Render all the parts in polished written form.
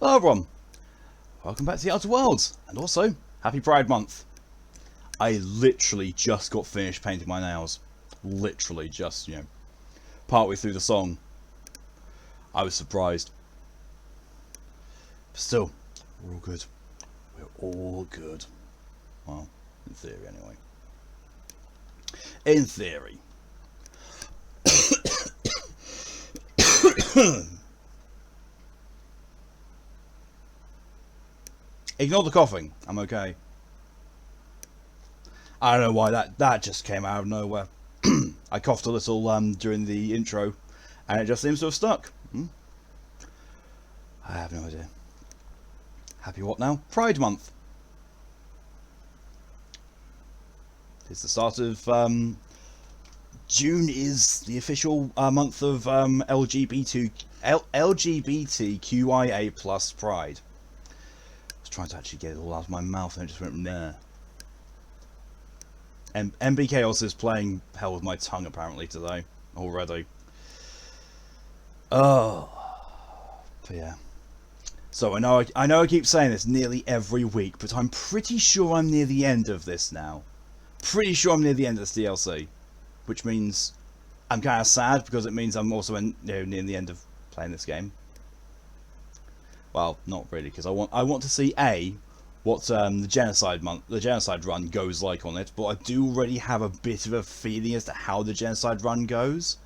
Hello everyone, welcome back to the Outer Worlds, and also, happy Pride Month. I literally just got finished painting my nails. Literally just, partway through the song. I was surprised. But still, we're all good. We're all good. Well, in theory anyway. In theory. Ignore the coughing. I'm okay. I don't know why that just came out of nowhere. I coughed a little during the intro, and it just seems to have stuck. I have no idea. Happy what now? Pride Month. It's the start of June is the official month of LGBTQIA plus Pride. I was trying to actually get it all out of my mouth and it just went there. And MB Chaos is playing hell with my tongue apparently today already. Oh, but yeah. So I know I keep saying this nearly every week, but I'm pretty sure I'm near the end of this now. Pretty sure I'm near the end of this DLC, which means I'm kind of sad because it means I'm also near the end of playing this game. Well, not really, because I want to see what the genocide run goes like on it, but I do already have a bit of a feeling as to how the genocide run goes.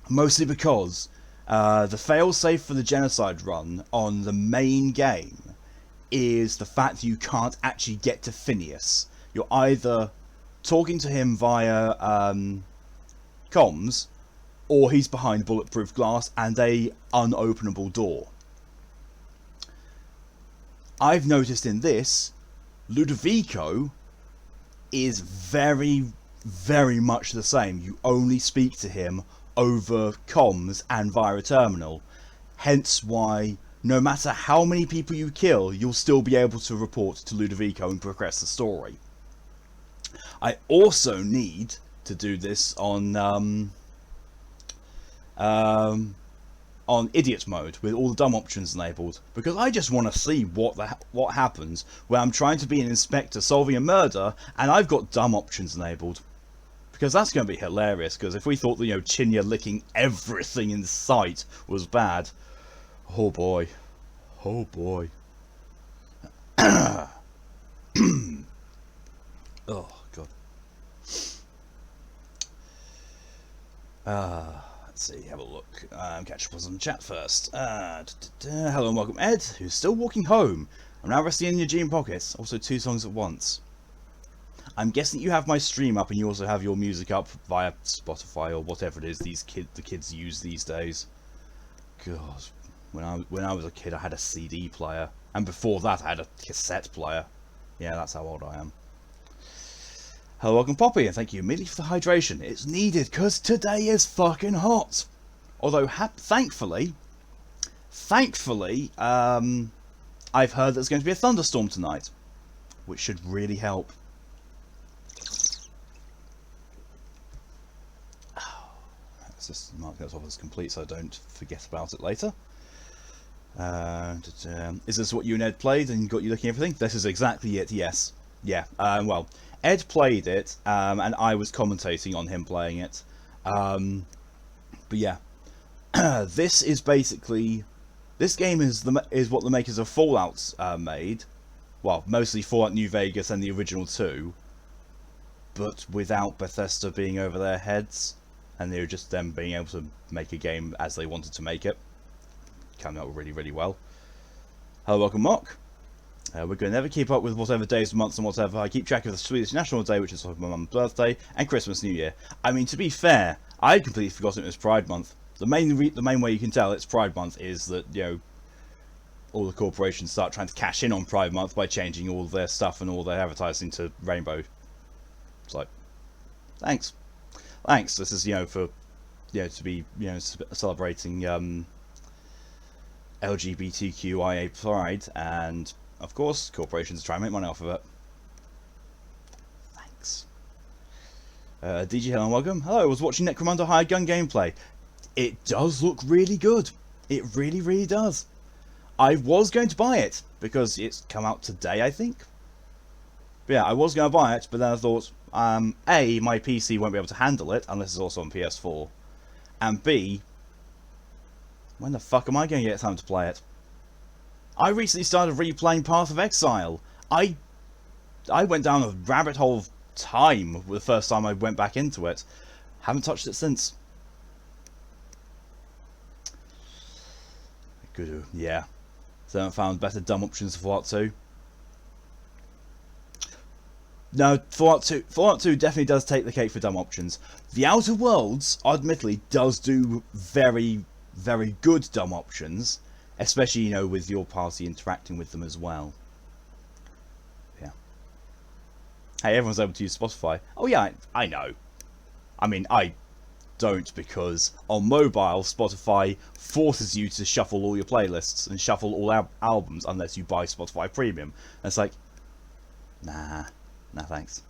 Mostly because the failsafe for the genocide run on the main game is the fact that you can't actually get to Phineas. You're either talking to him via comms, or he's behind bulletproof glass and a unopenable door. I've noticed in this, Ludovico is very, very much the same. You only speak to him over comms and via a terminal. Hence why, no matter how many people you kill, you'll still be able to report to Ludovico and progress the story. I also need to do this on idiot mode with all the dumb options enabled, because I just want to see what happens when I'm trying to be an inspector solving a murder and I've got dumb options enabled, because that's going to be hilarious. Because if we thought that Chinya licking everything in sight was bad, oh boy, oh boy. Oh god. Let's see, have a look. Catch up on the chat first. Hello and welcome Ed, who's still walking home. I'm now resting in your jean pockets. Also 2 songs at once. I'm guessing you have my stream up and you also have your music up via Spotify or whatever it is the kids use these days. God, when I was a kid I had a CD player, and before that I had a cassette player. Yeah, that's how old I am. Hello, welcome Poppy, and thank you immediately for the hydration. It's needed, because today is fucking hot. Although, thankfully, I've heard there's going to be a thunderstorm tonight, which should really help. Let's just mark that off as complete so I don't forget about it later. Is this what you and Ed played and got you looking at everything? This is exactly it, yes. Yeah, well, Ed played it, and I was commentating on him playing it. But yeah, this is basically, this game is what the makers of Fallout made. Well, mostly Fallout New Vegas and the original 2, but without Bethesda being over their heads, and they were just them being able to make a game as they wanted to make it. Came out really, really well. Hello, welcome Mark. We're going to never keep up with whatever days, months and whatever. I keep track of the Swedish National Day, which is my mum's birthday, and Christmas, New Year. I mean, to be fair, I'd completely forgotten it was Pride Month. The main way you can tell it's Pride Month is that, all the corporations start trying to cash in on Pride Month by changing all their stuff and all their advertising to rainbow. It's like, thanks. This is, for, to be, celebrating, LGBTQIA Pride, and of course, corporations try and make money off of it. Thanks. DG, hello and welcome. Hello, I was watching Necromunda Hired Gun gameplay. It does look really good. It really, really does. I was going to buy it because it's come out today, I think. But yeah, I was going to buy it, but then I thought, A, my PC won't be able to handle it unless it's also on PS4, and B, when the fuck am I going to get time to play it? I recently started replaying Path of Exile. I went down a rabbit hole of time the first time I went back into it. Haven't touched it since. Good, yeah. So I haven't found better dumb options for Fallout 2. No, Fallout 2 definitely does take the cake for dumb options. The Outer Worlds, admittedly, does do very, very good dumb options, especially, you know, with your party interacting with them as well. Yeah. Hey, everyone's able to use Spotify. Oh yeah, I know. I mean, I don't, because on mobile, Spotify forces you to shuffle all your playlists and shuffle all albums unless you buy Spotify Premium. And it's like, nah, thanks.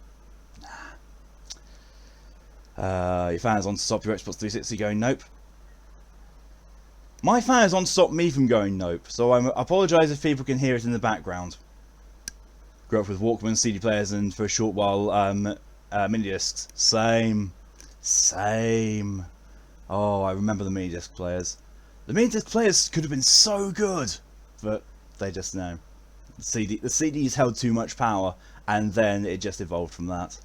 Nah. Your fans on to stop your Xbox 360 going nope. My fan is on to stop me from going nope, so I apologise if people can hear it in the background. Grew up with Walkman, CD players, and for a short while, mini discs. Same. Oh, I remember the mini disc players. The mini disc players could have been so good, but they just know. The CDs held too much power, and then it just evolved from that.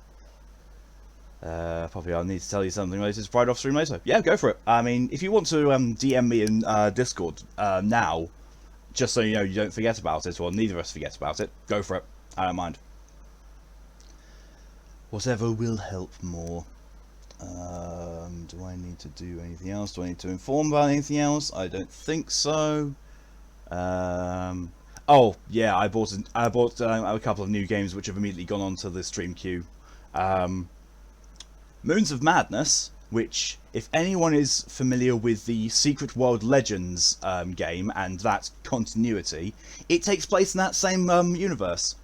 Poppy, I need to tell you something related to Pride Off Stream later. Yeah, go for it. I mean, if you want to DM me in Discord now, just so you know you don't forget about it, or neither of us forget about it, go for it. I don't mind. Whatever will help more. Do I need to do anything else? Do I need to inform about anything else? I don't think so. Oh yeah, I bought a couple of new games which have immediately gone onto the stream queue. Moons of Madness, which, if anyone is familiar with the Secret World Legends game and that continuity, it takes place in that same universe,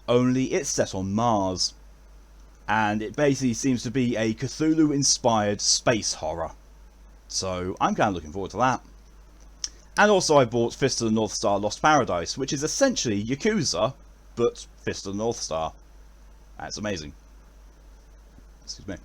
only it's set on Mars. And it basically seems to be a Cthulhu-inspired space horror. So I'm kind of looking forward to that. And also I bought Fist of the North Star Lost Paradise, which is essentially Yakuza, but Fist of the North Star. That's amazing. Excuse me.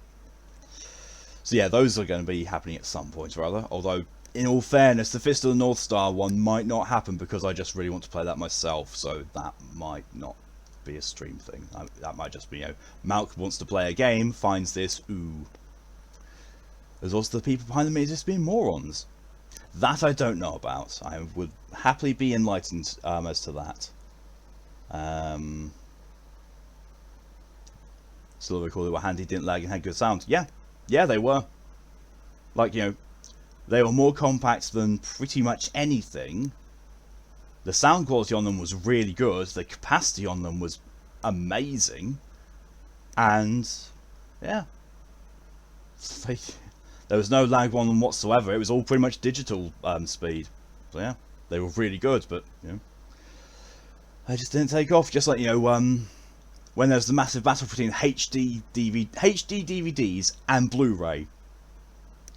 So yeah, those are going to be happening at some point or other. Although, in all fairness, the Fist of the North Star one might not happen because I just really want to play that myself. So that might not be a stream thing. That might just be, you know, Malk wants to play a game, finds this, ooh. There's also the people behind the me just being morons. That I don't know about. I would happily be enlightened as to that. Still recall they were handy, didn't lag, and had good sound. Yeah, they were. Like, you know, they were more compact than pretty much anything. The sound quality on them was really good. The capacity on them was amazing. And, yeah. There was no lag on them whatsoever. It was all pretty much digital speed. So, yeah. They were really good, but, you know. They just didn't take off. Just like, you know, when there's the massive battle between HD DVDs and Blu-ray.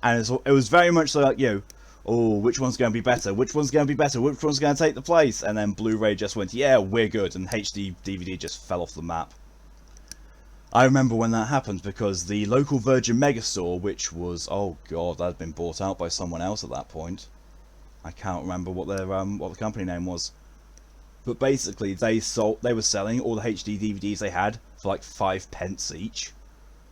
And it was very much like, you know, oh, which one's going to be better? Which one's going to be better? Which one's going to take the place? And then Blu-ray just went, yeah, we're good. And HD DVD just fell off the map. I remember when that happened because the local Virgin Megastore, which was, oh god, that had been bought out by someone else at that point. I can't remember what their what the company name was. But basically, they were selling all the HD DVDs they had for like 5 pence each.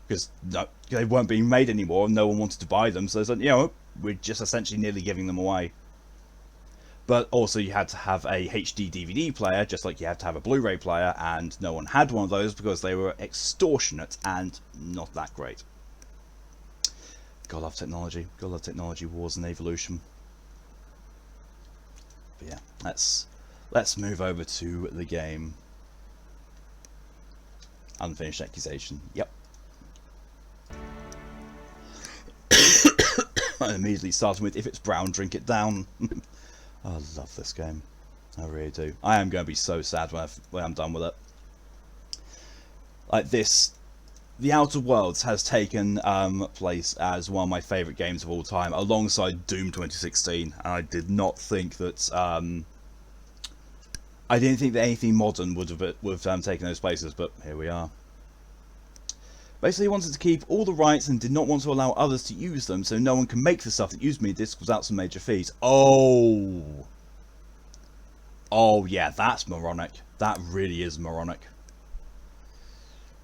Because no, they weren't being made anymore and no one wanted to buy them. So they said, you know, we're just essentially nearly giving them away. But also you had to have a HD DVD player, just like you had to have a Blu-ray player, and no one had one of those because they were extortionate and not that great. God love technology. God love technology, wars and evolution. But yeah, let's move over to the game. Unfinished accusation. Yep. I immediately started with, if it's brown, drink it down. I love this game. I really do. I am going to be so sad when I'm done with it. Like this The Outer Worlds has taken place as one of my favourite games of all time, alongside Doom 2016. And I did not think that I didn't think that anything modern would have taken those places, but here we are. Basically, he wanted to keep all the rights and did not want to allow others to use them, so no one can make the stuff that used mini-discs without some major fees. Oh! Oh, yeah, that's moronic. That really is moronic.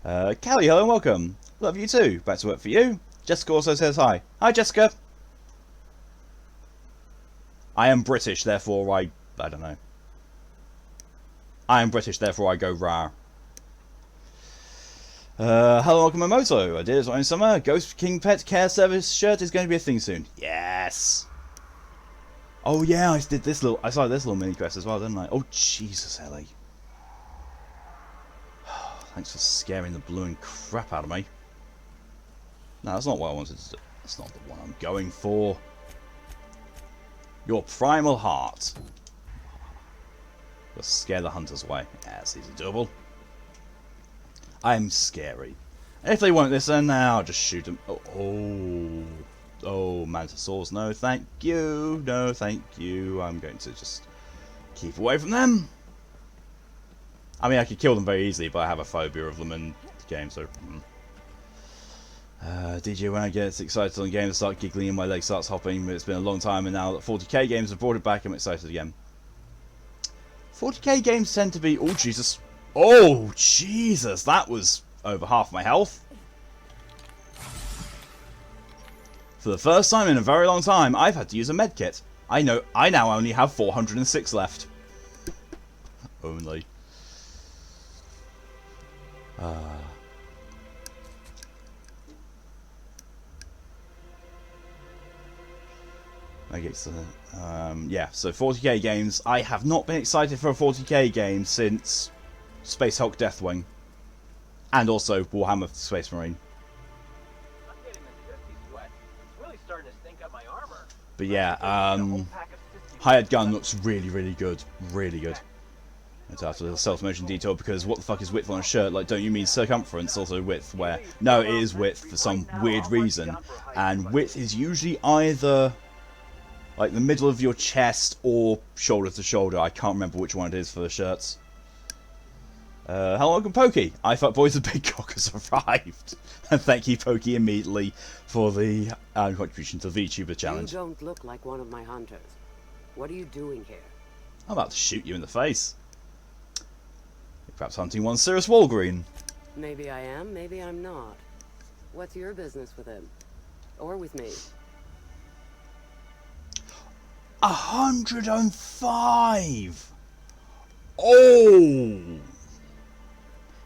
Callie, hello and welcome. Love you too. Back to work for you. Jessica also says hi. Hi, Jessica. I am British, therefore I don't know. I am British, therefore I go rar. Hello, welcome, Momoto. I did it in summer. Ghost King Pet Care Service shirt is going to be a thing soon. Yes. Oh yeah, I saw this little mini quest as well, didn't I? Oh Jesus, Ellie. Thanks for scaring the blowing crap out of me. No, that's not what I wanted to do. That's not the one I'm going for. Your primal heart. Just scare the hunters away. Yeah, that's easy doable. I'm scary. And if they won't listen, I'll just shoot them. Oh, mantisaurs, no thank you. No thank you. I'm going to just keep away from them. I mean, I could kill them very easily, but I have a phobia of them in the game, so... DJ, when I get excited on the game, I start giggling and my leg starts hopping, but it's been a long time, and now that 40k games have brought it back, I'm excited again. 40k games tend to be... Oh, Jesus. Oh, Jesus! That was over half my health. For the first time in a very long time, I've had to use a medkit. I now only have 406 left. Only. Okay, so yeah, so 40k games. I have not been excited for a 40k game since Space Hulk Deathwing, and also Warhammer Space Marine. But yeah, hired gun looks really good, really good. It's after the self-motion detail, because what the fuck is width on a shirt? Like, don't you mean circumference? Also width, where no, it is width for some weird reason, and width is usually either like the middle of your chest or shoulder to shoulder. I can't remember which one it is for the shirts. Hello, welcome, Pokey. I Fuck Boys the Big Cock has arrived. And thank you, Pokey, immediately for the contribution to the VTuber challenge. You don't look like one of my hunters. What are you doing here? I'm about to shoot you in the face. You're perhaps hunting one Cirrus Walgreen. Maybe I am, maybe I'm not. What's your business with him? Or with me? 105! Oh!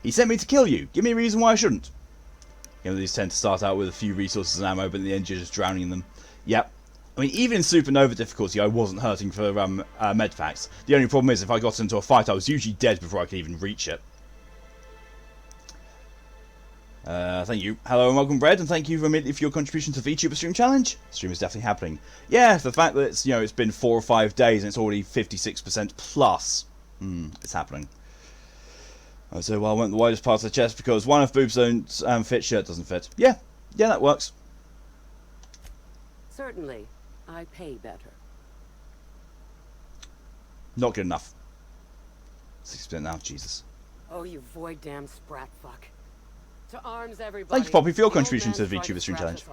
He sent me to kill you. Give me a reason why I shouldn't. You know, these tend to start out with a few resources and ammo, but in the end you're just drowning in them. Yep. I mean, even in Supernova difficulty, I wasn't hurting for medpacks. The only problem is, if I got into a fight, I was usually dead before I could even reach it. Thank you. Hello and welcome, Brad, and thank you immediately for your contribution to the VTuber Stream Challenge. The stream is definitely happening. Yeah, the fact that it's, it's been 4 or 5 days and it's already 56% plus. It's happening. So, well, I went the widest part of the chest because one, if boobs don't fit, shirt doesn't fit. Yeah, that works. Certainly. I pay better. Not good enough. 6% now, Jesus. Oh, you void damn sprat fuck. To arms, everybody. Thank you, Poppy, for your contribution to the VTuber Stream Challenge.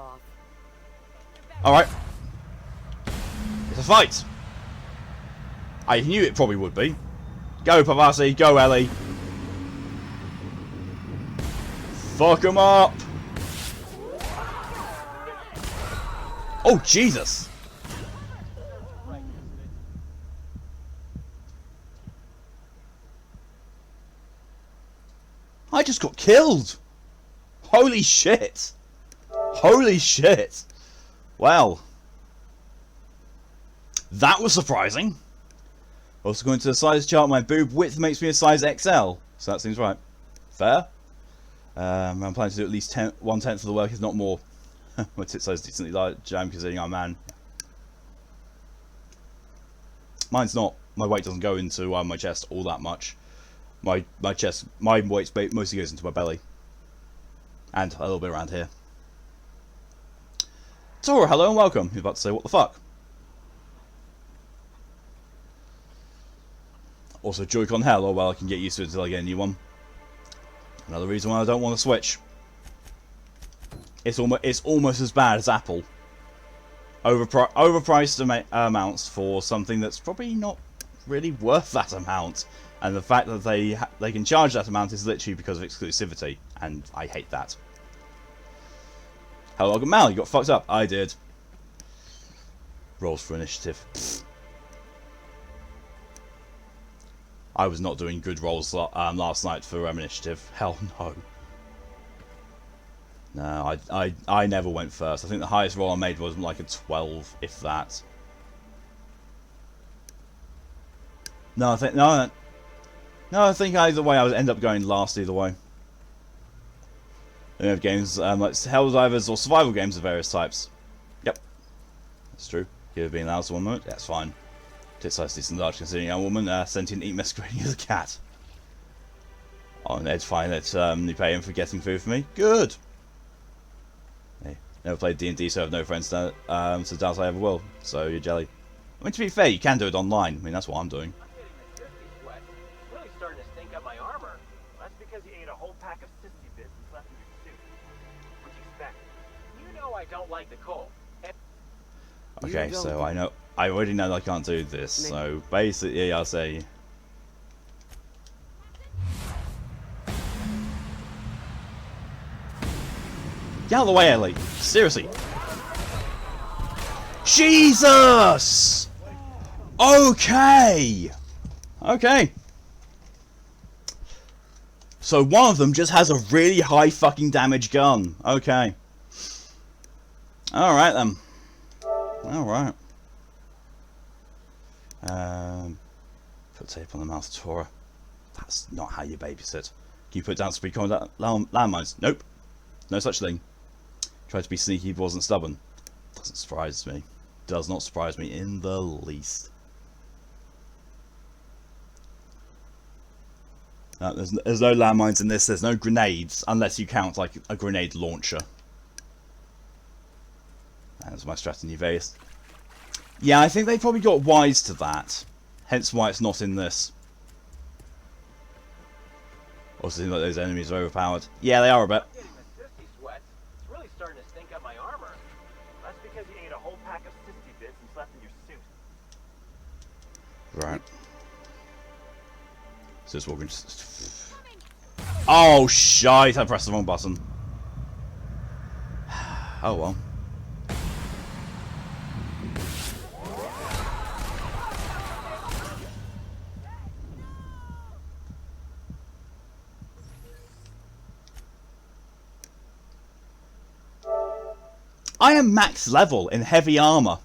Alright. It's a fight. I knew it probably would be. Go, Pavasi. Go, Ellie. Fuck him up. Oh, Jesus. I just got killed. Holy shit. Holy shit. Well. That was surprising. Also going to the size chart, my boob width makes me a size XL. So that seems right. Fair. I'm planning to do at least 1/10 of the work, if not more. My tit size is decently large, considering I'm a man. Mine's not. My weight doesn't go into my chest all that much. My weight mostly goes into my belly. And a little bit around here. Tora, hello and welcome. You're about to say what the fuck. Also, Joy-Con hell, oh well, I can get used to it until I get a new one. Another reason why I don't want to switch. It's almost as bad as Apple. Overpriced amounts for something that's probably not really worth that amount. And the fact that they can charge that amount is literally because of exclusivity. And I hate that. Hello, Mal, you got fucked up. I did. Rolls for initiative. Pfft. I was not doing good rolls last night for initiative. Hell no. No, I never went first. I think the highest roll I made was like a 12, if that. No, I think either way I would end up going last either way. Then we have games like Helldivers or survival games of various types. Yep, that's true. Give it being loud for one moment. That's fine. Tit size decent large considering a young woman. Sentient eat masquerading as a cat. Oh, and Ed's fine that you pay him for getting food for me. Good. Hey, never played D&D, so I have no friends so doubt I ever will. So you're jelly. I mean, to be fair, you can do it online. I mean, that's what I'm doing. Really starting to stink up my armor. That's because you ate a whole pack of sissy bits and left in your suit. What'd you expect? You know I don't like the cold. Okay, so I already know that I can't do this. So basically, I'll say. Get out of the way, Ellie. Seriously. Jesus! Okay. Okay. So one of them just has a really high fucking damage gun. Okay. Alright then. Alright. Put tape on the mouth, Tora. That's not how you babysit. Can you put down speed combat landmines? Nope. No such thing. Tried to be sneaky but wasn't stubborn. Doesn't surprise me. Does not surprise me in the least. No, there's no landmines in this. There's no grenades unless you count like a grenade launcher. That's my strategy phase. Yeah, I think they probably got wise to that. Hence why it's not in this. Also, seems like those enemies are overpowered. Yeah, they are a bit. Getting the sissy sweats. It's really starting to stink up my armor. That's because you ate a whole pack of sissy bits and left in your suit. Right. So just walking. Oh shite! I pressed the wrong button. Oh well. I am max level in heavy armor.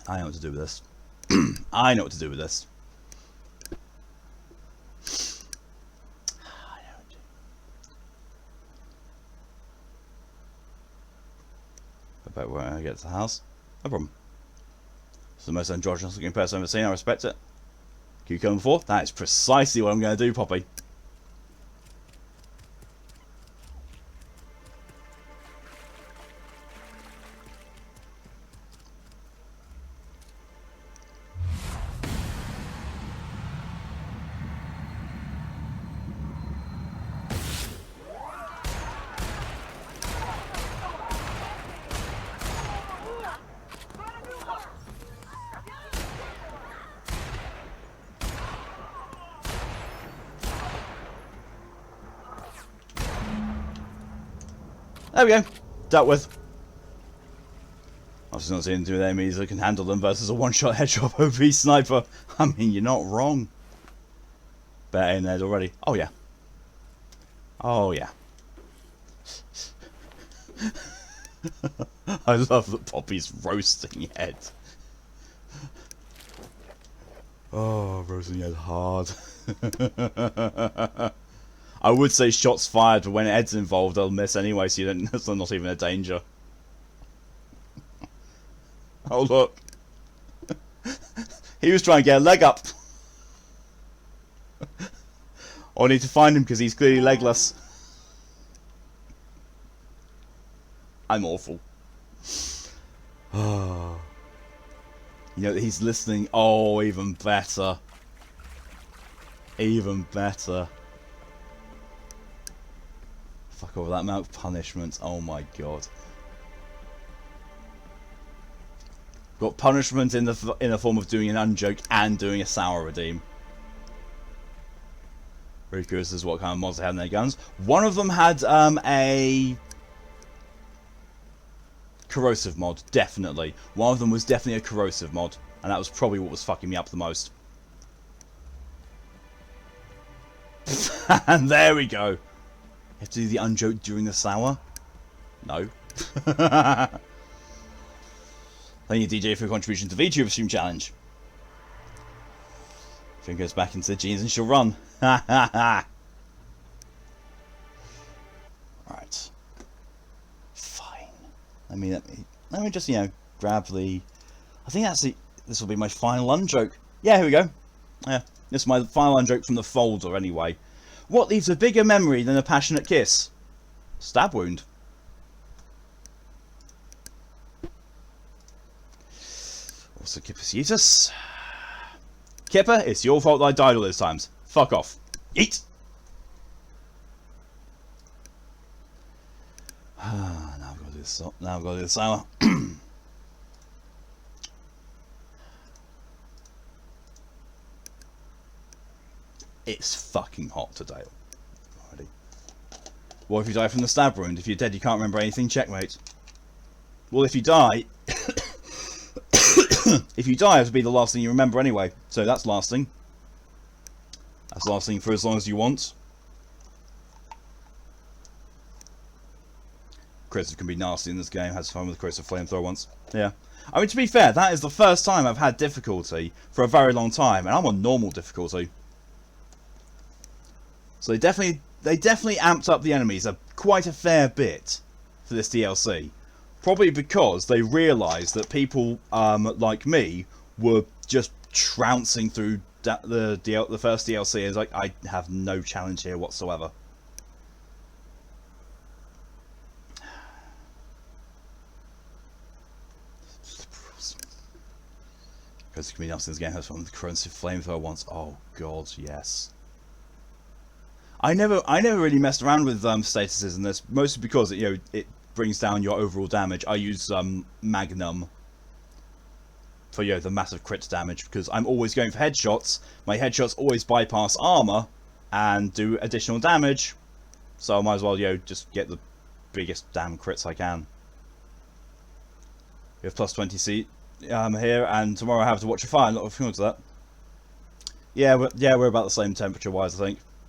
I know what to do with this. I know what to do with this. About where I get to the house. No problem. It's the most androgynous looking person I've ever seen. I respect it. Cucumber 4? That is precisely what I'm going to do, Poppy. There we go. Dealt with. I've just not seen two enemies that can handle them versus a one-shot headshot OP sniper. I mean, you're not wrong. Better in there already. Oh yeah. Oh yeah. I love that Poppy's roasting Ed. Oh, roasting Ed hard. I would say shots fired, but when Ed's involved, they'll miss anyway, so you don't, it's not even a danger. Oh, look. He was trying to get a leg up. I need to find him because he's clearly legless. I'm awful. You know, he's listening. Oh, even better. Even better. Fuck over that amount of punishment. Oh my god. Got punishment in the form of doing an unjoke and doing a sour redeem. Very curious as to what kind of mods they had in their guns. One of them had a corrosive mod, definitely. One of them was definitely a corrosive mod, and that was probably what was fucking me up the most. And there we go. You have to do the unjoke during the sour? No. Thank you, DJ, for your contribution to the VTuber Stream Challenge. Finn goes back into the jeans and she'll run. Ha ha ha. Right. Fine. Let me just, you know, grab the. I think actually this will be my final unjoke. Yeah, here we go. Yeah, this is my final unjoke from the folder anyway. What leaves a bigger memory than a passionate kiss? Stab wound. Also, Kipper Kipper, it's your fault that I died all those times. Fuck off. Eat! Now I've got to do this. Now I've got to do the sour. It's fucking hot today. Alrighty. What if you die from the stab wound? If you're dead, you can't remember anything. Checkmate. Well, if you die, if you die, it'll be the last thing you remember anyway. So that's lasting. That's lasting for as long as you want. Corrosive can be nasty in this game. Had fun with the corrosive flamethrower once. Yeah. I mean, to be fair, that is the first time I've had difficulty for a very long time, and I'm on normal difficulty. So they definitely amped up the enemies quite a fair bit for this DLC. Probably because they realised that people like me were just trouncing through the first DLC. It's like, I have no challenge here whatsoever. Because the community in this game has one with the corrosive flamethrower once. Oh god, yes. I never really messed around with statuses in this, mostly because it brings down your overall damage. I use Magnum for the massive crit damage because I'm always going for headshots. My headshots always bypass armor and do additional damage, so I might as well just get the biggest damn crits I can. We have plus 20 seat here, and tomorrow I have to watch a fire. Not looking forward to that. Yeah, we're about the same temperature wise.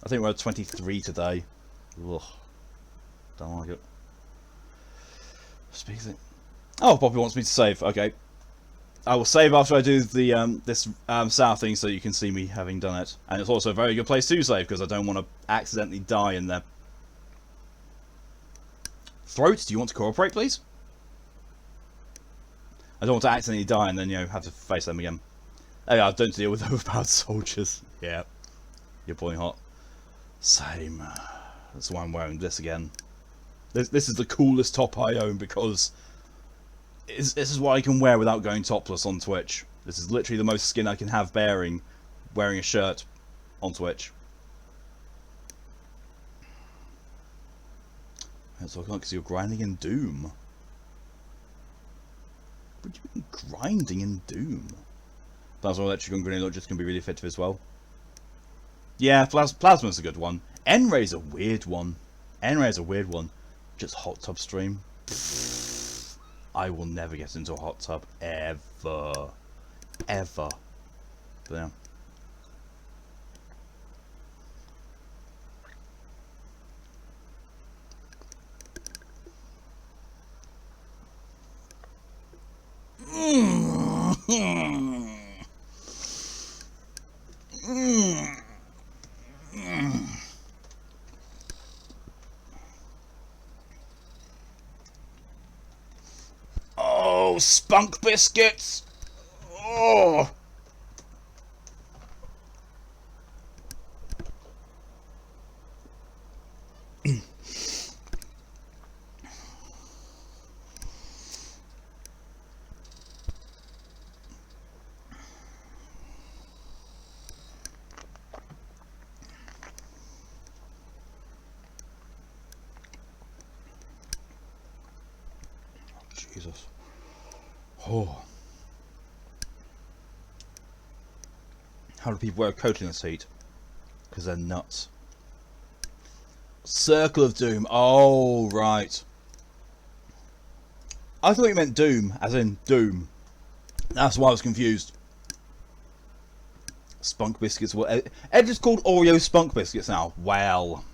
I think we're at 23 today. Ugh, don't like it. Speaking. Oh, Bobby wants me to save. Okay, I will save after I do the this sour thing, so you can see me having done it. And it's also a very good place to save because I don't want to accidentally die in there. Throat, do you want to cooperate, please? I don't want to accidentally die and then have to face them again. Oh yeah, don't deal with overpowered soldiers. Yeah, you're boiling hot. Same. That's why I'm wearing this again. This is the coolest top I own because this is what I can wear without going topless on Twitch. This is literally the most skin I can have wearing a shirt on Twitch. That's what I because you're grinding in Doom. What do you mean grinding in Doom? Plasma electric and grenade launchers can be really effective as well. Yeah, Plasma's a good one. N-Ray's a weird one. Just hot tub stream. Pfft. I will never get into a hot tub ever. But yeah. Oh, spunk biscuits! Oh! Jesus. Oh. How do people wear a coat in this heat? Because they're nuts. Circle of Doom. Oh, right. I thought you meant Doom, as in Doom. That's why I was confused. Spunk biscuits. Well, Ed is called Oreo Spunk biscuits now. Well.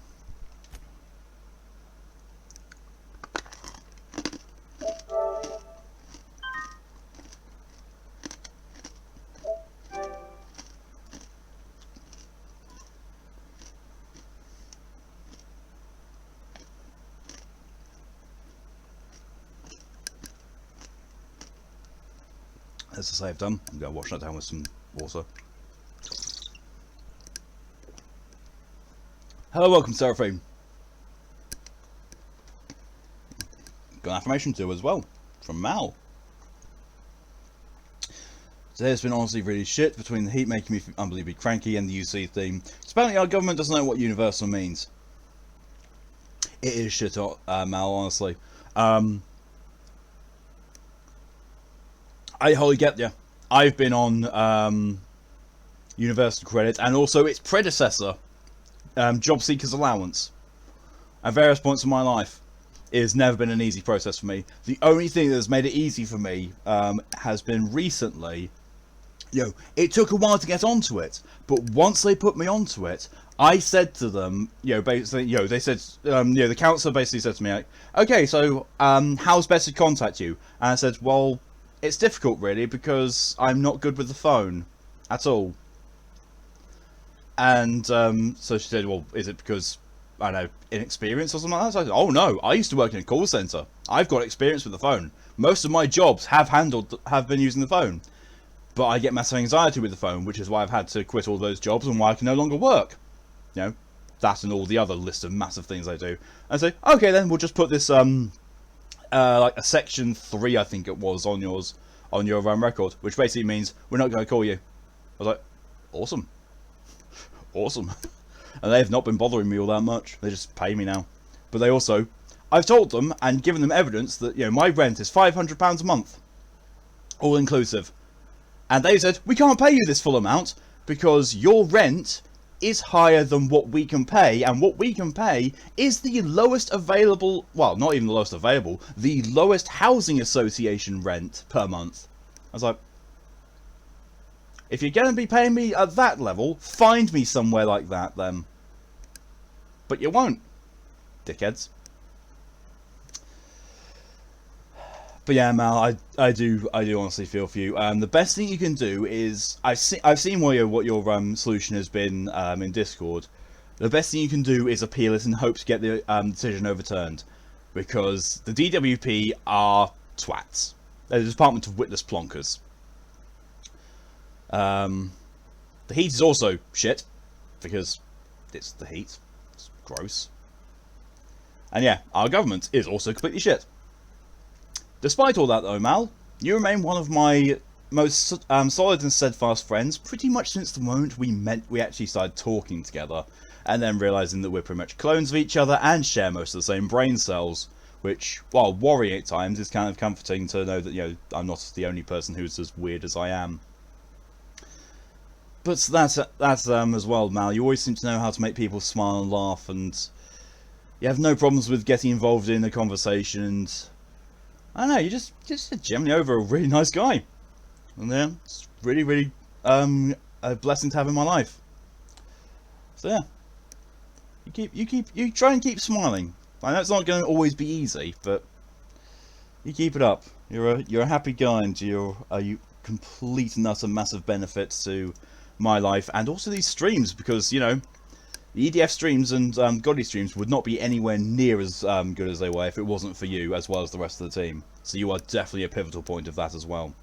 As I say, I've done. I'm going to wash that down with some water. Hello, welcome to Seraphim. Got an affirmation too as well, from Mal. Today's been honestly really shit, between the heat making me unbelievably cranky and the UC theme. Apparently our government doesn't know what universal means. It is shit, Mal, honestly. I wholly get you. I've been on universal credit and also its predecessor, job seekers allowance. At various points in my life, it has never been an easy process for me. The only thing that has made it easy for me has been recently. It took a while to get onto it, but once they put me onto it, I said to them, basically, they said, the counsellor basically said to me, like, okay, so how's best to contact you? And I said, well, it's difficult really because I'm not good with the phone at all. And so she said, well, is it because, I don't know, inexperience or something like that? So I said, oh no, I used to work in a call centre. I've got experience with the phone. Most of my jobs have been using the phone. But I get massive anxiety with the phone, which is why I've had to quit all those jobs and why I can no longer work. That and all the other list of massive things I do. And say, okay then, we'll just put this, like a section 3, I think it was, on your record, which basically means we're not going to call you. I was like, awesome. Awesome. And they've not been bothering me all that much. They just pay me now. But they also, I've told them and given them evidence that, my rent is £500 a month. All inclusive. And they said, we can't pay you this full amount because your rent is higher than what we can pay. And what we can pay is the lowest available, well, not even the lowest available, the lowest housing association rent per month. I was like, if you're going to be paying me at that level, find me somewhere like that then. But you won't, dickheads. But yeah, Mal, I do honestly feel for you. The best thing you can do is, I've seen what your solution has been in Discord. The best thing you can do is appeal it and hope to get the decision overturned, because the DWP are twats. They're the Department of Witness Plonkers. The heat is also shit, because it's the heat. It's gross. And yeah, our government is also completely shit. Despite all that though, Mal, you remain one of my most solid and steadfast friends pretty much since the moment we actually started talking together, and then realising that we're pretty much clones of each other and share most of the same brain cells, which, while worrying at times, is kind of comforting to know that, I'm not the only person who's as weird as I am. But that's as well, Mal. You always seem to know how to make people smile and laugh, and you have no problems with getting involved in a conversation, and I don't know, you're just generally over a really nice guy. And yeah, it's really, really a blessing to have in my life. So yeah. You try and keep smiling. I know it's not going to always be easy, but you keep it up. You're a happy guy, and you're you complete and utter massive benefits to my life and also these streams, because the EDF streams and Godly streams would not be anywhere near as good as they were if it wasn't for you, as well as the rest of the team. So you are definitely a pivotal point of that as well.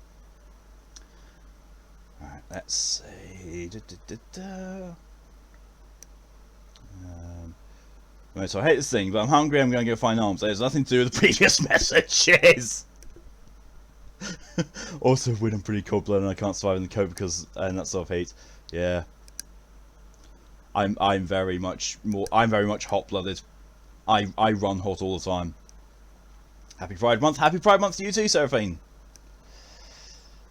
Alright, let's see. Right, so I hate this thing, but I'm hungry, I'm going to go find arms. There's nothing to do with the previous messages! Also, when I'm pretty cold-blooded and I can't survive in the coat because and that sort of heat. Yeah. I'm very much hot-blooded. I run hot all the time. Happy Pride Month. Happy Pride Month to you too, Seraphine.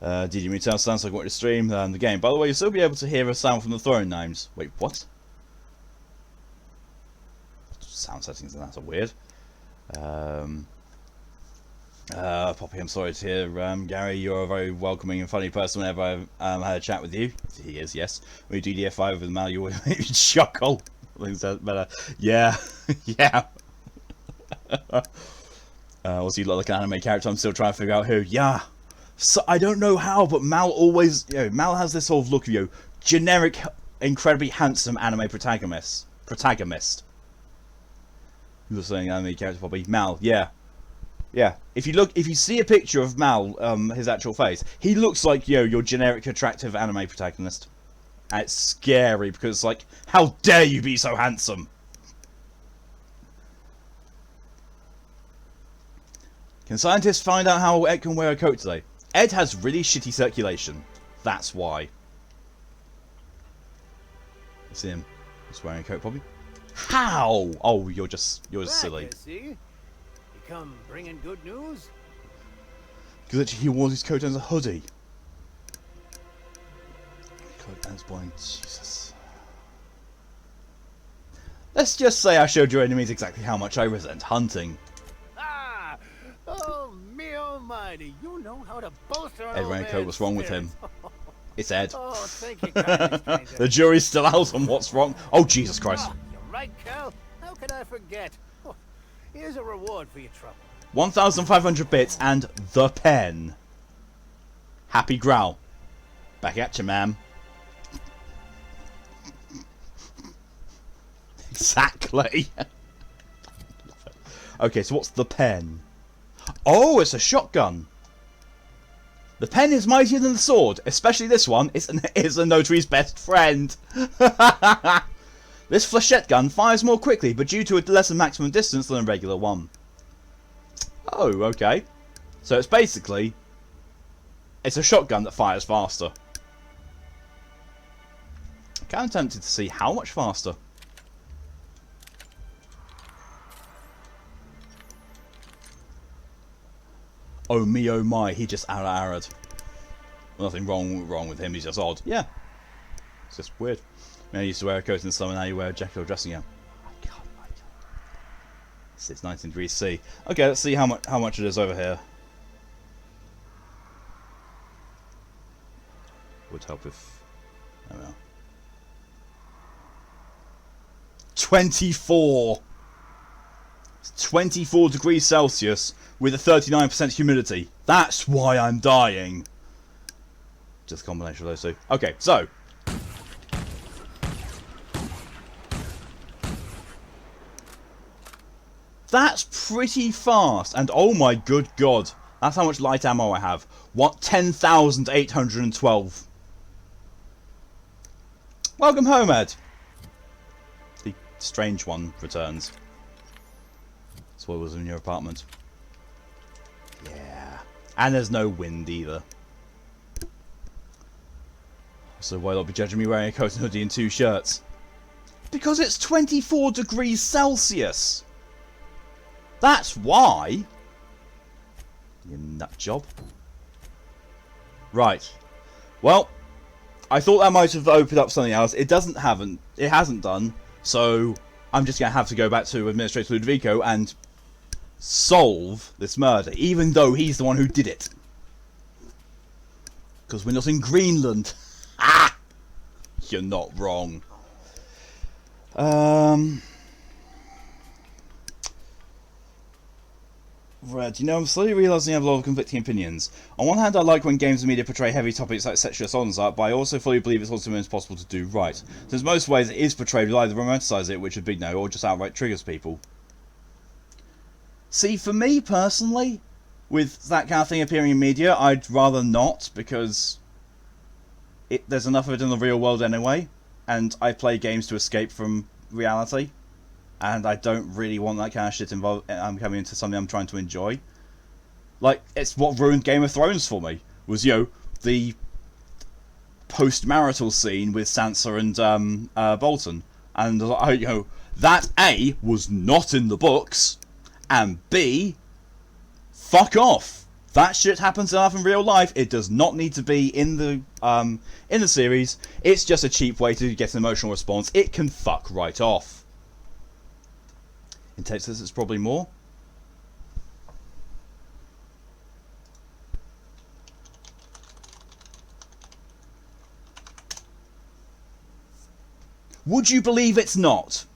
Did you return sound so I got to stream the game? By the way, you'll still be able to hear a sound from the throne names. Wait, what? Sound settings, that's weird. Poppy, I'm sorry to hear, Gary, you're a very welcoming and funny person whenever I've had a chat with you. He is, yes. When you do DF5 with Mal, you always make me chuckle. Better. Yeah, yeah. Also, you look like an anime character, I'm still trying to figure out who. Yeah. So, I don't know how, but Mal always, Mal has this sort of look of, generic, incredibly handsome anime protagonist. You were saying anime character, Poppy. Mal, yeah. Yeah, if you see a picture of Mal, his actual face, he looks like, your generic attractive anime protagonist. And it's scary, because it's like, how dare you be so handsome? Can scientists find out how Ed can wear a coat today? Ed has really shitty circulation. That's why. You see him? He's wearing a coat, probably. How? Oh, you're silly. You come bringing good news? Because actually he wore his coat as a hoodie. Coat as blind. Jesus. Let's just say I showed your enemies exactly how much I resent hunting. Ah! Oh, me almighty, you know how to bolster Ed wearing a coat, what's wrong with him? It's Ed. Oh, thank you kindly, stranger. The jury's still out on what's wrong. Oh, Jesus Christ. Ah, you're right, Cal. How could I forget? Oh, here's a reward for your trouble. 1,500 bits and the pen. Happy growl. Back at you, ma'am. Exactly. Okay, so what's the pen? Oh, it's a shotgun. The pen is mightier than the sword, especially this one. It's a notary's best friend. This flechette gun fires more quickly, but due to a lesser maximum distance than a regular one. Oh, okay. So it's basically... it's a shotgun that fires faster. I'm kind of tempted to see how much faster. Oh me, oh my, he just out-arrowed. Nothing wrong with him, he's just odd. Yeah. It's just weird. I used to wear a coat in the summer, now you wear a jacket or dressing gown. It's 19 degrees C. Okay, let's see how much it is over here. Would help if... there we are. 24! It's 24 degrees Celsius with a 39% humidity. That's why I'm dying. Just a combination of those two. Okay, so... that's pretty fast, and oh my good god, that's how much light ammo I have. What? 10,812. Welcome home, Ed. The strange one returns. That's what was in your apartment. Yeah. And there's no wind either. So why not be judging me wearing a coat and hoodie and 2 shirts? Because it's 24 degrees Celsius! That's why! You nut job. Right. Well, I thought that might have opened up something else. It hasn't done. So I'm just gonna have to go back to Administrator Ludovico and solve this murder, even though he's the one who did it. Because we're not in Greenland. Ah! You're not wrong. Red, I'm slowly realising I have a lot of conflicting opinions. On one hand, I like when games and media portray heavy topics like sexual assault, but I also fully believe it's also impossible to do right. Since most ways it is portrayed, we either romanticise it, which is a big no, or just outright triggers people. See, for me personally, with that kind of thing appearing in media, I'd rather not, because there's enough of it in the real world anyway, and I play games to escape from reality. And I don't really want that kind of shit involved. I'm coming into something I'm trying to enjoy. Like, it's what ruined Game of Thrones for me. Was, the post-marital scene with Sansa and Bolton. And, that A, was not in the books. And B, fuck off. That shit happens enough in real life. It does not need to be in the series. It's just a cheap way to get an emotional response. It can fuck right off. In Texas, it's probably more. Would you believe it's not?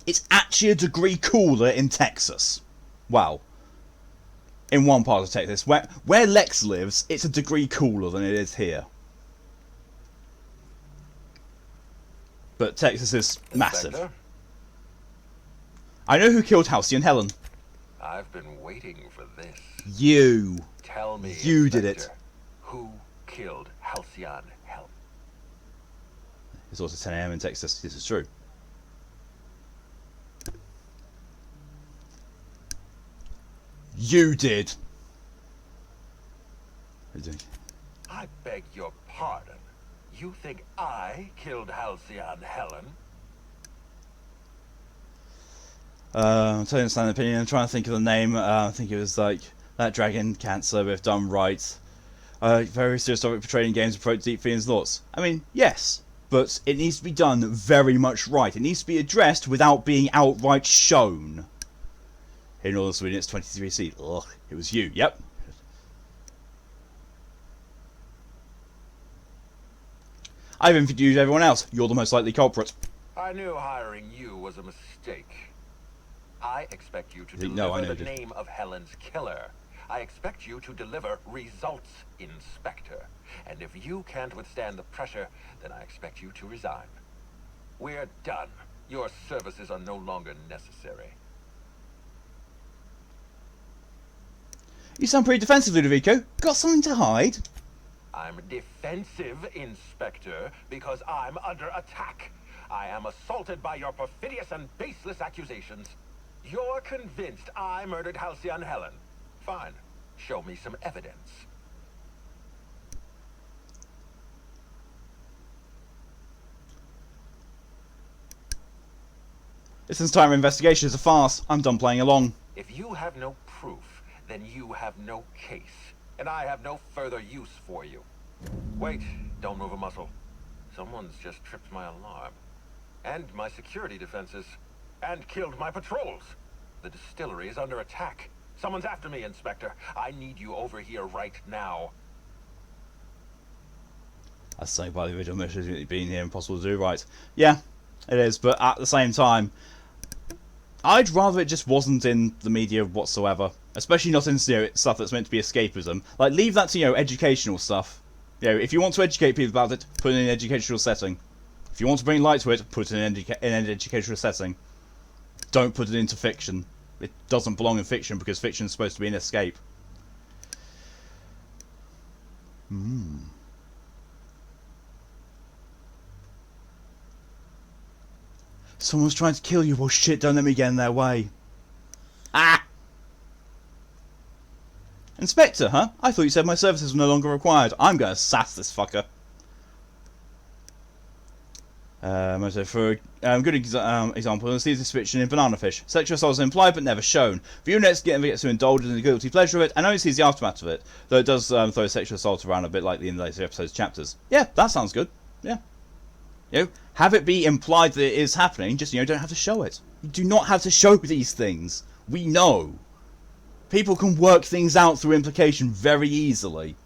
It's actually a degree cooler in Texas. Well, in one part of Texas. Where Lex lives, it's a degree cooler than it is here. But Texas is massive. Inspector? I know who killed Halcyon Helen. I've been waiting for this. You. Tell me, You did Inspector, it. who killed Halcyon Helen? It's also 10 AM in Texas. This is true. You did. What are you doing? I beg your pardon. You think I killed Halcyon Helen? I'm telling you an opinion. I'm trying to think of the name. I think it was like that dragon cancer, if done right. Very serious topic portrayed in games approach deep feelings and thoughts. I mean, yes, but it needs to be done very much right. It needs to be addressed without being outright shown. In Northern Sweden, it's 23C. Ugh, it was you. Yep. I've interviewed everyone else. You're the most likely culprit. I knew hiring you was a mistake. I expect you to No, I deliver know the you did. name of Helen's killer. I expect you to deliver results, Inspector. And if you can't withstand the pressure, then I expect you to resign. We're done. Your services are no longer necessary. You sound pretty defensive, Ludovico. Got something to hide? I'm defensive, Inspector, because I'm under attack. I am assaulted by your perfidious and baseless accusations. You're convinced I murdered Halcyon Helen. Fine. Show me some evidence. This entire investigation is a farce. I'm done playing along. If you have no proof, then you have no case, and I have no further use for you. Wait, don't move a muscle. Someone's just tripped my alarm. And my security defenses. And killed my patrols. The distillery is under attack. Someone's after me, Inspector. I need you over here right now. That's something by the original mission being here impossible to do, right? Yeah, it is, but at the same time, I'd rather it just wasn't in the media whatsoever. Especially not in stuff that's meant to be escapism. Like, leave that to, educational stuff. If you want to educate people about it, put it in an educational setting. If you want to bring light to it, put it in an educational setting. Don't put it into fiction. It doesn't belong in fiction because fiction is supposed to be an escape. Someone's trying to kill you. Well, shit, don't let me get in their way. Ah! Inspector, huh? I thought you said my services were no longer required. I'm gonna sass this fucker. For a good example, let's see this fiction in Banana Fish. Sexual assault is implied but never shown. Viewer gets to indulge in the guilty pleasure of it and only sees the aftermath of it. Though it does throw sexual assault around a bit like in the later episodes chapters. Yeah, that sounds good. Yeah. Have it be implied that it is happening, just, don't have to show it. You do not have to show these things. We know. People can work things out through implication very easily.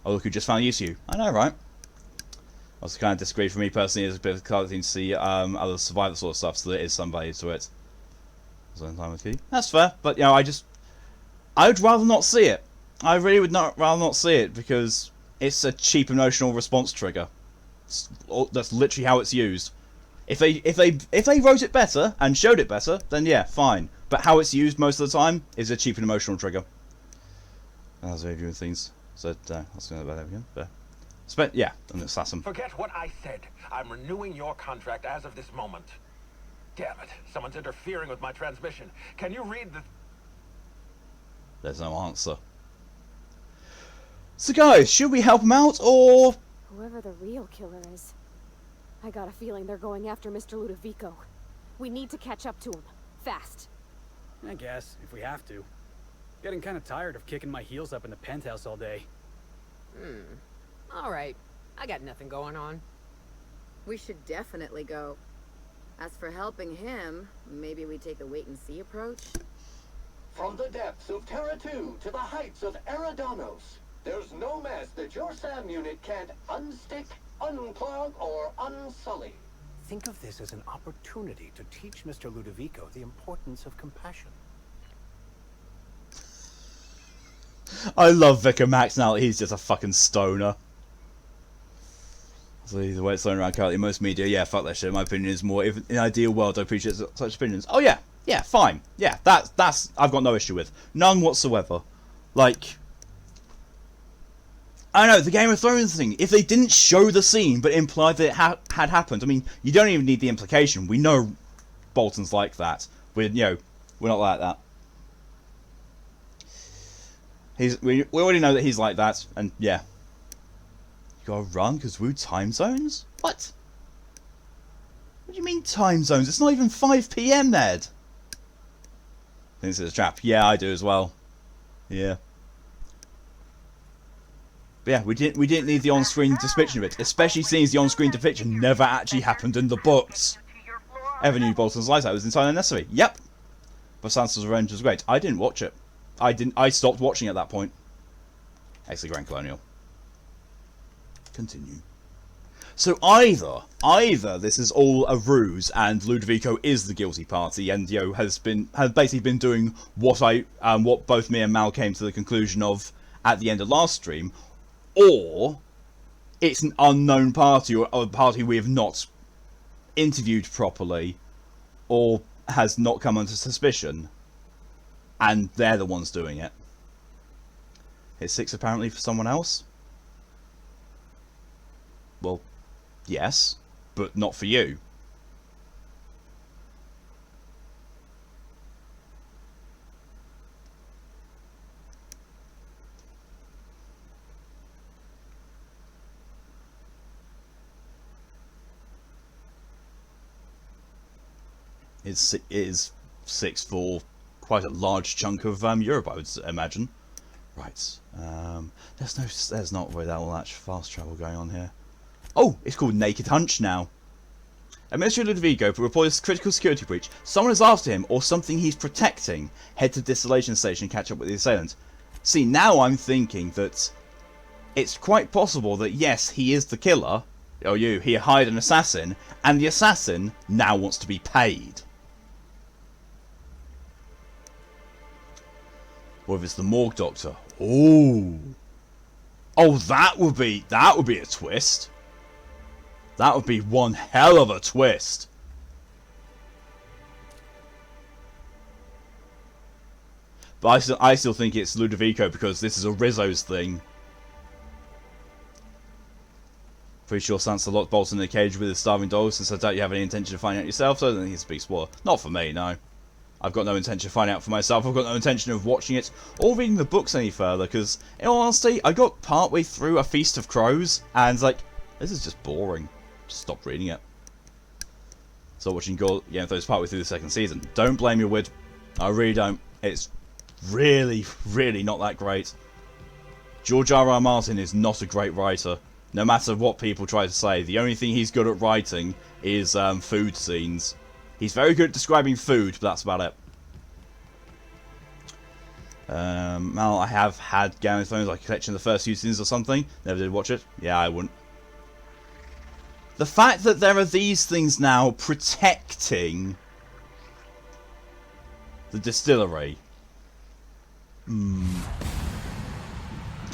Oh, look who just found use you. I know, right? I also kind of disagree. For me personally, it's a bit of a thing to see others survive that sort of stuff, so there is some value to it. That's fair, but I would rather not see it. I really would rather not see it because it's a cheap emotional response trigger. That's literally how it's used. If they wrote it better and showed it better, then yeah, fine. But how it's used most of the time is a cheap and emotional trigger. That's very few things. So let's go about that again. Yeah, I'm gonna sass him. Forget what I said. I'm renewing your contract as of this moment. Damn it. Someone's interfering with my transmission. Can you read the... There's no answer. So guys, should we help him out, or... Whoever the real killer is, I got a feeling they're going after Mr. Ludovico. We need to catch up to him. Fast. I guess, if we have to. Getting kind of tired of kicking my heels up in the penthouse all day. All right. I got nothing going on. We should definitely go. As for helping him, maybe we take the wait-and-see approach? From the depths of Terra 2 to the heights of Eridanos, there's no mess that your SAM unit can't unstick, unclog, or unsully. Think of this as an opportunity to teach Mr. Ludovico the importance of compassion. I love Vicar Max now that he's just a fucking stoner. So the way it's thrown around currently in most media, yeah, fuck that shit. My opinion is more, if in an ideal world I appreciate such opinions. Oh yeah, yeah, fine. Yeah, that's I've got no issue with. None whatsoever. Like, I don't know, the Game of Thrones thing, if they didn't show the scene but implied that it had happened, I mean, you don't even need the implication. We know Bolton's like that. We're not like that. We already know that he's like that, and yeah. You gotta run because we're time zones? What? What do you mean time zones? It's not even 5 PM, Ned. I think this is a trap. Yeah, I do as well. Yeah. But yeah, we didn't need the on-screen depiction of it, especially seeing as the on-screen depiction never actually happened in the books. Ever knew Bolton's light out was entirely unnecessary. Yep. But Sansa's Revenge was great. I didn't watch it. I stopped watching at that point. Excellent Grand Colonial. Continue. So either this is all a ruse and Ludovico is the guilty party and has basically been doing what both me and Mal came to the conclusion of at the end of last stream, or it's an unknown party or a party we have not interviewed properly or has not come under suspicion. And they're the ones doing it. It's 6 apparently for someone else? Well, yes, but not for you. It is 6 for quite a large chunk of Europe, I would imagine. Right. There's not really that much fast travel going on here. Oh, it's called Naked Hunch now. Administrator Ludovico reports critical security breach. Someone is after him or something he's protecting. Head to the distillation station and catch up with the assailant. See, now I'm thinking that it's quite possible that yes, he is the killer. Or he hired an assassin, and the assassin now wants to be paid. Or if it's the morgue doctor. Oh, that would be a twist. That would be one hell of a twist. But I still think it's Ludovico because this is a Rizzo's thing. Pretty sure Sansa locked Bolton in a cage with his starving dogs, since I doubt you have any intention of finding out yourself, so I don't think it's a big spoiler. Not for me, no. I've got no intention of finding out for myself. I've got no intention of watching it or reading the books any further, because, in all honesty, I got partway through A Feast of Crows, and like, this is just boring. Just stop reading it. So watching Game of Thrones partway through the second season. Don't blame your Wid. I really don't. It's really, really not that great. George R.R. Martin is not a great writer. No matter what people try to say, the only thing he's good at writing is food scenes. He's very good at describing food, but that's about it. Well, I have had Game of Thrones, like a collection of the first few seasons or something. Never did watch it. Yeah, I wouldn't. The fact that there are these things now protecting the distillery.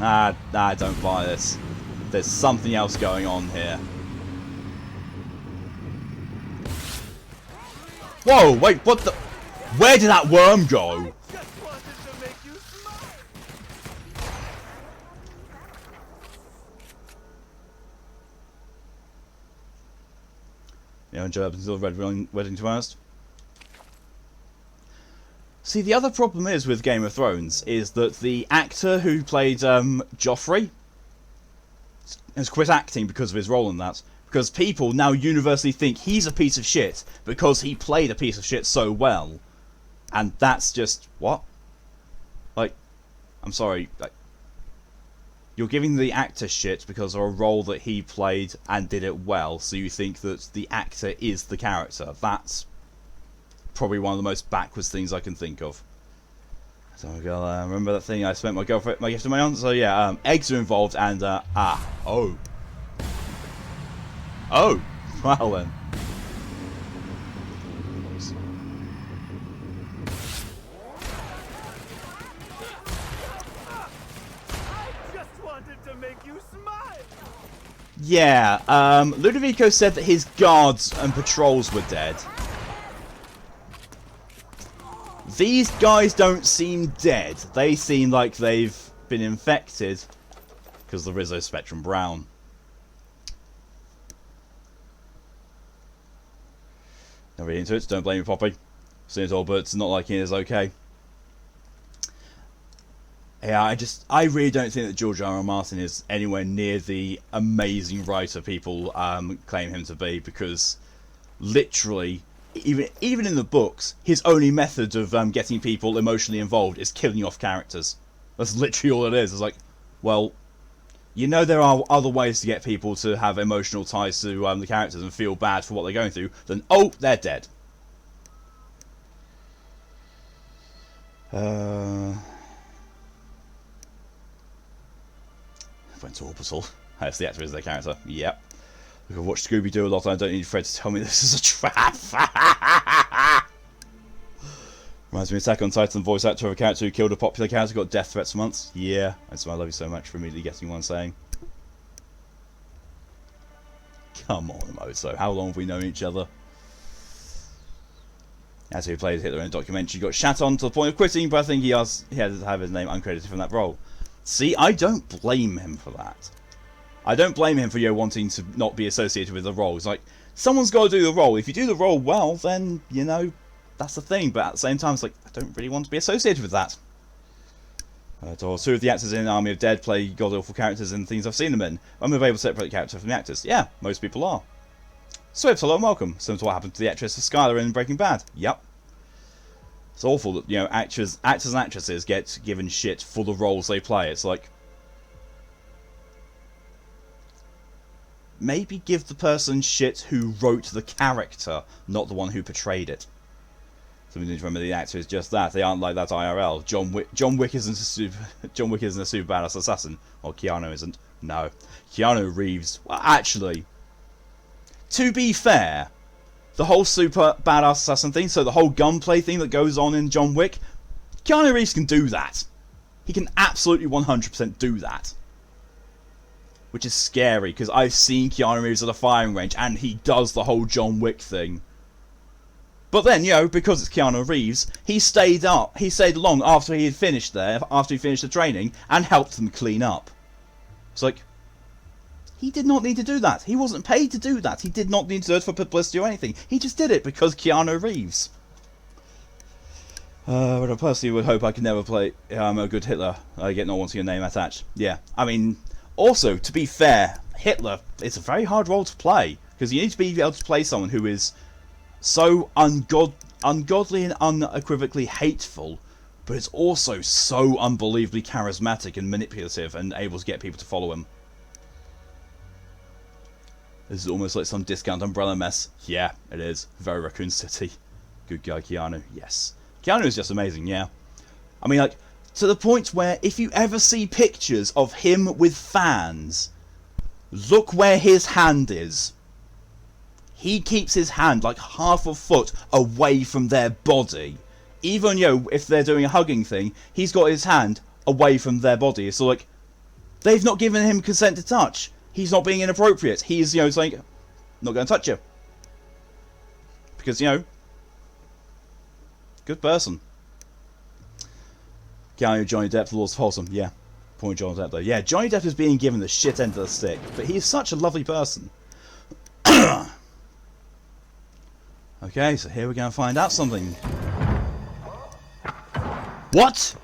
I don't buy this. There's something else going on here. Whoa, wait, what the? Where did that worm go? You know, Joe up until Red Wedding to Ernst. See, the other problem is with Game of Thrones is that the actor who played Joffrey has quit acting because of his role in that. Because people now universally think he's a piece of shit because he played a piece of shit so well. And that's just... what? Like, I'm sorry, like, you're giving the actor shit because of a role that he played and did it well, so you think that the actor is the character. That's probably one of the most backwards things I can think of. So remember that thing I spent my gift to my aunt? So yeah, eggs are involved and oh, well then. Yeah, Ludovico said that his guards and patrols were dead. These guys don't seem dead. They seem like they've been infected because the Rizzo Spectrum Brown. Not really into it, so don't blame me, Poppy. Seen it all, but it's not like it is okay. Yeah, I really don't think that George R. R. Martin is anywhere near the amazing writer people claim him to be, because literally, even in the books, his only method of getting people emotionally involved is killing off characters. That's literally all it is. It's like, well, you know there are other ways to get people to have emotional ties to the characters and feel bad for what they're going through, then, oh, they're dead. Went to Orbital. That's the actor is their character. Yep. I've watched Scooby-Doo a lot and I don't need Fred to tell me this is a trap. Reminds me of Attack on Titan, voice actor of a character who killed a popular character, got death threats for months. Yeah, that's why I love you so much for immediately getting one saying. Come on, Moto. How long have we known each other? As he played Hitler in a documentary, got shat on to the point of quitting, but I think he had to have his name uncredited from that role. See, I don't blame him for that. I don't blame him for wanting to not be associated with the role. It's like, someone's got to do the role. If you do the role well, then, you know, that's the thing. But at the same time, it's like, I don't really want to be associated with that. Two of the actors in Army of Dead play god-awful characters in things I've seen them in. I'm able to separate the character from the actors. Yeah, most people are. Swift, hello and welcome. Similar to what happened to the actress of Skylar in Breaking Bad. Yep. It's awful that, you know, actors and actresses get given shit for the roles they play. It's like, maybe give the person shit who wrote the character, not the one who portrayed it. So we need to remember the actor is just that. They aren't like that IRL. John Wick isn't a super badass assassin. Or Keanu isn't. No. Keanu Reeves. Well, actually, to be fair, the whole super badass assassin thing, so the whole gunplay thing that goes on in John Wick, Keanu Reeves can do that. He can absolutely 100% do that. Which is scary, because I've seen Keanu Reeves at a firing range, and he does the whole John Wick thing. But then, you know, because it's Keanu Reeves, he stayed long after he had finished there, after he finished the training, and helped them clean up. It's like, he did not need to do that. He wasn't paid to do that. He did not need to do it for publicity or anything. He just did it because Keanu Reeves. But I personally would hope I could never play a good Hitler. I get not wanting a name attached. Yeah, I mean, also, to be fair, Hitler, it's a very hard role to play. Because you need to be able to play someone who is so ungodly and unequivocally hateful, but it's also so unbelievably charismatic and manipulative and able to get people to follow him. This is almost like some discount Umbrella mess. Yeah, it is. Very Raccoon City. Good guy, Keanu. Yes. Keanu is just amazing, yeah. I mean, like, to the point where if you ever see pictures of him with fans, look where his hand is. He keeps his hand like half a foot away from their body. Even, you know, if they're doing a hugging thing, he's got his hand away from their body. So, like, they've not given him consent to touch. He's not being inappropriate. He's, you know, saying, not going to touch you. Because, you know, good person. Keanu, Johnny Depp, the Lords of Wholesome. Yeah, point Johnny Depp though. Yeah, Johnny Depp is being given the shit end of the stick. But he is such a lovely person. Okay, so here we're going to find out something. What?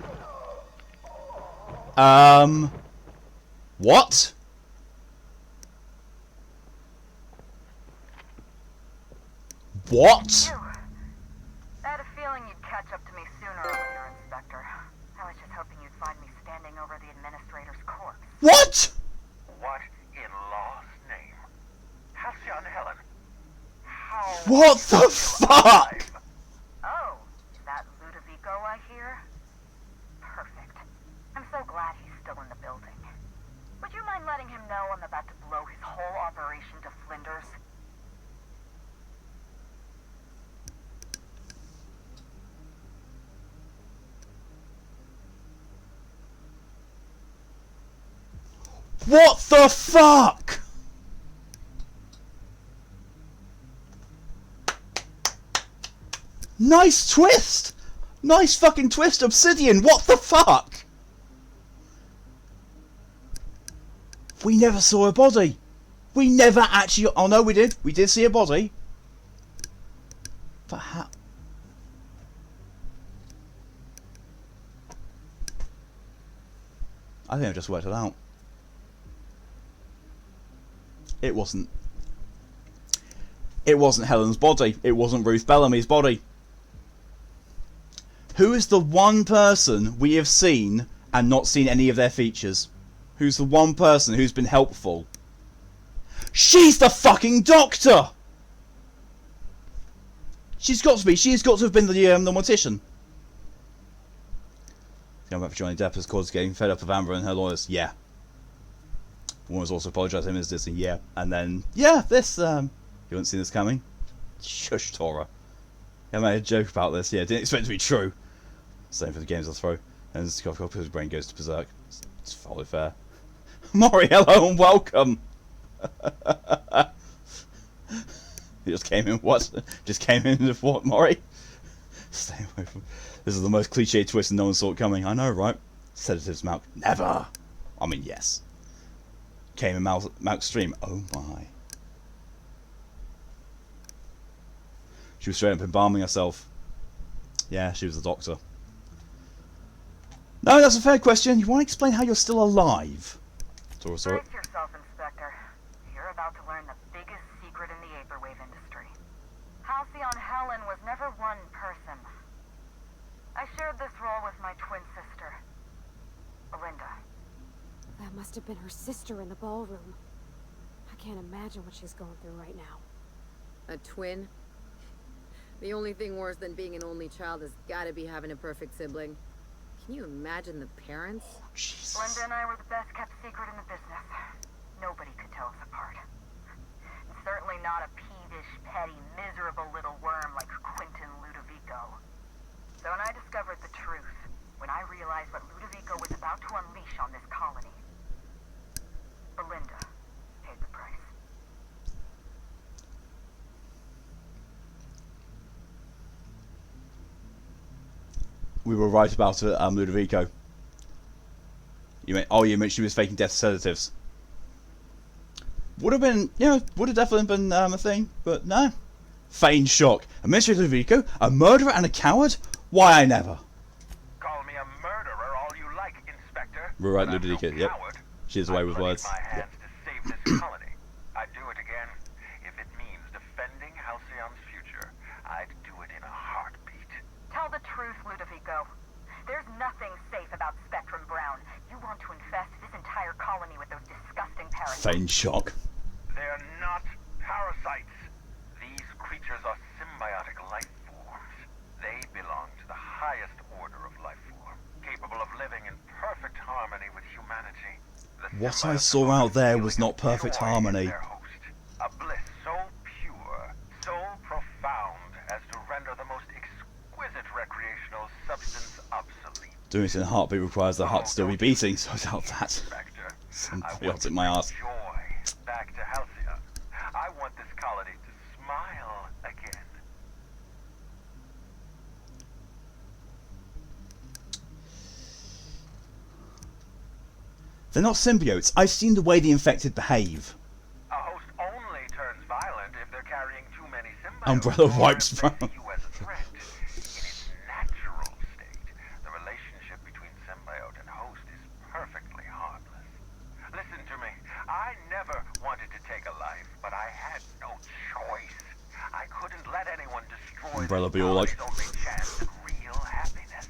What? What? I had a feeling you'd catch up to me sooner or later, Inspector. I was just hoping you'd find me standing What? What in law's name? Halcyon Helen. How What the fuck? Oh, that Ludovico I hear? Perfect. I'm so glad he's still in the building. Would you mind letting him know I'm about to blow his whole operation to flinders? What the fuck? Nice twist! Nice fucking twist, Obsidian! What the fuck? We never saw a body. We never actually... Oh no, we did. We did see a body. But how... I think I just worked it out. It wasn't Helen's body. It wasn't Ruth Bellamy's body. Who is the one person we have seen and not seen any of their features? Who's the one person who's been helpful? She's the fucking doctor! She's got to be. She's got to have been the mortician. Going back for Johnny Depp has caused getting fed up of Amber and her lawyers. Yeah. The woman's also apologised to him as Disney. Yeah. And then, yeah, this, you haven't seen this coming? Shush, Tora. I made a joke about this. Yeah, didn't expect it to be true. Same for the games I'll throw. And his brain goes to berserk. It's fully fair. Maury, hello and welcome! He just came in, what? Just came in with what, Maury? Stay away from... This is the most cliche twist and no one saw it coming. I know, right? Sedatives, Malk. Never! I mean, yes. Came in Malk's stream. Oh my. She was straight up embalming herself. Yeah, she was the doctor. No, that's a fair question. You want to explain how you're still alive? Brace yourself, Inspector. You're about to learn the biggest secret in the vaporwave industry. Halcyon Helen was never one person. I shared this role with my twin sister, Belinda. That must have been her sister in the ballroom. I can't imagine what she's going through right now. A twin? The only thing worse than being an only child has gotta be having a perfect sibling. Can you imagine the parents? Oh, Jesus. Linda and I were the best kept secret in the business. Nobody could tell us apart. And certainly not a peevish, petty, miserable little worm like Quentin Ludovico. So when I discovered the truth, when I realized what Ludovico was about to unleash on this colony, Belinda paid the price. We were right about it, Ludovico. You meant she was faking death sedatives. Would have been, would have definitely been a thing, but no. Feigned shock. Administrator Ludovico, a murderer and a coward? Why I never. Call me a murderer all you like, Inspector. We're right, but I'm Ludovico, no yep. coward. She's away with words. I my hands to save this colony. I'd do it again if it means defending Halcyon's future. I'd do it in a heartbeat. Tell the truth, Ludovico. There's nothing safe about Spectrum Brown. You want to infest this entire colony with those disgusting parasites. Feigned shock. They're not parasites. These creatures are symbiotic life forms. They belong to the highest order of life form, capable of living in perfect harmony with humanity. What I saw out there was not perfect harmony. A bliss so pure, so profound as to render the most exquisite recreational substance obsolete. Doing it in a heartbeat requires the heart to still be beating, so I doubt that. Some chaotic my ass. Joy back to Halcyon. I want this colony to smile again. They're not symbiotes. I've seen the way the infected behave. A host only turns violent if they're carrying too many symbiotes. Umbrella wipes from brown. you as a threat. In its natural state, the relationship between symbiote and host is perfectly harmless. Listen to me. I never wanted to take a life, but I had no choice. I couldn't let anyone destroy Umbrella this be all like... colony's only chance at real happiness.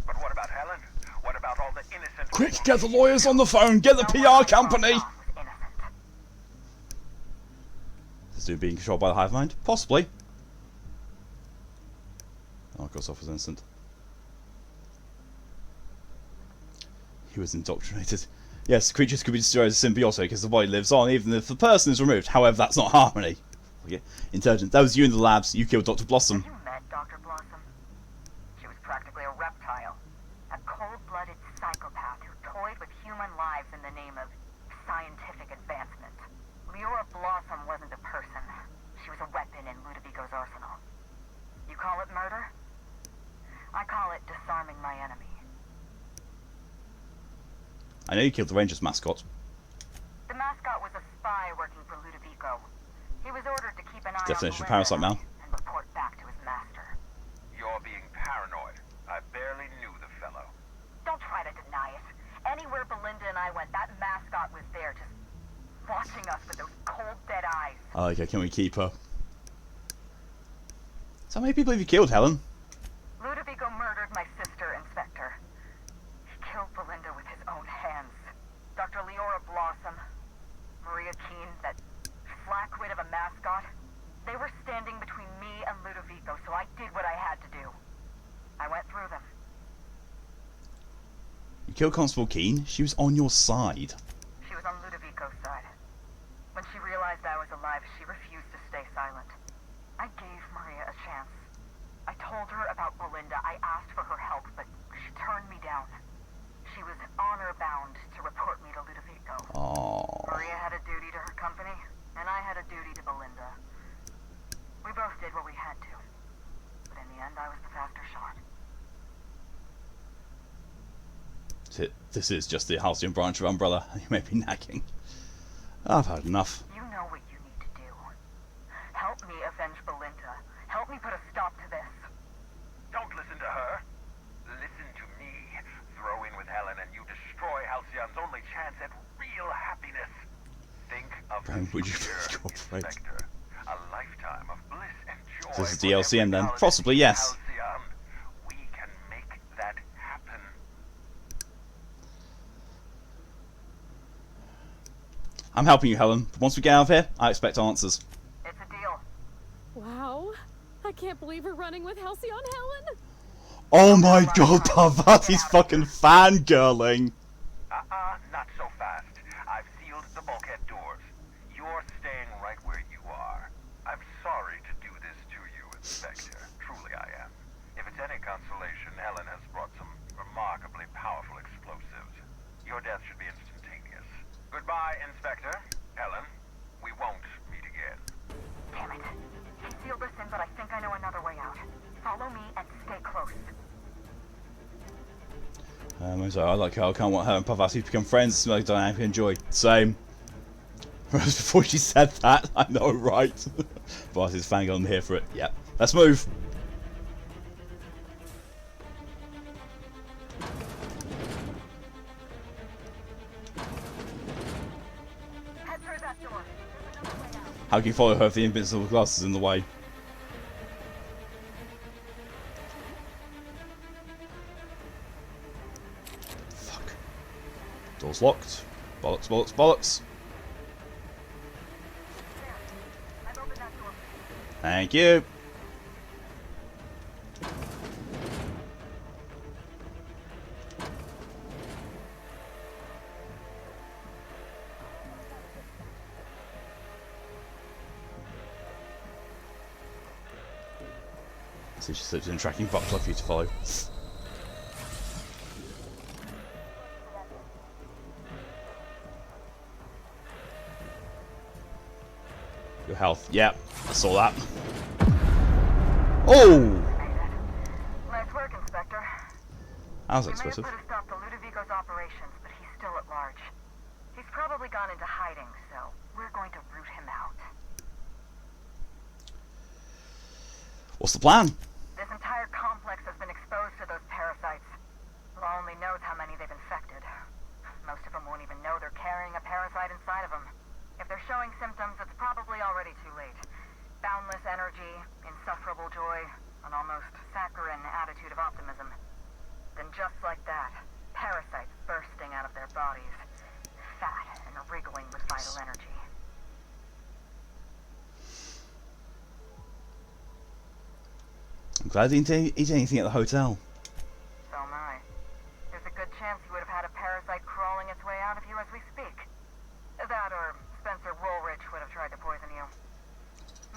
But what about Helen? What about all the innocent. Quick, get the lawyers on the phone. Get the PR company. This dude being controlled by the hive mind? Possibly. Oh, Gossoff was innocent. He was indoctrinated. Yes, creatures could be destroyed as symbiotic as the body lives on, even if the person is removed. However, that's not harmony. Okay. Intelligent. That was you in the labs. You killed Dr. Blossom. Have you met Dr. Blossom? She was practically a reptile. A cold-blooded psychopath who toyed with human lives in the name of scientific advancement. Leora Blossom wasn't a person. She was a weapon in Ludovico's arsenal. You call it murder? I call it disarming my enemy. I know you killed the Rangers mascot. The mascot was a spy working for Ludovico. He was ordered to keep an eye Definition of on parasite Belinda now. and report back to his master. You're being paranoid. I barely knew the fellow. Don't try to deny it. Anywhere Belinda and I went, that mascot was there, just watching us with those cold, dead eyes. Oh, okay, can we keep her? So how many people have you killed, Helen? Ludovico murdered my sister, Inspector. He killed Belinda with his own hands. Dr. Leora Blossom, Maria Keene, that flackwit of a mascot, they were standing between me and Ludovico, so I did what I had to do. I went through them. You killed Constable Keene? She was on your side. She was on Ludovico's side. When she realized I was alive, she refused to stay silent. I gave Maria a chance. I told her about Belinda. I asked for her help, but she turned me down. She was honor-bound to report me to Ludovico. Oh. Maria had a duty to her company, and I had a duty to Belinda. We both did what we had to. But in the end, I was the faster shot. This is just the Halcyon branch of Umbrella. You may be nagging. I've had enough. You know what you need to do. Help me avenge Belinda. Help me put a stop to this. Don't listen to her. Listen to me. Throw in with Helen and you destroy Halcyon's only chance at real happiness. Think of Brian, would you future, go for it? Inspector. A lifetime of bliss and joy. This is for DLC and every then paladin possibly in yes. Halcyon. We can make that happen. I'm helping you, Helen. But once we get out of here, I expect answers. It's a deal. Wow. I can't believe we're running with Halcyon Helen. Oh my god, Parvati's fucking fangirling. Not so fast. I've sealed the bulkhead doors. You're staying right where you are. I'm sorry to do this to you, Inspector. Truly I am. If it's any consolation, Helen has brought some remarkably powerful explosives. Your death should be instantaneous. Goodbye, Inspector. Helen, we won't meet again. Damn it. He sealed us in, but I think I know another way out. Follow me and stay close. So I like how I can't want her and Parvati to become friends. It's like dynamic and enjoy. Same. Whereas before she said that, I know, right? Parvati's fangirl, I'm here for it. Yep. Let's move. Head through that door. There's another way out. How can you follow her if the invincible glass is in the way? Fuck. Door's locked. Bollocks, bollocks, bollocks. There. I've opened that door. Thank you. So she slips in tracking box for you to follow. Your health. Yep, I saw that. Oh! Nice work, Inspector. That was We may have expressive. put a stop to Ludovico's operations, but he's still at large. He's probably gone into hiding, so we're going to root him out. What's the plan? This entire complex has been exposed to those parasites. Law only knows how many they've infected. Most of them won't even know they're carrying a parasite inside of them. If they're showing symptoms, it's probably already too late. Boundless energy, insufferable joy, an almost saccharine attitude of optimism. Then just like that, parasites burst bodies. Fat and wriggling with vital energy. I'm glad he didn't eat anything at the hotel. So am I. There's a good chance you would have had a parasite crawling its way out of you as we speak. That or Spencer Woolrich would have tried to poison you.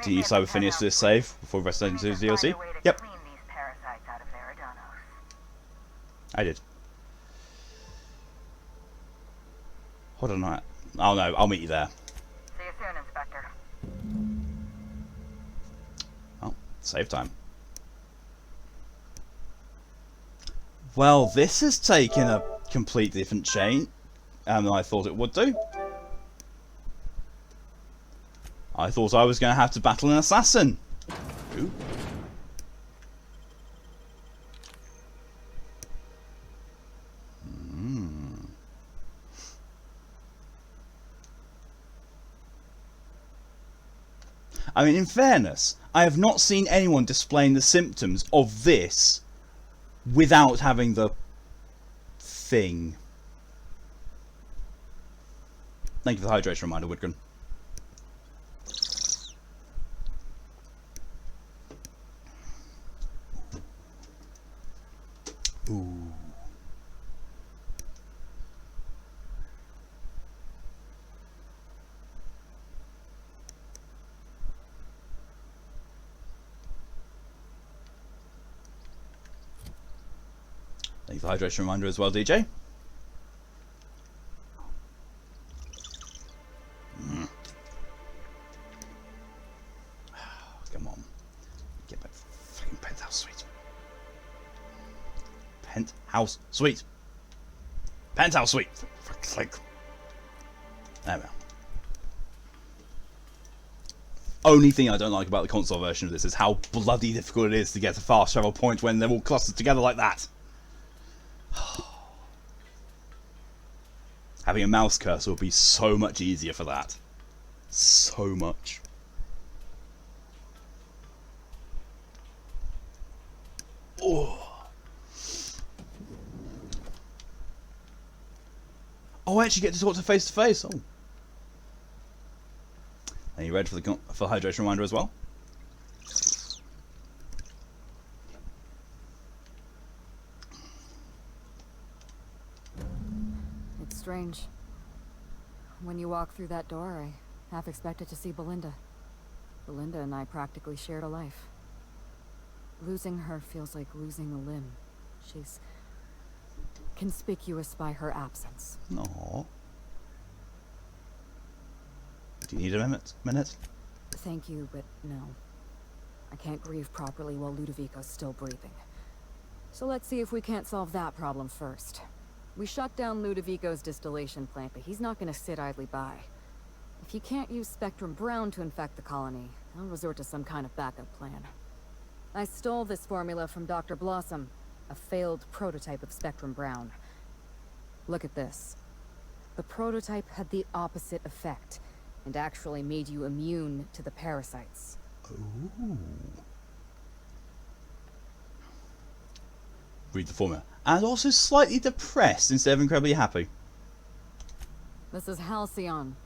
Do you decide we finish this save before we rest into the DLC? Yep. Clean these parasites out of Eridanos. I did. Hold on, right. Oh no, I'll meet you there. See you soon, Inspector. Oh, save time. Well, this has taken a complete different chain than I thought it would do. I thought I was going to have to battle an assassin. Ooh. I mean, in fairness, I have not seen anyone displaying the symptoms of this without having the thing. Thank you for the hydration reminder, Woodgun. Ooh. Thank you for the hydration reminder as well, DJ. Come on. Get back to the fucking penthouse suite. Penthouse suite. Penthouse suite. For fuck's sake. There we are. Only thing I don't like about the console version of this is how bloody difficult it is to get to fast travel point when they're all clustered together like that. Having a mouse cursor would be so much easier for that. So much. Oh, I actually get to talk to face to face. Oh. Are you ready for the hydration reminder as well? It's strange. When you walk through that door, I half expected to see Belinda. Belinda and I practically shared a life. Losing her feels like losing a limb. She's conspicuous by her absence. Aww. Do you need a minute? Thank you, but no. I can't grieve properly while Ludovico's still breathing. So let's see if we can't solve that problem first. We shut down Ludovico's distillation plant, but he's not going to sit idly by. If you can't use Spectrum Brown to infect the colony, I'll resort to some kind of backup plan. I stole this formula from Dr. Blossom, a failed prototype of Spectrum Brown. Look at this. The prototype had the opposite effect, and actually made you immune to the parasites. Ooh. Read the formula. And also slightly depressed instead of incredibly happy. This is Halcyon.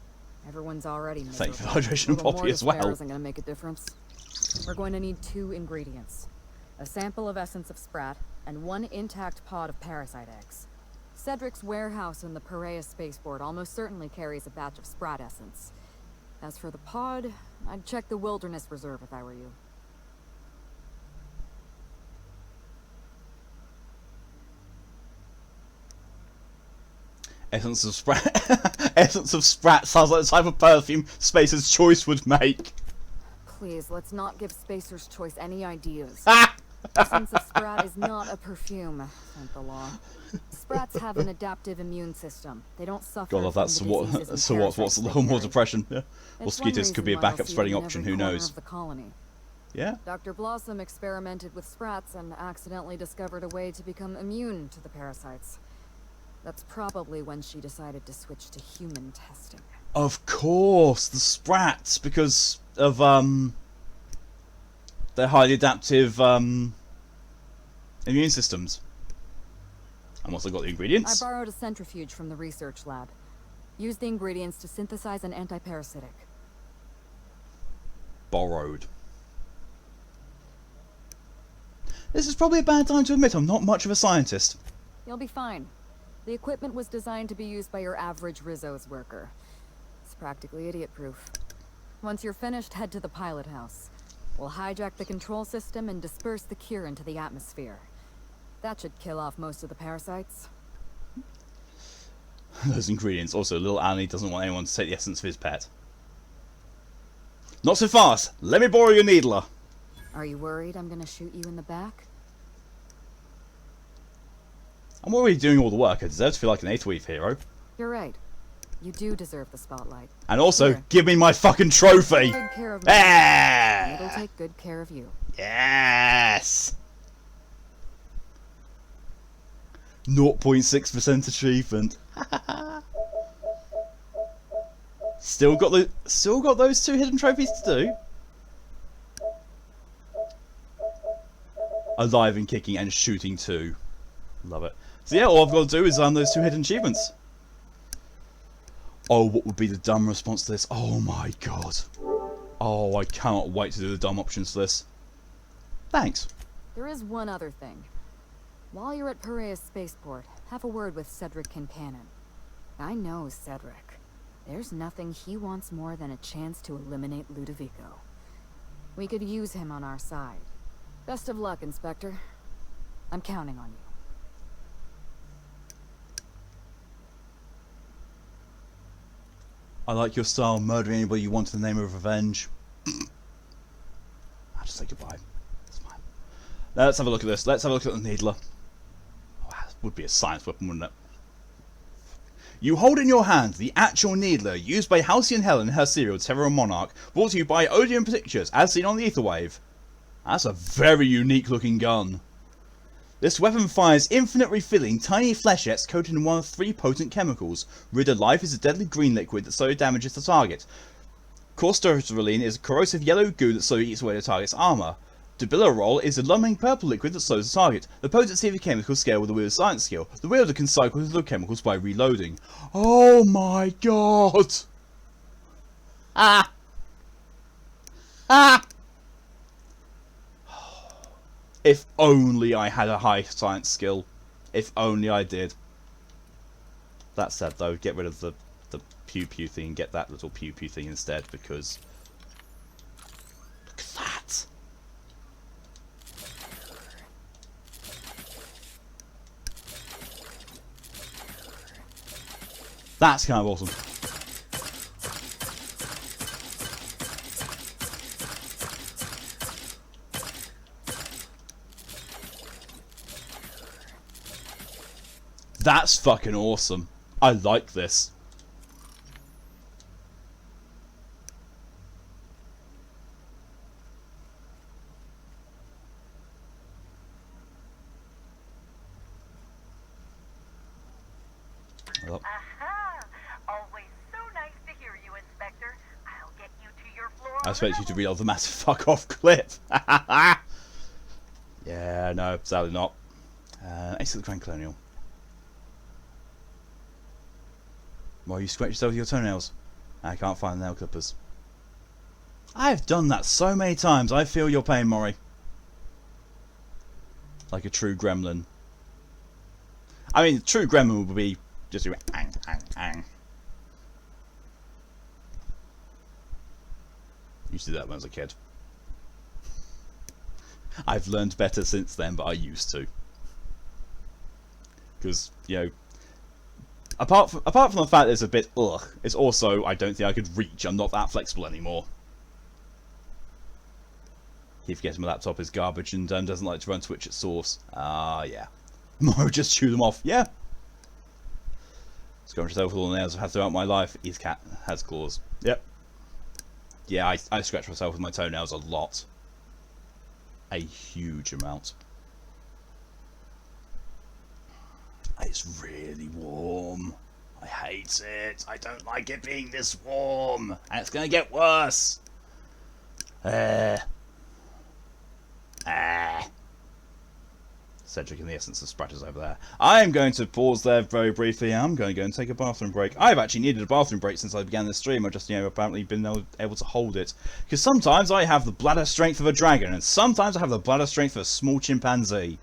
Everyone's already miserable. Thank you for the hydration, Poppy, as well. Isn't going to make a difference. We're going to need 2 ingredients. A sample of essence of sprat, and 1 intact pod of parasite eggs. Cedric's warehouse in the Perea spaceport almost certainly carries a batch of sprat essence. As for the pod, I'd check the Wilderness Reserve if I were you. Essence of sprat. Essence of sprat sounds like the type of perfume Spacer's Choice would make. Please, let's not give Spacer's Choice any ideas. Ah! Essence of sprat is not a perfume, thank the law. Sprats have an adaptive immune system. They don't suffer God, that's from what. the diseases and So what's a parasites little they more carry. depression? Yeah. It's Mosquitoes one could be a reason why backup I'll see spreading you in option. every Who corner knows? of the colony. Yeah. Dr. Blossom experimented with sprats and accidentally discovered a way to become immune to the parasites. That's probably when she decided to switch to human testing. Of course, the sprats, because of their highly adaptive immune systems. And once I got the I ingredients... borrowed a centrifuge from the research lab. Use the ingredients to synthesize an antiparasitic. Borrowed. This is probably a bad time to admit I'm not much of a scientist. You'll be fine. The equipment was designed to be used by your average Rizzo's worker. It's practically idiot-proof. Once you're finished, head to the pilot house. We'll hijack the control system and disperse the cure into the atmosphere. That should kill off most of the parasites. Those ingredients. Also, little Annie doesn't want anyone to take the essence of his pet. Not so fast! Let me borrow your needler! Are you worried I'm gonna shoot you in the back? I'm already doing all the work. I deserve to feel like an Aetherweave hero. You're right. You do deserve the spotlight. And also, Here. give me my fucking trophy! Take good care of me, and it'll take good care of you. Yes! 0.6% achievement. Still got those 2 hidden trophies to do. Alive and kicking and shooting 2. Love it. So yeah, all I've got to do is those 2 hidden achievements. Oh, what would be the dumb response to this? Oh my god. Oh, I cannot wait to do the dumb options to this. Thanks. There is one other thing. While you're at Piraeus Spaceport, have a word with Cedric Kincannon. I know Cedric. There's nothing he wants more than a chance to eliminate Ludovico. We could use him on our side. Best of luck, Inspector. I'm counting on you. I like your style, murdering anybody you want in the name of revenge. I'll just say goodbye. It's fine. Now let's have a look at this. Let's have a look at the needler. Oh, that would be a science weapon, wouldn't it? You hold in your hand the actual needler used by Halcyon Helen in her serial Terror Monarch, brought to you by Odeon Pictures, as seen on the Aetherwave. That's a very unique looking gun. This weapon fires infinite refilling tiny flechettes coated in one of 3 potent chemicals. Ridder Life is a deadly green liquid that slowly damages the target. Corstoterylene is a corrosive yellow goo that slowly eats away the target's armour. Debilorol is a numbing purple liquid that slows the target. The potency of the chemicals scale with the wielder's science skill. The wielder can cycle through the chemicals by reloading. Oh my god! Ah! Ah! If only I had a high science skill. If only I did. That said though, get rid of the pew pew thing and get that little pew pew thing instead, because look at that. That's kind of awesome. That's fucking awesome. I like this. Oh. Aha! Always so nice to hear you, Inspector. I'll get you to your floor. I expect you to read all the massive fuck off clip. Yeah, no, sadly not. Ace of the Grand Colonial. Why you scratch yourself with your toenails? I can't find the nail clippers. I've done that so many times. I feel your pain, Mori. Like a true gremlin. I mean, true gremlin would be just do ang, ang, ang. Used to do that when I was a kid. I've learned better since then, but I used to. Because, you know, apart from the fact that it's a bit ugh, it's also I don't think I could reach. I'm not that flexible anymore. He forgets my laptop is garbage and doesn't like to run Twitch at source. Ah, yeah. Mario just chew them off. Yeah. Scratch myself with all the nails I've had throughout my life. His cat has claws. Yep. Yeah, I scratch myself with my toenails a lot. A huge amount. It's really warm. I hate it. I don't like it being this warm. And it's going to get worse. Cedric and the Essence of Spratters over there. I am going to pause there very briefly. I'm going to go and take a bathroom break. I've actually needed a bathroom break since I began this stream. I've just, apparently been able to hold it. Because sometimes I have the bladder strength of a dragon, and sometimes I have the bladder strength of a small chimpanzee.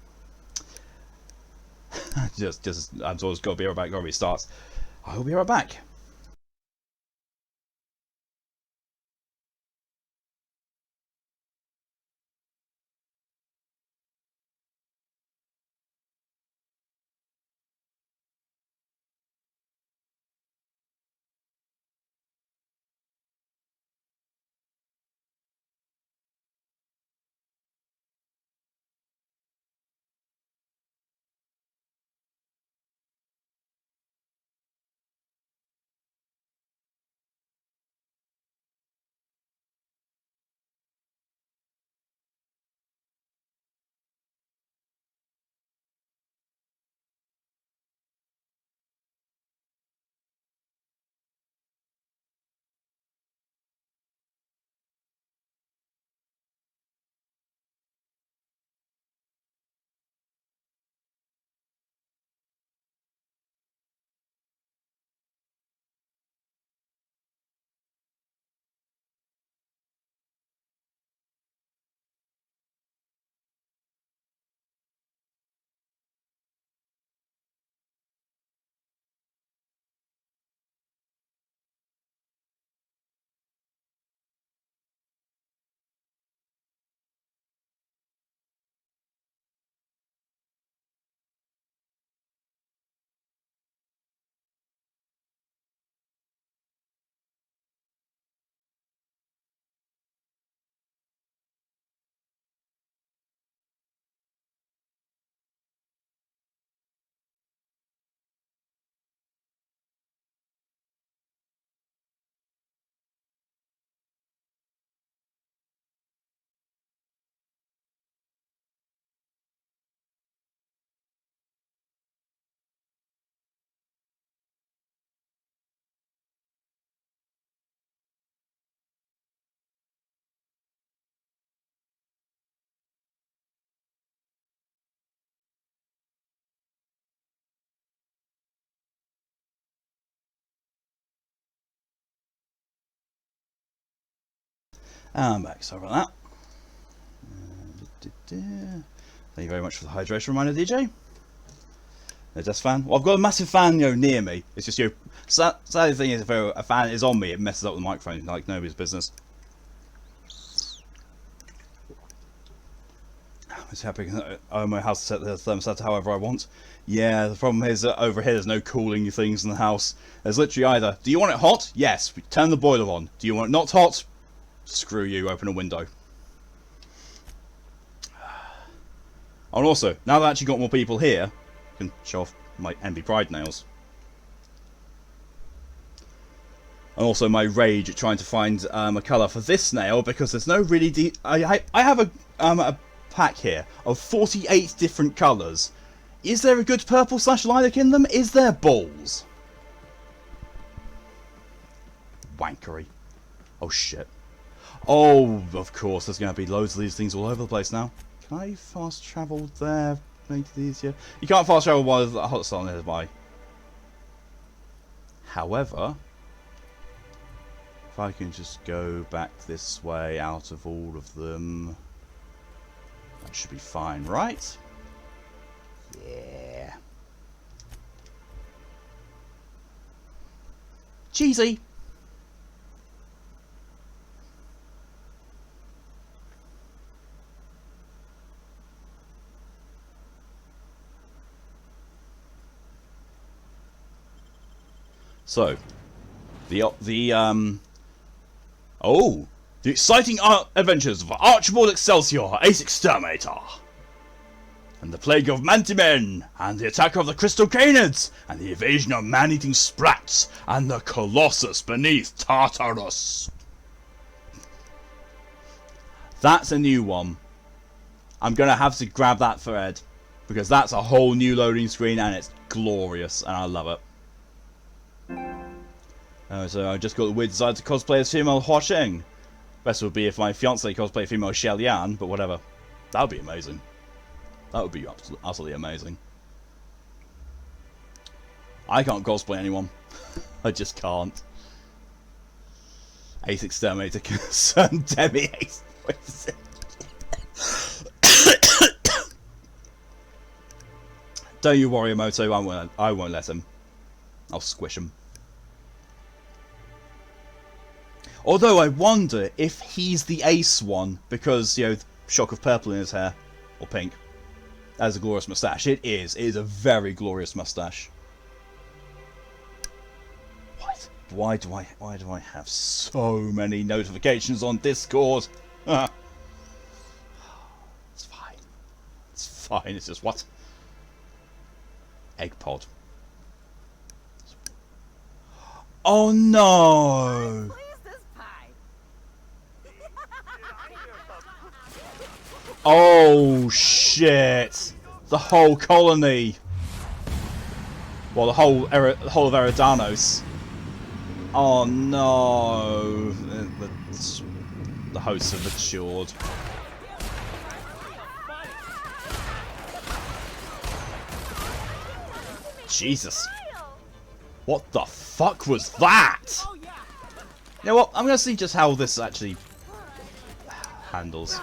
I've always got to be right back. Got to restart. I will be right back. I'm back, sorry about that. Thank you very much for the hydration reminder, DJ. No Death fan. Well, I've got a massive fan, near me. It's just sad thing is, if a fan is on me, it messes up the microphone like nobody's business. I'm just happy I own my house to set the thermostat however I want. Yeah, the problem is that over here there's no cooling things in the house. There's literally either, do you want it hot? Yes, we turn the boiler on. Do you want it not hot? Screw you, open a window. And also, now that I've actually got more people here, I can show off my Envy Pride nails. And also my rage at trying to find a colour for this nail, because there's no really I have a pack here of 48 different colours. Is there a good purple / lilac in them? Is there balls? Wankery. Oh shit. Oh, of course, there's going to be loads of these things all over the place now. Can I fast travel there? Make it easier. You can't fast travel while the hot sun is nearby. However, if I can just go back this way out of all of them, that should be fine, right? Yeah. Cheesy. So, the exciting adventures of Archibald Excelsior, Ace Exterminator, and the plague of Mantimen, and the attack of the Crystal Canids, and the invasion of man-eating sprats, and the Colossus beneath Tartarus. That's a new one. I'm gonna have to grab that for Ed, because that's a whole new loading screen, and it's glorious, and I love it. So I just got the weird desire to cosplay as female Hua Sheng. Best would be if my fiance cosplayed female Xiao Lian, but whatever. That would be amazing. That would be utterly amazing. I can't cosplay anyone. I just can't. Ace Exterminator concerned Demi Ace. Don't you worry, Moto. I won't let him. I'll squish him. Although I wonder if he's the Ace one because, you know, shock of purple in his hair or pink. That is a glorious moustache. It is. It is a very glorious moustache. Why do I have so many notifications on Discord? It's fine. It's fine. It's just what? Egg pod. Oh no! Oh shit! The whole colony. Well, the whole of Eridanos. Oh no! The hosts have matured. Jesus! What the fuck was that? You know what? I'm gonna see just how this actually handles.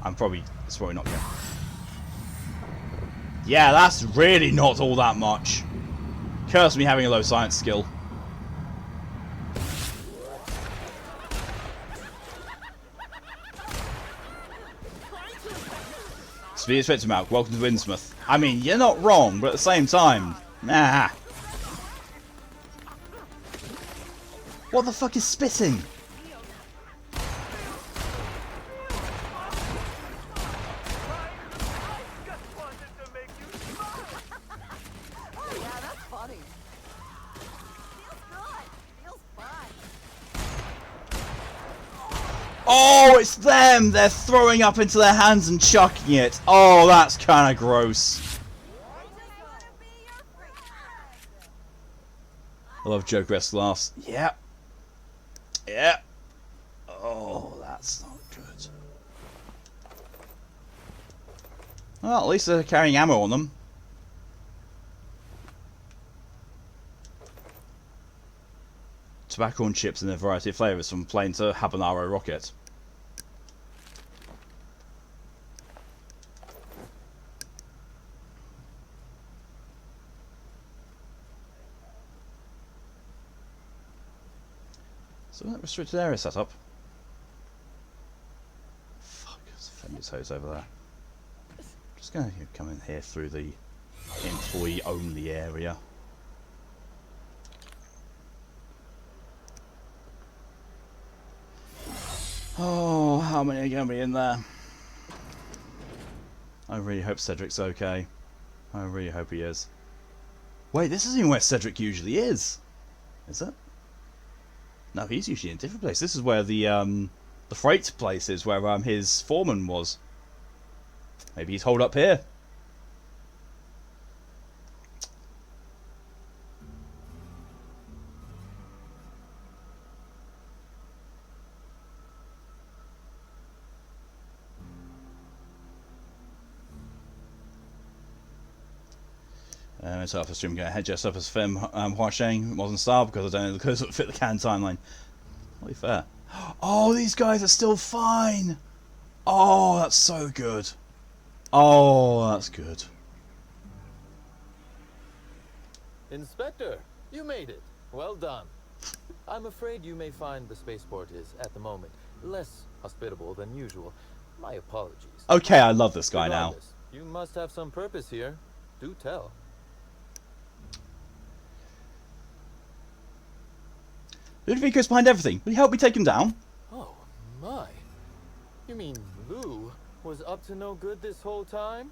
It's probably not gonna. Yeah, that's really not all that much. Curse me having a low science skill. Speed Spectre Mount, welcome to Innsmouth. I mean, you're not wrong, but at the same time, nah. What the fuck is spitting? Oh, it's them! They're throwing up into their hands and chucking it. Oh, that's kind of gross. I love Joker S-Glass. Yep. Yep. Oh, that's not good. Well, at least they're carrying ammo on them. Tobacco and chips in a variety of flavours, from plain to habanero rocket. So that restricted area setup. Fuck, there's offenders hose over there. Just gonna come in here through the employee only area. Oh, how many are going to be in there? I really hope Cedric's okay. I really hope he is. Wait, this isn't even where Cedric usually is. Is it? No, he's usually in a different place. This is where the freight place is, where his foreman was. Maybe he's holed up here. So after stream, going to head just up as film Huasheng wasn't style because I don't know the clothes that fit the canon timeline. Really fair. Oh, these guys are still fine. Oh, that's so good. Oh, that's good. Inspector, you made it. Well done. I'm afraid you may find the spaceport is, at the moment, less hospitable than usual. My apologies. Okay, I love this guy now. You must have some purpose here. Do tell. Ludovico's behind everything. Will you help me take him down? Oh, my. You mean Lou was up to no good this whole time?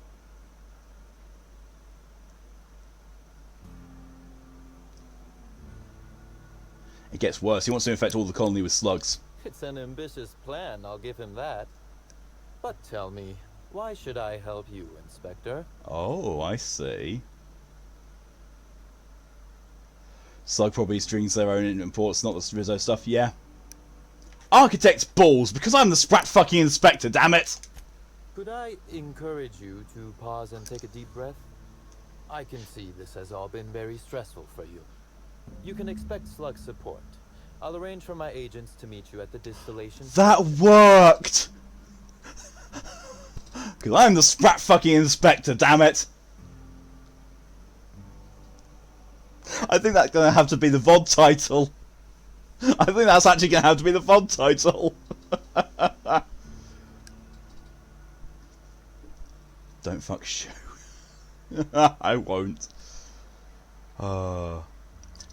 It gets worse. He wants to infect all the colony with slugs. It's an ambitious plan, I'll give him that. But tell me, why should I help you, Inspector? Oh, I see. Slug probably strings their own imports, not the Rizzo stuff, yeah. Architect's balls, because I'm the sprat fucking inspector, damn it! Could I encourage you to pause and take a deep breath? I can see this has all been very stressful for you. You can expect Slug support. I'll arrange for my agents to meet you at the distillation. That worked! Because I'm the Sprat fucking Inspector, damn it! I think that's going to have to be the VOD title. I think that's actually going to have to be the VOD title. Don't fuck show. I won't. Time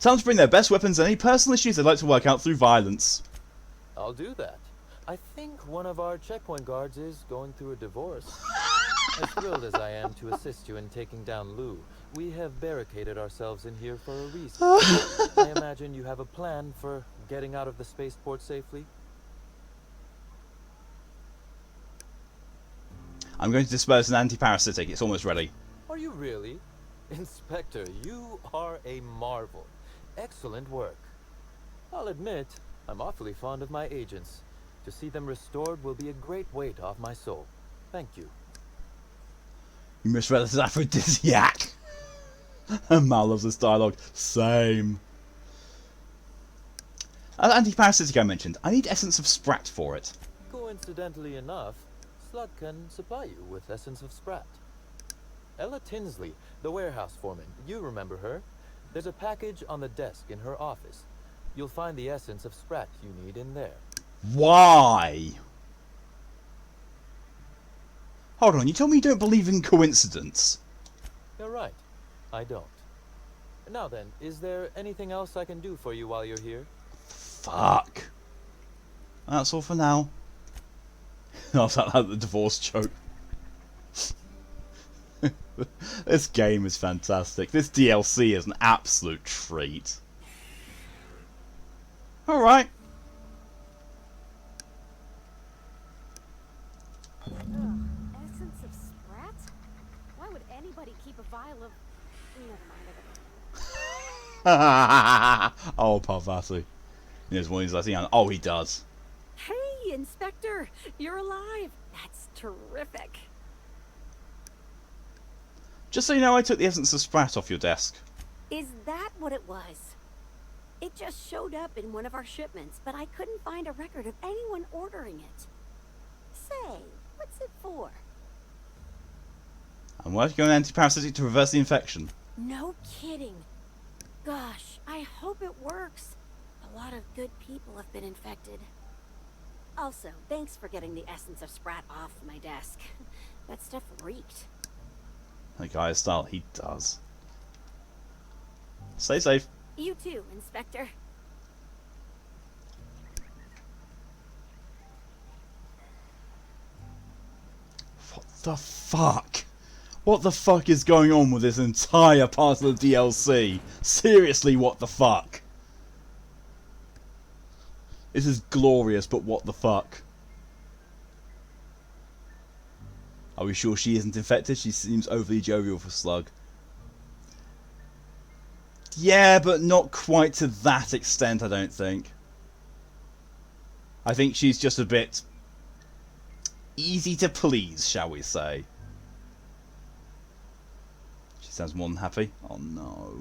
to bring their best weapons and any personal issues they'd like to work out through violence. I'll do that. I think one of our checkpoint guards is going through a divorce. As thrilled as I am to assist you in taking down Lou, we have barricaded ourselves in here for a reason. I imagine you have a plan for getting out of the spaceport safely? I'm going to disperse an anti-parasitic. It's almost ready. Are you really? Inspector, you are a marvel. Excellent work. I'll admit, I'm awfully fond of my agents. To see them restored will be a great weight off my soul. Thank you. You misread this as aphrodisiac. Mal loves this dialogue. Same. Anti-parasitic I mentioned. I need essence of Sprat for it. Coincidentally enough, Slug can supply you with essence of Sprat. Ella Tinsley, the warehouse foreman, you remember her? There's a package on the desk in her office. You'll find the essence of Sprat you need in there. Why? Hold on, you told me you don't believe in coincidence. You're right. I don't. Now then, is there anything else I can do for you while you're here? Fuck. That's all for now. That's like the divorce joke. This game is fantastic. This DLC is an absolute treat. Alright. Essence of Sprat? Why would anybody keep a vial of... Never mind. Oh, Parvati. There's one he's letting out. Oh, he does. Hey, Inspector! You're alive! That's terrific. Just so you know, I took the essence of Sprat off your desk. Is that what it was? It just showed up in one of our shipments, but I couldn't find a record of anyone ordering it. Say, what's it for? I'm working on anti-parasitic to reverse the infection. No kidding. Gosh, I hope it works. A lot of good people have been infected. Also, thanks for getting the essence of Sprat off my desk. That stuff reeked. That guy's style, he does. Stay safe. You too, Inspector. What the fuck? What the fuck is going on with this entire part of the DLC? Seriously, what the fuck? This is glorious, but what the fuck? Are we sure she isn't infected? She seems overly jovial for Slug. Yeah, but not quite to that extent, I don't think. I think she's just a bit easy to please, shall we say. She sounds more than happy. Oh no.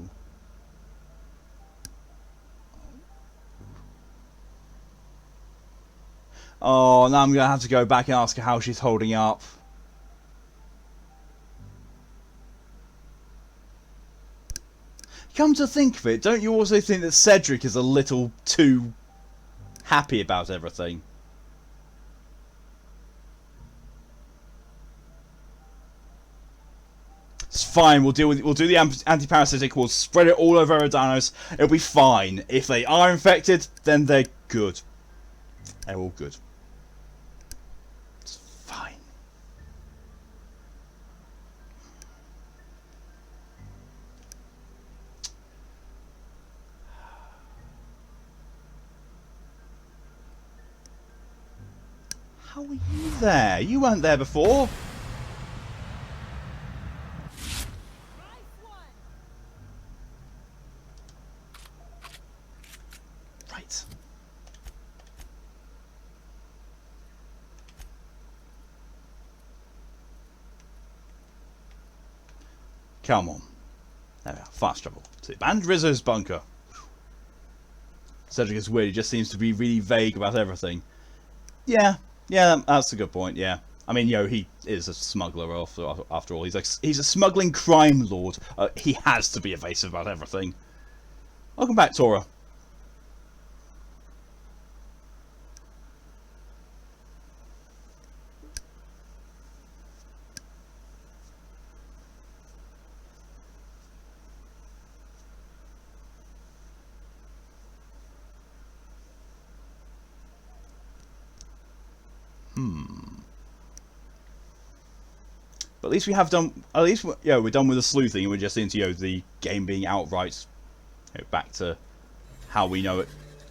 Oh, now I'm going to have to go back and ask her how she's holding up. Come to think of it, don't you also think that Cedric is a little too happy about everything? It's fine. We'll do the anti-parasitic. We'll spread it all over Eridanos. It'll be fine. If they are infected, then they're good. They're all good. It's fine. How are you there? You weren't there before. Right. Come on. There we are. Fast travel to abandoned Rizzo's bunker. Cedric is weird. He just seems to be really vague about everything. Yeah, that's a good point. Yeah, I mean, he is a smuggler after all. He's a smuggling crime lord. He has to be evasive about everything. Welcome back, Tora. But at least we have done. At least we're done with the sleuthing, and we're just into the game being outright back to how we know it,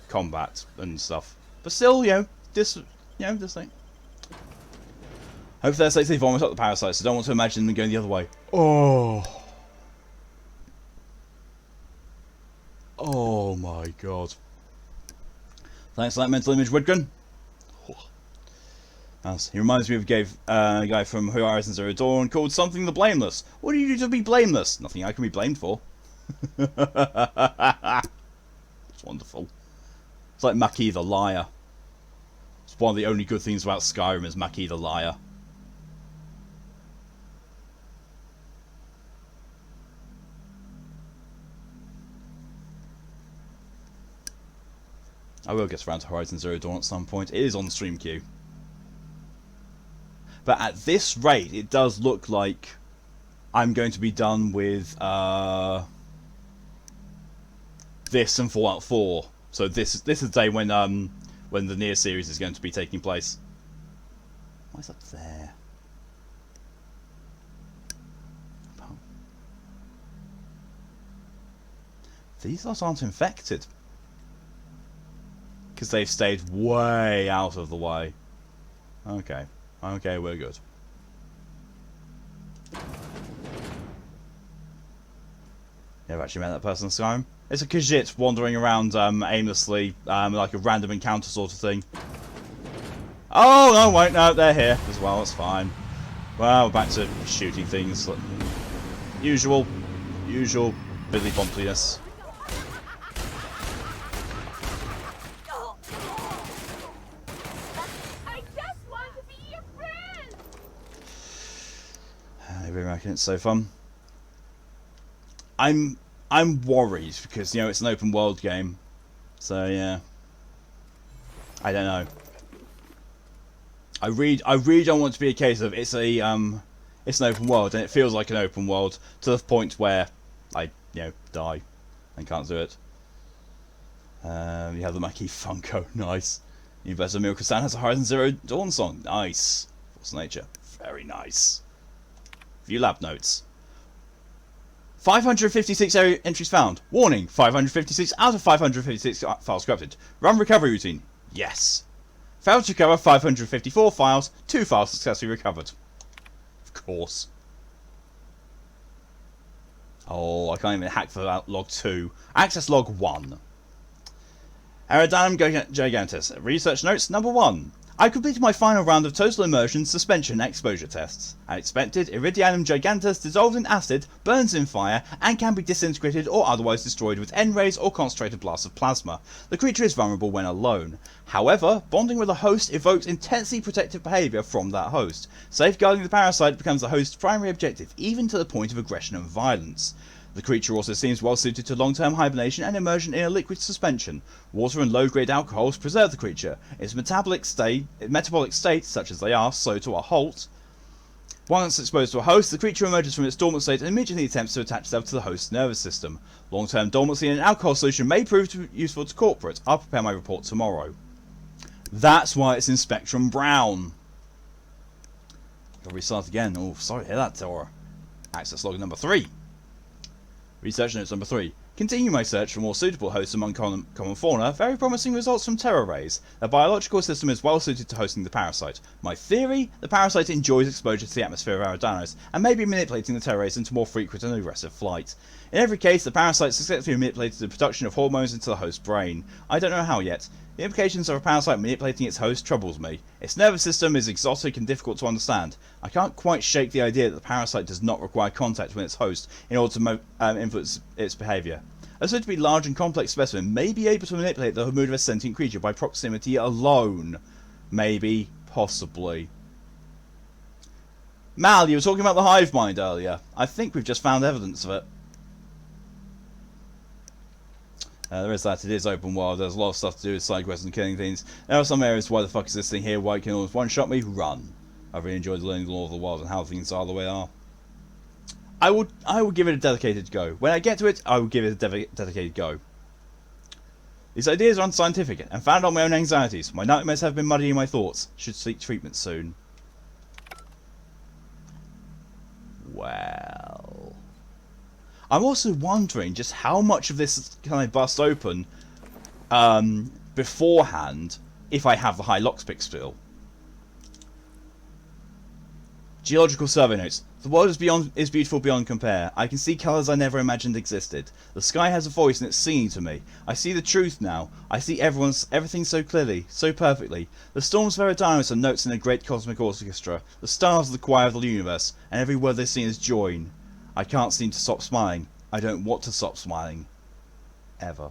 combat and stuff. But still, this thing. Hope they're safe. They've almost got the parasites. I don't want to imagine them going the other way. Oh my god. Thanks for that mental image, Woodgun. He reminds me of a guy from Horizon Zero Dawn called Something the Blameless. What do you do to be blameless? Nothing I can be blamed for. It's wonderful. It's like Maki the Liar. It's one of the only good things about Skyrim is Maki the Liar. I will get around to Horizon Zero Dawn at some point. It is on the stream queue. But at this rate, it does look like I'm going to be done with this and Fallout 4. So this is the day when the Nier series is going to be taking place. What's up there? Oh. These lots aren't infected because they've stayed way out of the way. Okay. Okay, we're good. Never actually met that person in Skyrim. It's a Khajiit wandering around aimlessly, like a random encounter sort of thing. Oh, no, wait, no, they're here as well, it's fine. Well, we're back to shooting things. Usual Billy Bompliness. I reckon it's so fun. I'm worried because it's an open world game, so yeah. I don't know. I really don't want it to be a case of it's an open world and it feels like an open world to the point where I die and can't do it. You have the Maki Funko, nice. Universal Miracle Sound has a Horizon Zero Dawn song, nice. Force Nature, very nice. View lab notes. 556 entries found. Warning, 556 out of 556 files corrupted. Run recovery routine. Yes. Failed to recover 554 files. 2 files successfully recovered. Of course. Oh, I can't even hack for that log 2. Access log 1. Aerodynam Gigantus. Research notes number 1. I completed my final round of total immersion, suspension, and exposure tests. As expected, Iridianum Gigantus dissolved in acid, burns in fire, and can be disintegrated or otherwise destroyed with N-rays or concentrated blasts of plasma. The creature is vulnerable when alone. However, bonding with a host evokes intensely protective behaviour from that host. Safeguarding the parasite becomes the host's primary objective, even to the point of aggression and violence. The creature also seems well suited to long-term hibernation and immersion in a liquid suspension. Water and low-grade alcohols preserve the creature. Its metabolic state, such as they are, slow to a halt. Once exposed to a host, the creature emerges from its dormant state and immediately attempts to attach itself to the host's nervous system. Long-term dormancy in an alcohol solution may prove useful to corporate. I'll prepare my report tomorrow. That's why it's in Spectrum Brown. Gotta restart again. Oh, sorry to hear that, Tora. Access log number 3. Research notes number 3. Continue my search for more suitable hosts among common fauna. Very promising results from terror rays. The biological system is well suited to hosting the parasite. My theory? The parasite enjoys exposure to the atmosphere of Eridanos, and may be manipulating the terror rays into more frequent and aggressive flight. In every case, the parasite successfully manipulated the production of hormones into the host's brain. I don't know how yet. The implications of a parasite manipulating its host troubles me. Its nervous system is exotic and difficult to understand. I can't quite shake the idea that the parasite does not require contact with its host in order to influence its behaviour. A said to be large and complex specimen may be able to manipulate the mood of a sentient creature by proximity alone. Maybe, possibly. Mal, you were talking about the hive mind earlier. I think we've just found evidence of it. There is that. It is open world. There's a lot of stuff to do with side quests and killing things. There are some areas. Why the fuck is this thing here? Why can it always one-shot me? Run. I really enjoyed learning the law of the world and how things are the way they are. I would give it a dedicated go. When I get to it, I will give it a dedicated go. These ideas are unscientific and founded on my own anxieties. My nightmares have been muddying my thoughts. Should seek treatment soon. Well, I'm also wondering just how much of this can I bust open beforehand if I have the high lockpick skill. Geological survey notes. The world is beautiful beyond compare. I can see colours I never imagined existed. The sky has a voice and it's singing to me. I see the truth now. I see everything so clearly, so perfectly. The storms of Eridanos are notes in a great cosmic orchestra. The stars are the choir of the universe, and every word they sing is joy. I can't seem to stop smiling. I don't want to stop smiling. Ever.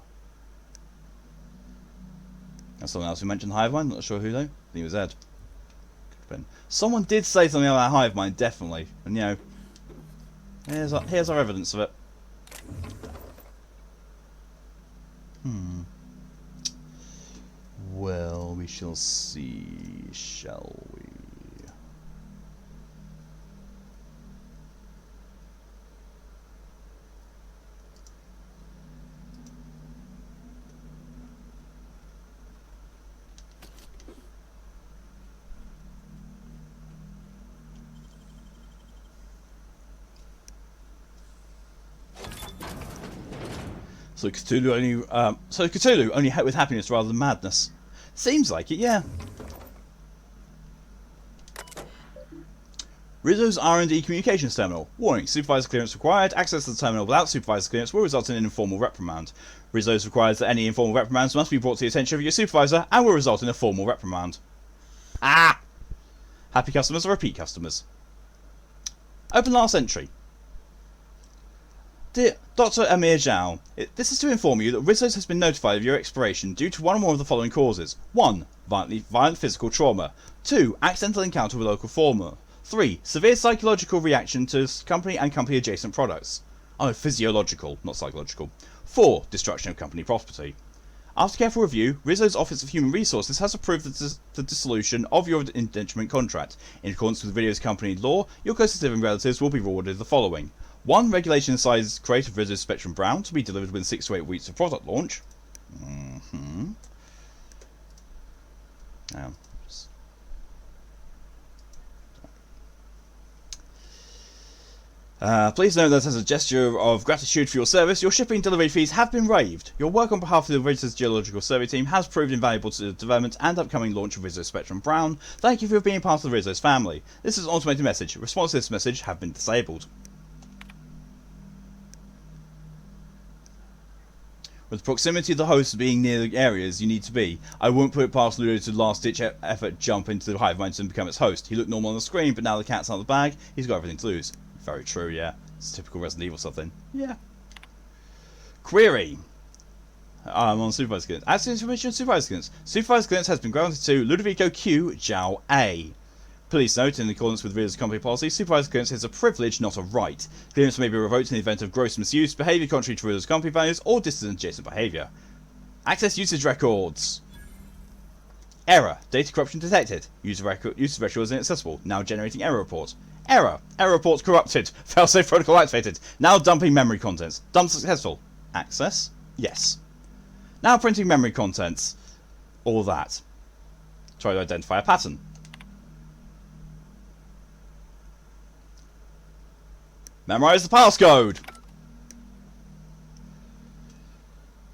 That's someone else who mentioned Hive Mind. Not sure who though. I think it was Ed. Someone did say something about Hive Mind, definitely. And, you know, here's our evidence of it. Well, we shall see, shall we? So Cthulhu only with happiness rather than madness. Seems like it, yeah. Rizzo's R&D communications terminal. Warning, supervisor clearance required. Access to the terminal without supervisor clearance will result in an informal reprimand. Rizzo's requires that any informal reprimands must be brought to the attention of your supervisor and will result in a formal reprimand. Ah! Happy customers are repeat customers. Open last entry. Dear Dr. Amir Zhao, this is to inform you that Rizzo's has been notified of your expiration due to one or more of the following causes. 1. Violent physical trauma. 2. Accidental encounter with local fauna. 3. Severe psychological reaction to company and company adjacent products. Oh, physiological, not psychological. 4. Destruction of company property. After careful review, Rizzo's Office of Human Resources has approved the dissolution of your indenturement contract. In accordance with Rizzo's company law, your closest living relatives will be rewarded the following. 1. Regulation size crate of Rizzo's Spectrum Brown to be delivered within 6 to 8 weeks of product launch. Please note that as a gesture of gratitude for your service, your shipping delivery fees have been waived. Your work on behalf of the Rizzo's Geological Survey team has proved invaluable to the development and upcoming launch of Rizzo's Spectrum Brown. Thank you for being part of the Rizzo's family. This is an automated message. Response to this message have been disabled. With proximity of the host being near the areas you need to be, I won't put it past Ludo to last-ditch effort jump into the hive mind and become its host. He looked normal on the screen, but now the cat's out of the bag, he's got everything to lose. Very true, yeah. It's typical Resident Evil stuff then. Yeah. Query. I'm on Supervisor Clearance. As information on Supervisor Clearance. Supervisor Clearance has been granted to Ludovico Q. Zhao A. Please note, in accordance with Rizzo's company policy, Supervisor Clearance is a privilege, not a right. Clearance may be revoked in the event of gross misuse, behaviour contrary to Rizzo's company values, or distant adjacent behaviour. Access usage records. Error. Data corruption detected. User record is inaccessible. Now generating error report. Error. Error reports corrupted. Failsafe protocol activated. Now dumping memory contents. Dump successful. Access. Yes. Now printing memory contents. All that. Try to identify a pattern. Memorize the passcode.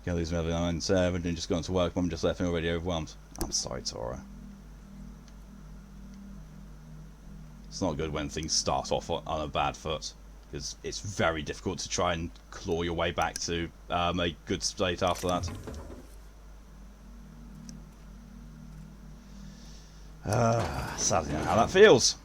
Gonna lose my and servant and just gone to work. Mum just left me already overwhelmed. I'm sorry, Tora. It's not good when things start off on a bad foot, because it's very difficult to try and claw your way back to a good state after that. Sadly, know how that feels.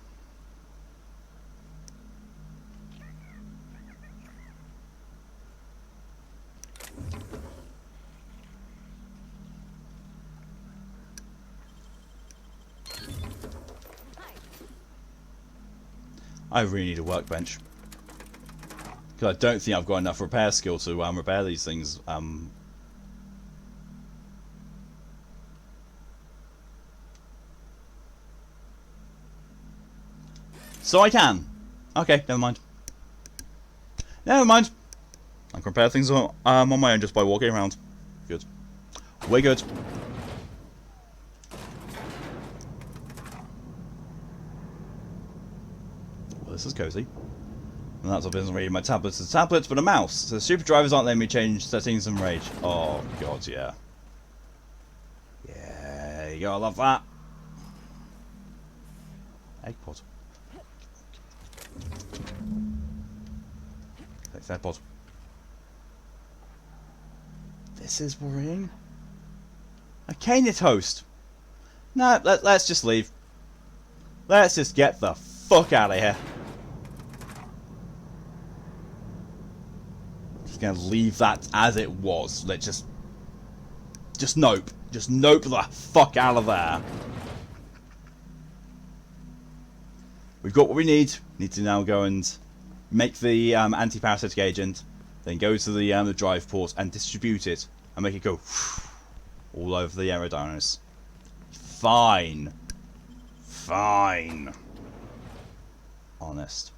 I really need a workbench, because I don't think I've got enough repair skill to repair these things. So I can. Okay, never mind. Never mind. I can repair things on my own just by walking around. Good. We're good. Well, this is cozy. And that's what isn't reading my tablets as tablets, but a mouse. So the super drivers aren't letting me change settings and rage. Oh god, yeah. Yeah, you gotta love that. Egg pod. Thanks, egg pod. This is worrying. A cane toast. No, let's just leave. Let's just get the fuck out of here. Just gonna leave that as it was. Let's just nope. Just nope the fuck out of there. We've got what we need. Need to now go and make the anti-parasitic agent, then go to the drive port and distribute it and make it go all over the Eridanos. Fine. Fine. Honest.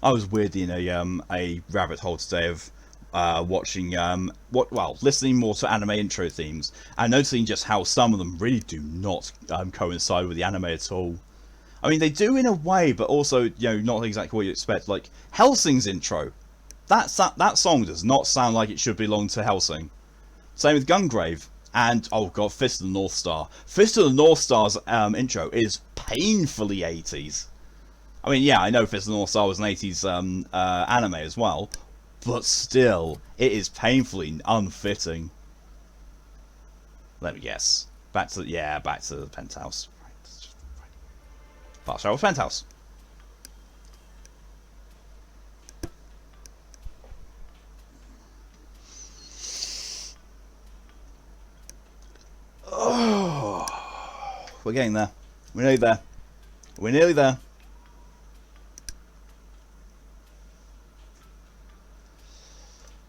I was weirdly in a rabbit hole today of watching listening more to anime intro themes and noticing just how some of them really do not coincide with the anime at all. I mean, they do in a way, but also, not exactly what you expect. Like Hellsing's intro, that song does not sound like it should belong to Hellsing. Same with Gungrave, and oh god, Fist of the North Star. Fist of the North Star's intro is painfully 80s. I mean, yeah, I know Fist of the North Star was an 80s anime as well, but still, it is painfully unfitting. Let me guess. Back to the penthouse. Fast travel penthouse. Oh, we're getting there. We're nearly there. We're nearly there.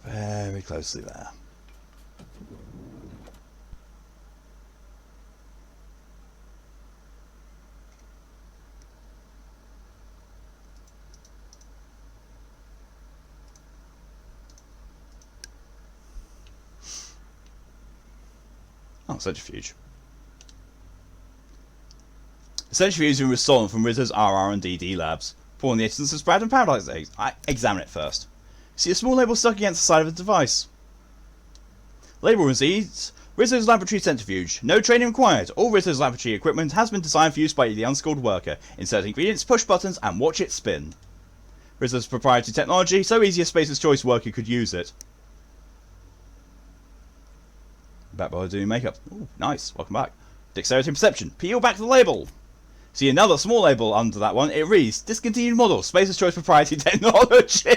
Very closely there. Oh, centrifuge. The centrifuge has been restolen from Rizzo's RR&DD labs. Pour in the essence of spread and paradise eggs. Examine it first. See a small label stuck against the side of the device. Label reads, Rizzo's laboratory centrifuge. No training required. All Rizzo's laboratory equipment has been designed for use by the unskilled worker. Insert ingredients, push buttons, and watch it spin. Rizzo's proprietary technology, so easy a Spacer's Choice worker could use it. Back by doing makeup. Ooh, nice. Welcome back. Dexterity and perception. Peel back the label. See another small label under that one. It reads, Discontinued model. Spacer's Choice proprietary technology.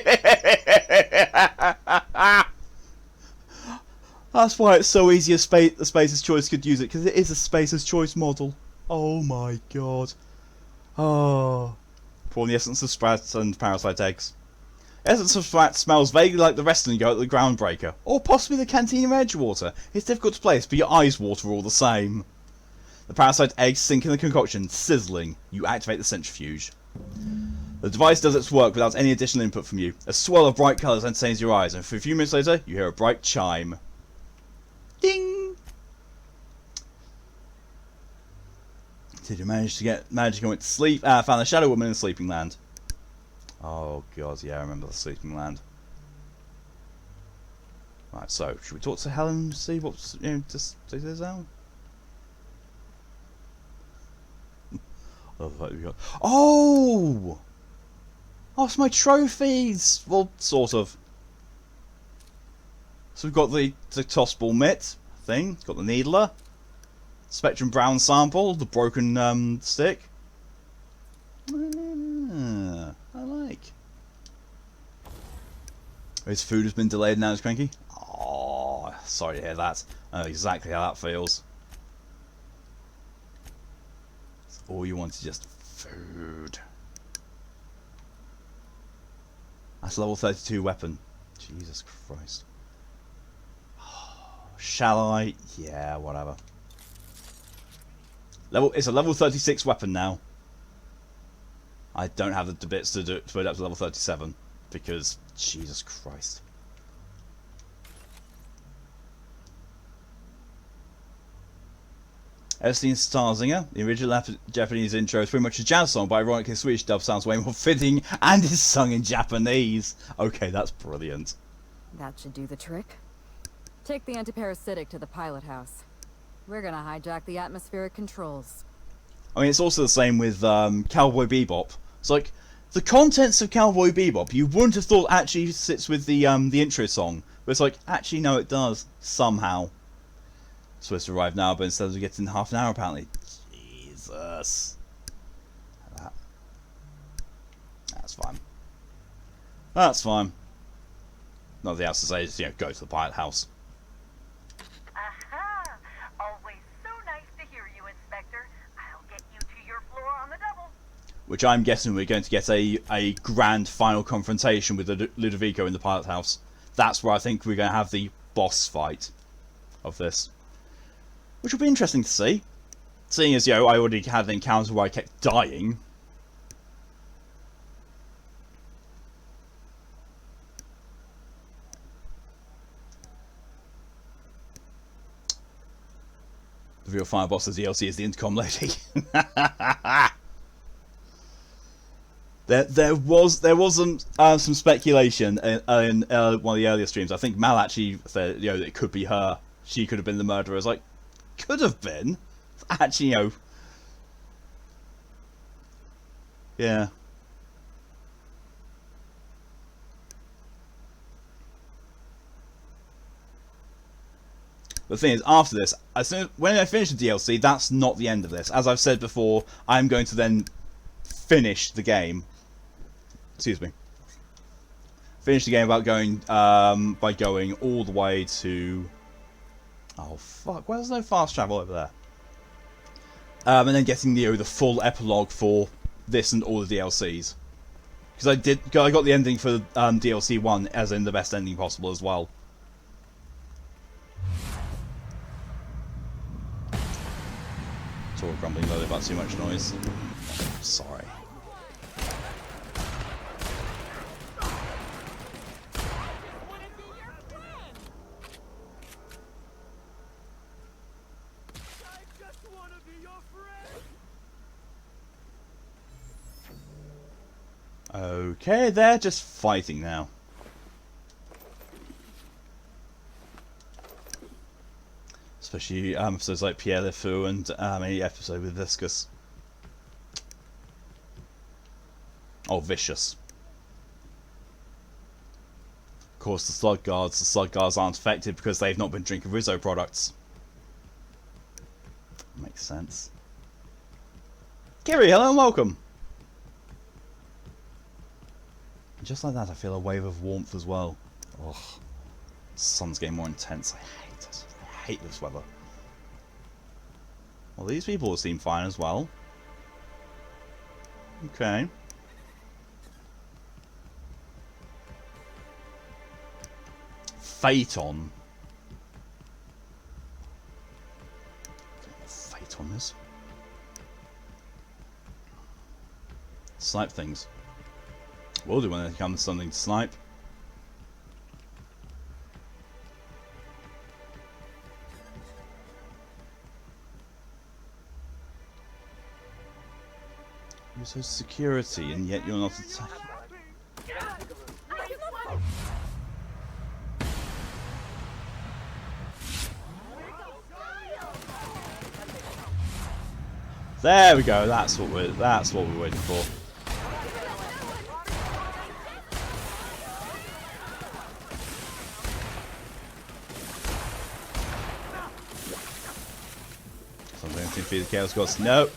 That's why it's so easy the Spacer's Choice could use it, because it is a Spacer's Choice model. Oh my god. Oh. Pour in the essence of sprats and parasite eggs. Essence of Sprat smells vaguely like the wrestling go at the Groundbreaker, or possibly the Canteen of Edgewater. It's difficult to place, but your eyes water all the same. The parasite eggs sink in the concoction, sizzling. You activate the centrifuge. The device does its work without any additional input from you. A swirl of bright colours entertains your eyes, and for a few minutes later, you hear a bright chime. Ding! Did you manage to go into sleep? Ah, found the Shadow Woman in the Sleeping Land. Oh god, yeah, I remember the Sleeping Land. Right, so should we talk to Helen and see what's just see this out? Oh! Oh, it's my trophies! Well, sort of. So we've got the tossball mitt thing, it's got the needler, Spectrum Brown sample, the broken stick. I like. His food has been delayed now, is cranky. Oh, sorry to hear that. I know exactly how that feels. All you want is just food. That's level 32 weapon. Jesus Christ. Shall I? Yeah, whatever. It's a level 36 weapon now. I don't have the bits to put it up to level 37 because Jesus Christ. Ever seen Starzinger? The original Japanese intro is pretty much a jazz song, but ironically the Swedish dub sounds way more fitting and is sung in Japanese. Okay, that's brilliant. That should do the trick. Take the antiparasitic to the pilot house. We're gonna hijack the atmospheric controls. I mean, it's also the same with Cowboy Bebop. It's like, the contents of Cowboy Bebop you wouldn't have thought actually sits with the intro song. But it's like, actually no it does. Somehow. It's supposed to arrive now, but instead of getting half an hour apparently. Jesus. That's fine. That's fine. Nothing else to say, just, go to the pilot house. Aha! Always so nice to hear you, Inspector. I'll get you to your floor on the double. Which I'm guessing we're going to get a grand final confrontation with Ludovico in the pilot house. That's where I think we're going to have the boss fight of this. Which will be interesting to see. Seeing as, I already had an encounter where I kept dying. The real final boss of the DLC is the intercom lady. There was some speculation in one of the earlier streams. I think Mal actually said that it could be her. She could have been the murderer. I was like, could have been. Actually, yeah. The thing is, after this, when I finish the DLC, that's not the end of this. As I've said before, I'm going to then finish the game. Excuse me. Finish the game by going all the way to. Oh fuck! Where's no fast travel over there? And then getting the full epilogue for this and all the DLCs. Because I got the ending for DLC 1 as in the best ending possible as well. It's all grumbling though about too much noise. Sorry. Okay, they're just fighting now. Especially episodes like Pierre Le Fou and any episode with Viscous. Oh, Vicious. Of course, the Slug Guards aren't affected because they've not been drinking Rizzo products. Makes sense. Kiri, hello and welcome. Just like that, I feel a wave of warmth as well. Ugh. The sun's getting more intense. I hate it. I hate this weather. Well, these people seem fine as well. Okay. Phaeton. Phaeton is. Snipe things. Will do when there comes something to snipe. You're so security, and yet you're not attacking. Get out, Peekaboo. There we go. That's what we're waiting for. Something to feed the Chaos Gods. No.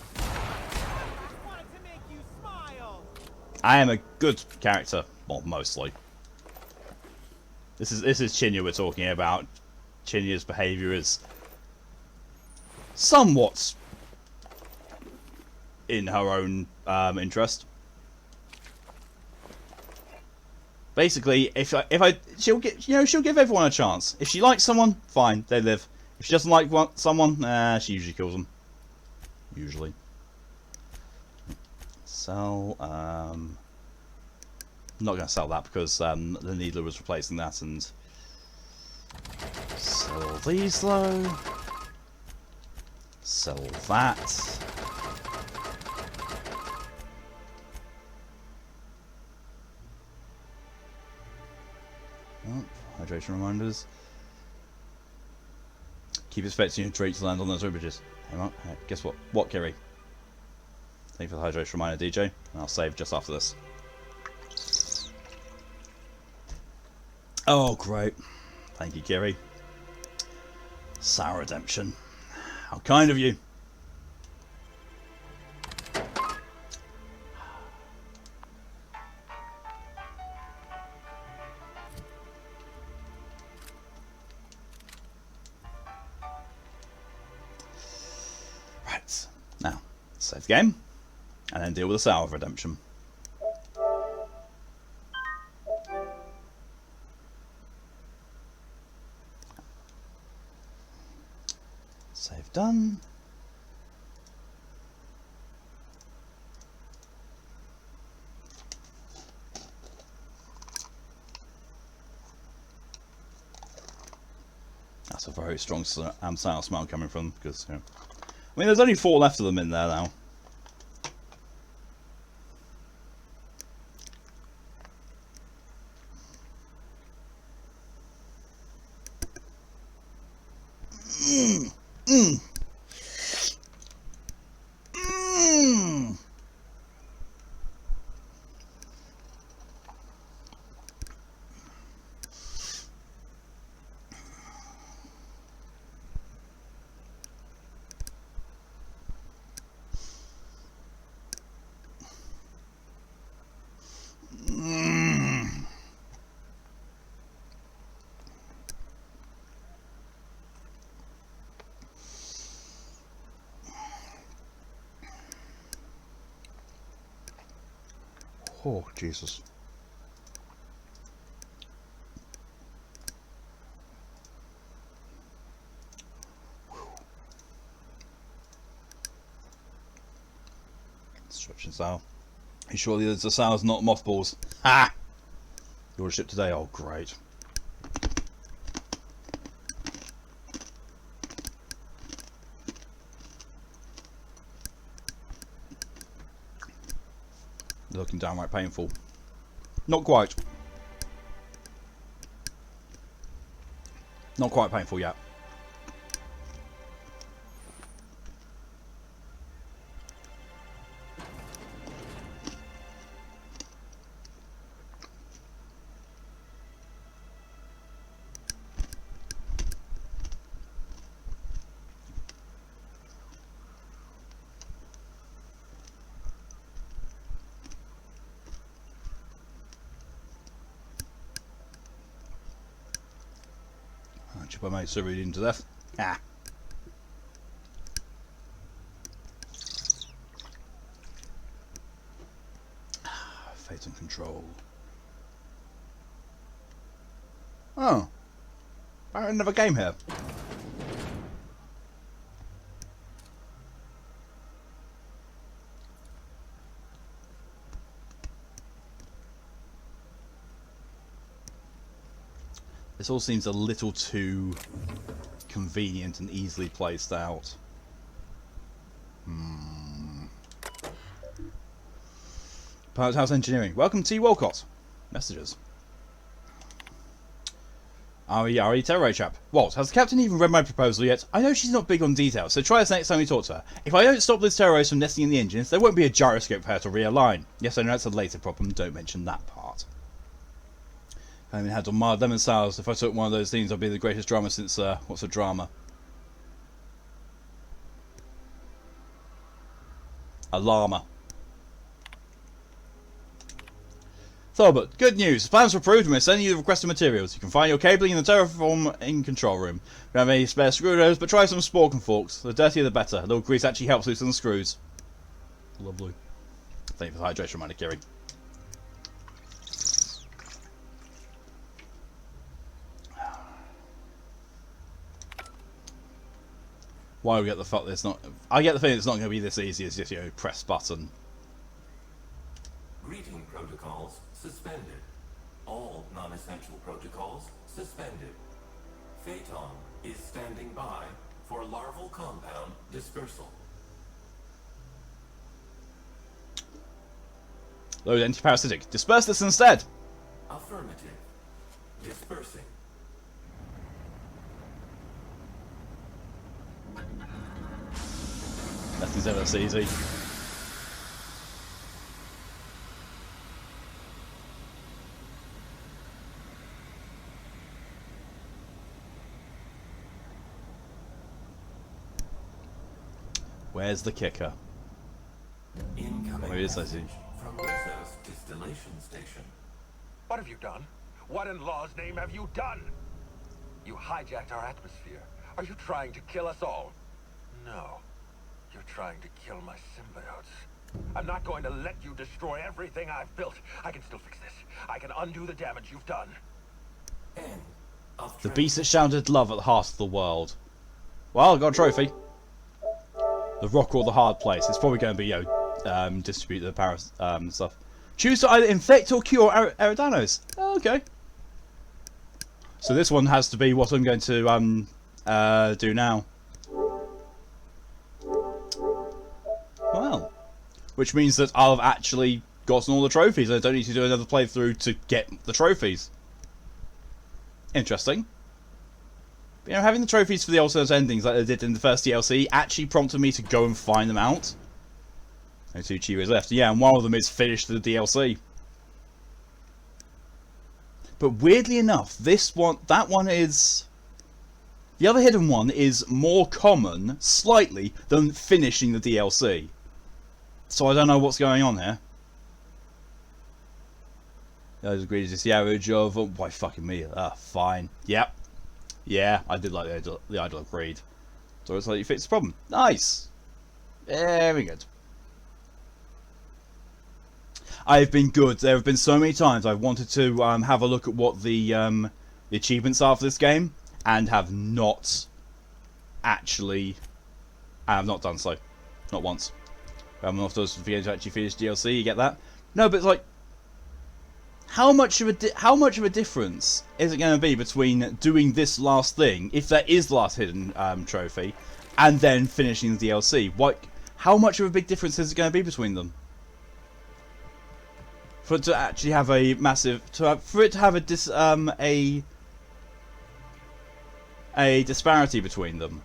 I am a good character. Well, mostly. This is Chinya we're talking about. Chinya's behaviour is somewhat in her own interest. Basically, she'll give everyone a chance. If she likes someone, fine, they live. If she doesn't like someone, she usually kills them. Usually. Sell. I'm not going to sell that because the Needler was replacing that, and sell these though. Sell that. Oh, hydration reminders. Keep expecting your treat to land on those bridges. Hang on. Guess what? What, Kiri? Thank you for the hydration reminder, DJ. And I'll save just after this. Oh, great. Thank you, Kiri. Sour Redemption. How kind of you. Right. Now, save game. And then deal with the Sour Redemption. Save done. That's a very strong sour smell coming from, because, you know, I mean, there's only 4 left of them in there now. Oh, Jesus. Construction sow. You surely there's a sows, not mothballs. Ha! You order ship today? Oh, great. Looking downright painful. Not quite. Not quite painful yet. Chip my mate reading to death. Ah. Fate and control. Oh. I had another game here. This all seems a little too convenient and easily placed out. Pilot House Engineering. Welcome T. Walcott. Messages. RE Terror chap. Walt, has the captain even read my proposal yet? I know she's not big on details, so try us next time you talk to her. If I don't stop this terrorist from nesting in the engines, there won't be a gyroscope for her to realign. Yes, I know that's a later problem, don't mention that part. I even had on mild lemon sours. If I took one of those things, I'd be the greatest drama since, what's a drama? A llama. Thorbert, good news. Plans were approved and we're sending you the requested materials. You can find your cabling in the terraform in control room. We don't have any spare screwdrivers, but try some spork and forks. The dirtier the better. A little grease actually helps loosen the screws. Lovely. Thank you for the hydration reminder, Kiri. Why we get the fuck this not... I get the feeling it's not going to be this easy as just, you know, press button. Greeting protocols suspended. All non-essential protocols suspended. Phaeton is standing by for larval compound dispersal. Load antiparasitic. Disperse this instead. Affirmative. Dispersing. Nothing's ever this easy. Where's the kicker? Incoming Where is message from Rizzo's distillation station. What have you done? What in law's name have you done? You hijacked our atmosphere. Are you trying to kill us all? No. You're trying to kill my symbiotes. I'm not going to let you destroy everything I've built. I can still fix this. I can undo the damage you've done. The beast that shouted love at the heart of the world. Well, I got a trophy. The rock or the hard place. It's probably going to be, you know, distribute the power stuff. Choose to either infect or cure Eridanos. Oh, okay. So this one has to be what I'm going to do now. Well, which means that I'll have actually gotten all the trophies. I don't need to do another playthrough to get the trophies. Interesting. You know, having the trophies for the alternate endings like they did in the first DLC actually prompted me to go and find them out. Only 2 Chiwas left. Yeah, and one of them is finish the DLC. But weirdly enough, that one is... The other hidden one is more common, slightly, than finishing the DLC. So I don't know what's going on here. Those agreed is the average of... Oh, why fucking me? Fine. Yep. Yeah, I did like the Idol of Greed. So it's like you fix the problem. Nice! Very good. I've been good. There have been so many times I've wanted to have a look at what the achievements are for this game, and have not actually... I have not done so. Not once. I'm not supposed to actually finish DLC, you get that? No, but it's like... How much of a difference is it going to be between doing this last thing, if there is the last hidden trophy, and then finishing the DLC? How much of a big difference is it going to be between them? For it to actually have a massive, for it to have a disparity between them,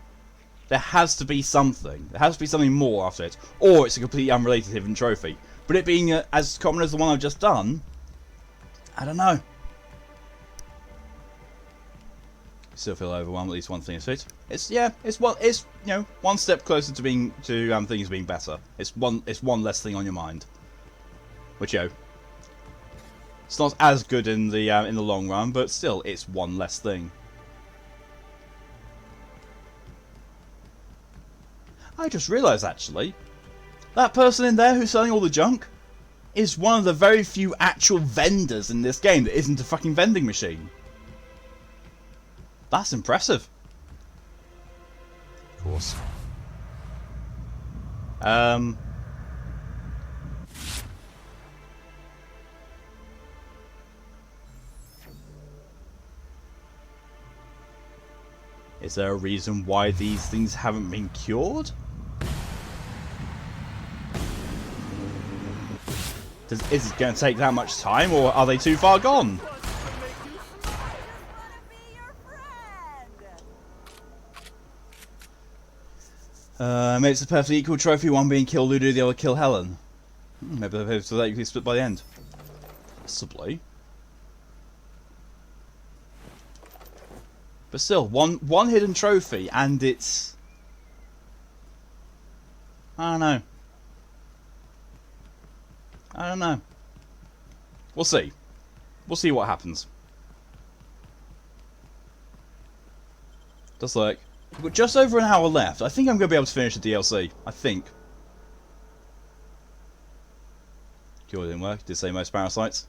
there has to be something. There has to be something more after it, or it's a completely unrelated hidden trophy. But it being as common as the one I've just done. I don't know. Still feel overwhelmed. At least one thing is fit. It's you know, one step closer to being things being better. It's one less thing on your mind. Which, you know, it's not as good in the long run, but still, it's one less thing. I just realised actually, that person in there who's selling all the junk is one of the very few actual vendors in this game that isn't a fucking vending machine. That's impressive. Of course. Is there a reason why these things haven't been cured? Is it going to take that much time, or are they too far gone? Maybe it's a perfectly equal trophy, one being kill Ludo, the other kill Helen. Maybe they're so that you can split by the end. Possibly. But still, one hidden trophy, and it's... I don't know. I don't know. We'll see. We'll see what happens. Just like... We've got just over an hour left. I think I'm going to be able to finish the DLC. I think. Cure didn't work. Did say most parasites.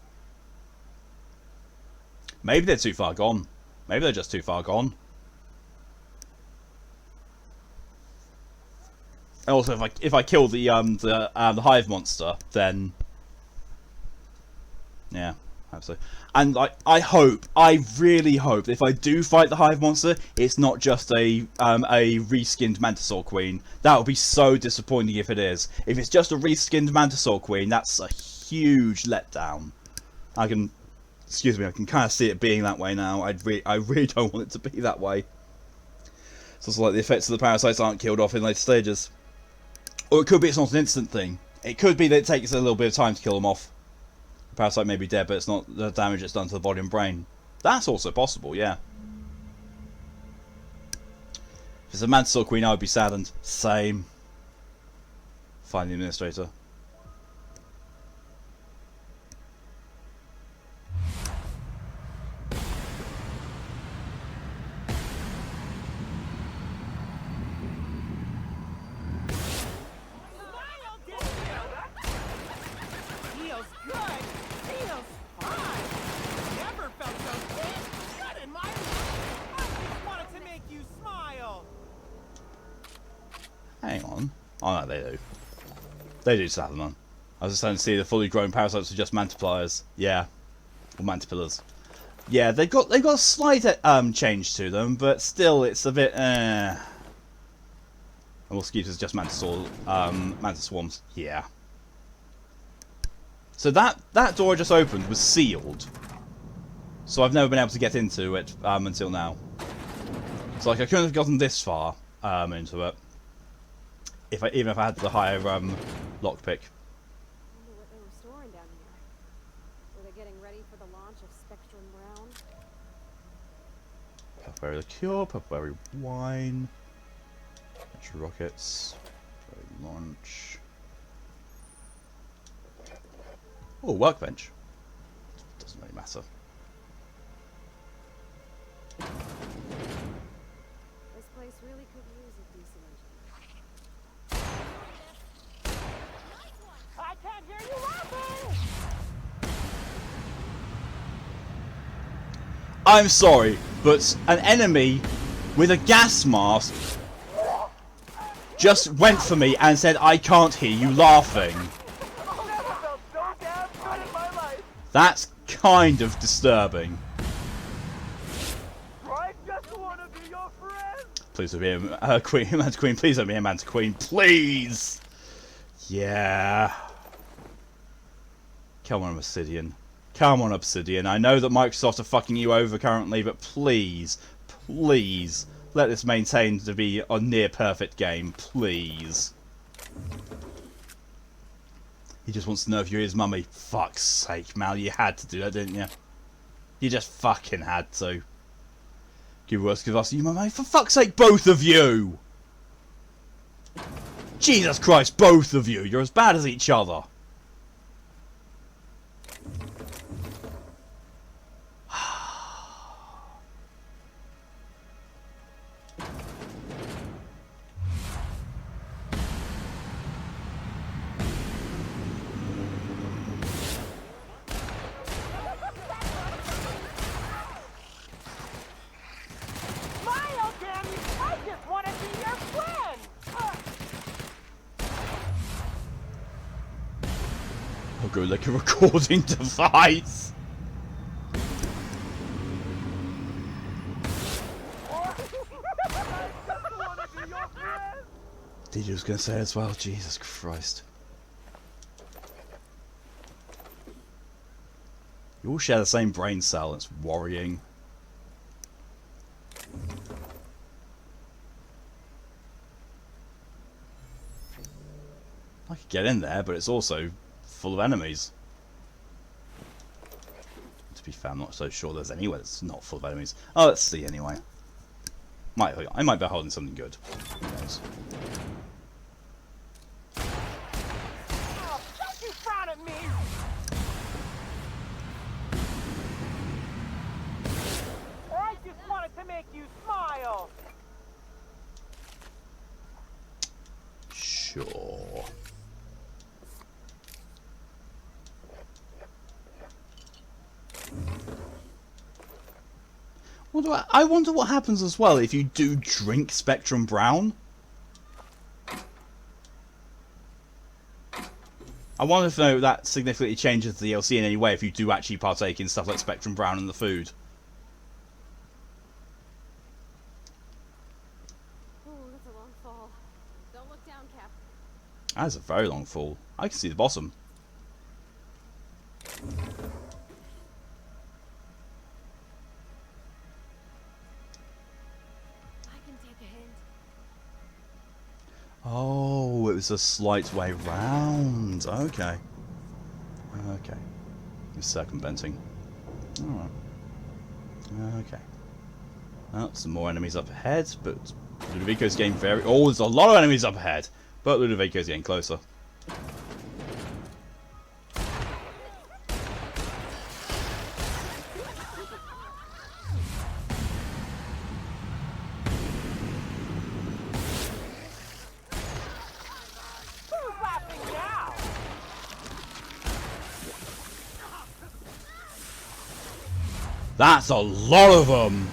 Maybe they're too far gone. Maybe they're just too far gone. And also, if I kill the hive monster, then yeah, I hope so. And I really hope that if I do fight the hive monster, it's not just a reskinned Mantisaur Queen. That would be so disappointing if it is. If it's just a reskinned Mantisaur Queen, that's a huge letdown. I can kind of see it being that way now. I really don't want it to be that way. So it's like the effects of the parasites aren't killed off in later stages. Or it could be it's not an instant thing. It could be that it takes a little bit of time to kill them off. The parasite may be dead, but it's not the damage it's done to the body and brain. That's also possible, yeah. If it's a Mantisaur Queen, I would be saddened. Same. Find the administrator. Hang on. Oh no, they do. They do slap them on. I was just starting to see the fully grown parasites are just mantipliers. Yeah. Or mantipillars. Yeah, they've got a slight change to them, but still it's a bit And mosquitoes just mantis swarms. Yeah. So that door I just opened was sealed. So I've never been able to get into it until now. So like I couldn't have gotten this far into it. Even if I had the higher lockpick. Wonder what they were storing down here. Were they getting ready for the launch of Spectrum Brown? Purple liqueur, purple wine, rockets, launch. Oh, workbench. Doesn't really matter. This place really could use a decent engine. I can't hear you laughing! I'm sorry, but an enemy with a gas mask just went for me and said, "I can't hear you laughing." That's kind of disturbing. I just want to be your friend. Please don't be a queen, Manta Queen. Please don't be a Manta Queen. Please. Yeah. Come on, Obsidian. Come on, Obsidian. I know that Microsoft are fucking you over currently, but please, please, let this maintain to be a near perfect game. Please. He just wants to know if you're his mummy. Fuck's sake, Mal, you had to do that, didn't you? You just fucking had to. Give us, give us, you mummy. For fuck's sake, both of you! Jesus Christ, both of you! You're as bad as each other. I'll go like a recording device. DJ was going to say as well. Jesus Christ. You all share the same brain cell. It's worrying. I could get in there, but it's also full of enemies. To be fair, I'm not so sure there's anywhere that's not full of enemies. Oh, let's see anyway. I might be holding something good. Who knows? Oh, don't you frown at me! I just wanted to make you smile! Sure. I wonder what happens as well if you do drink Spectrum Brown. I wonder if that significantly changes the DLC in any way if you do actually partake in stuff like Spectrum Brown in the food. Oh, that's a long fall. Don't look down, Cap. That's a very long fall. I can see the bottom. Oh, it was a slight way round. Okay. Okay. It's circumventing. Alright. Okay. Well, some more enemies up ahead, but Ludovico's getting very... Oh, there's a lot of enemies up ahead, but Ludovico's getting closer. That's a lot of them!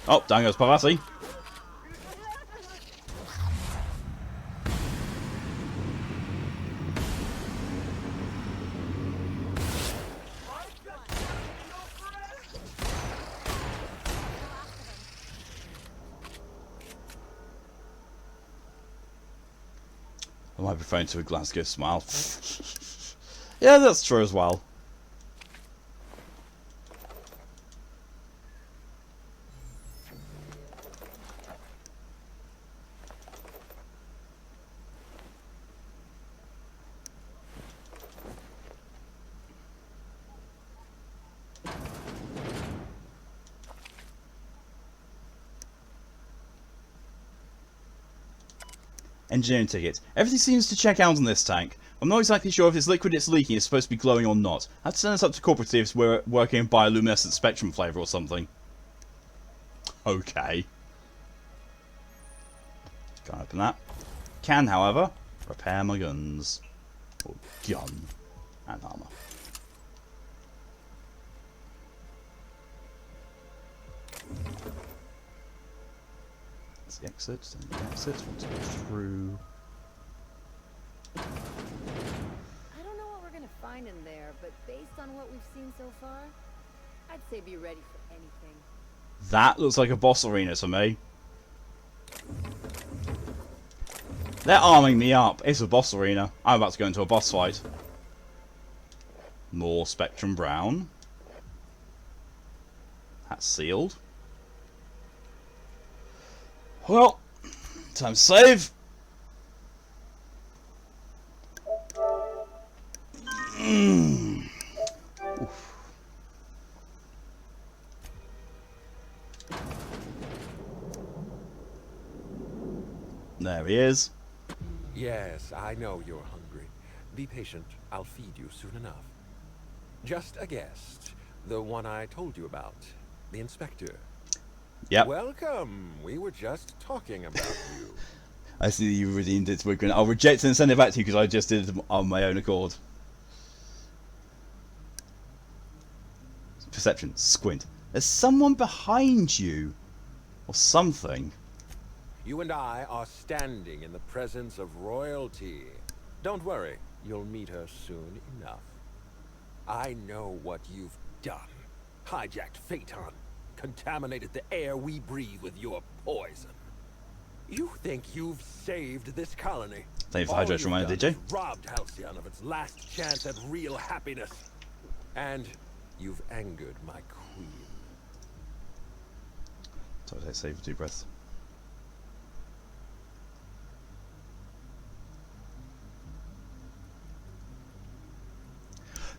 Oh, down goes Pavasi. I might be referring to a Glasgow smile. Yeah, that's true as well. Engineering ticket. Everything seems to check out on this tank. I'm not exactly sure if this liquid it's leaking is supposed to be glowing or not. I have to send this up to cooperatives we're working in bioluminescent spectrum flavour or something. Okay. Can't open that. Can, however, repair my guns. Or gun. And armour. That's the exit, then the exit, want to go through. I don't know what we're gonna find in there, but based on what we've seen so far, I'd say be ready for anything. That looks like a boss arena to me. They're arming me up. It's a boss arena. I'm about to go into a boss fight. More Spectrum Brown. That's sealed. Well, time to save. There he is. Yes, I know you're hungry. Be patient. I'll feed you soon enough. Just a guest. The one I told you about. The inspector. Yep. Welcome. We were just talking about you. I see you redeemed it. I'll reject it and send it back to you because I just did it on my own accord. Perception. Squint. There's someone behind you. Or something. You and I are standing in the presence of royalty. Don't worry. You'll meet her soon enough. I know what you've done. Hijacked Phaeton. Contaminated the air we breathe with your poison. You think you've saved this colony? Thank you for All hydration you've reminder, done DJ. is robbed Halcyon of its last chance at real happiness. And you've angered my queen. So I save for 2 breaths.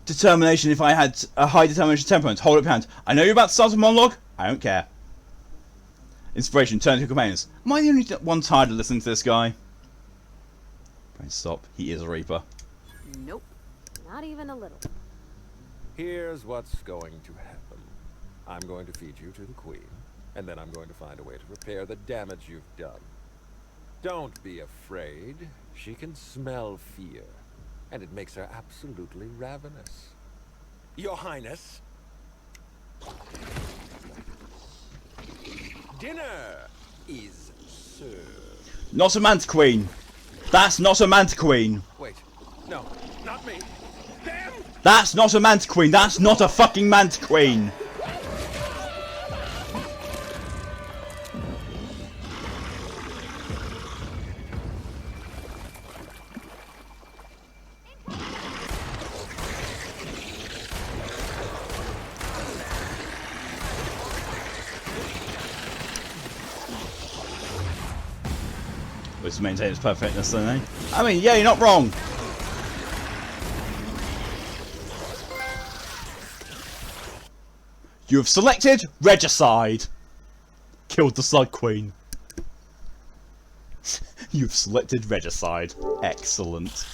Determination. If I had a high determination temperament, hold up your hand. I know you're about to start a monologue. I don't care. Inspiration. Turn to your companions. Am I the only one tired of listening to this guy? Brain stop. He is a reaper. Nope. Not even a little. Here's what's going to happen. I'm going to feed you to the queen, and then I'm going to find a way to repair the damage you've done. Don't be afraid. She can smell fear, and it makes her absolutely ravenous. Your Highness. Dinner is served. Not a Manta Queen. That's not a Manta Queen. Wait, no, not me. Damn! That's not a Manta Queen. That's not a fucking Manta Queen. Let's maintain its perfectness then, eh? I mean, yeah, you're not wrong. You have selected Regicide. Killed the Slug Queen. You've selected Regicide. Excellent.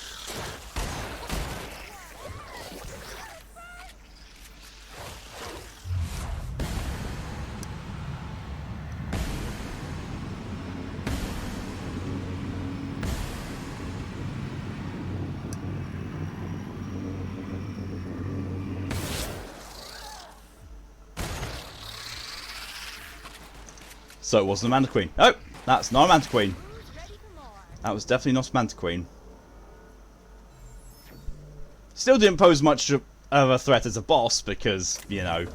So it wasn't a Manta Queen. Oh, that's not a Manta Queen. That was definitely not a Manta Queen. Still didn't pose much of a threat as a boss because, you know.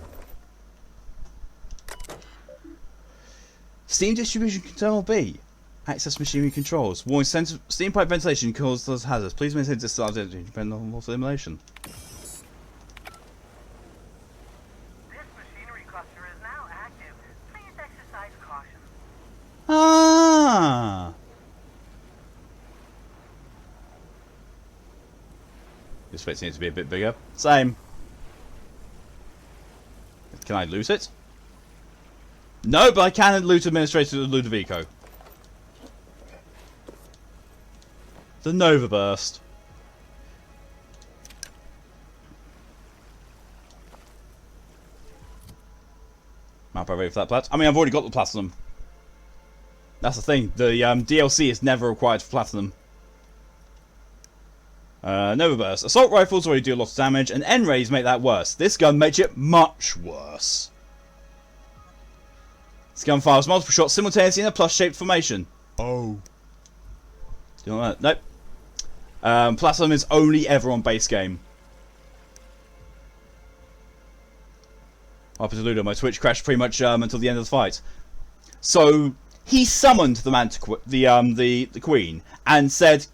Steam distribution control B. Access machinery controls. Warning, steam pipe ventilation causes hazards. Please maintain this depending on water elimination. Ah! Expecting it to be a bit bigger. Same. Can I loot it? No, but I can loot Administrator Ludovico. The Nova Burst. Map I ready for that plat? I mean, I've already got the platinum. That's the thing. The DLC is never required for platinum. Nova Burst. Assault rifles already do a lot of damage, and N-rays make that worse. This gun makes it much worse. This gun fires multiple shots simultaneously in a plus-shaped formation. Oh. Do you want that? Nope. Platinum is only ever on base game. Up to Ludo, my Twitch crashed pretty much until the end of the fight. So he summoned the Queen and said,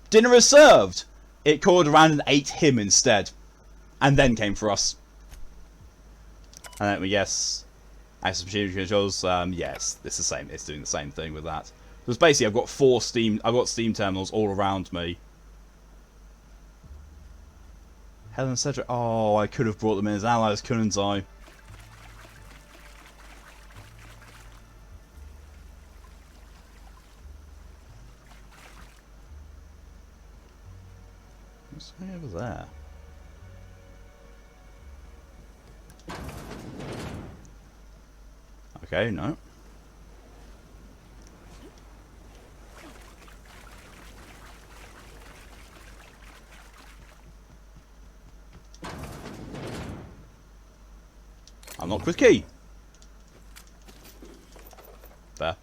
"Dinner is served." It called around and ate him instead, and then came for us. And then, yes, access machinery controls. Yes, it's the same. It's doing the same thing with that. Because basically, I've got Steam terminals all around me. Helen and Cedric. Oh, I could have brought them in as allies, couldn't I? What's over there? Okay, no. I'm not with key. There.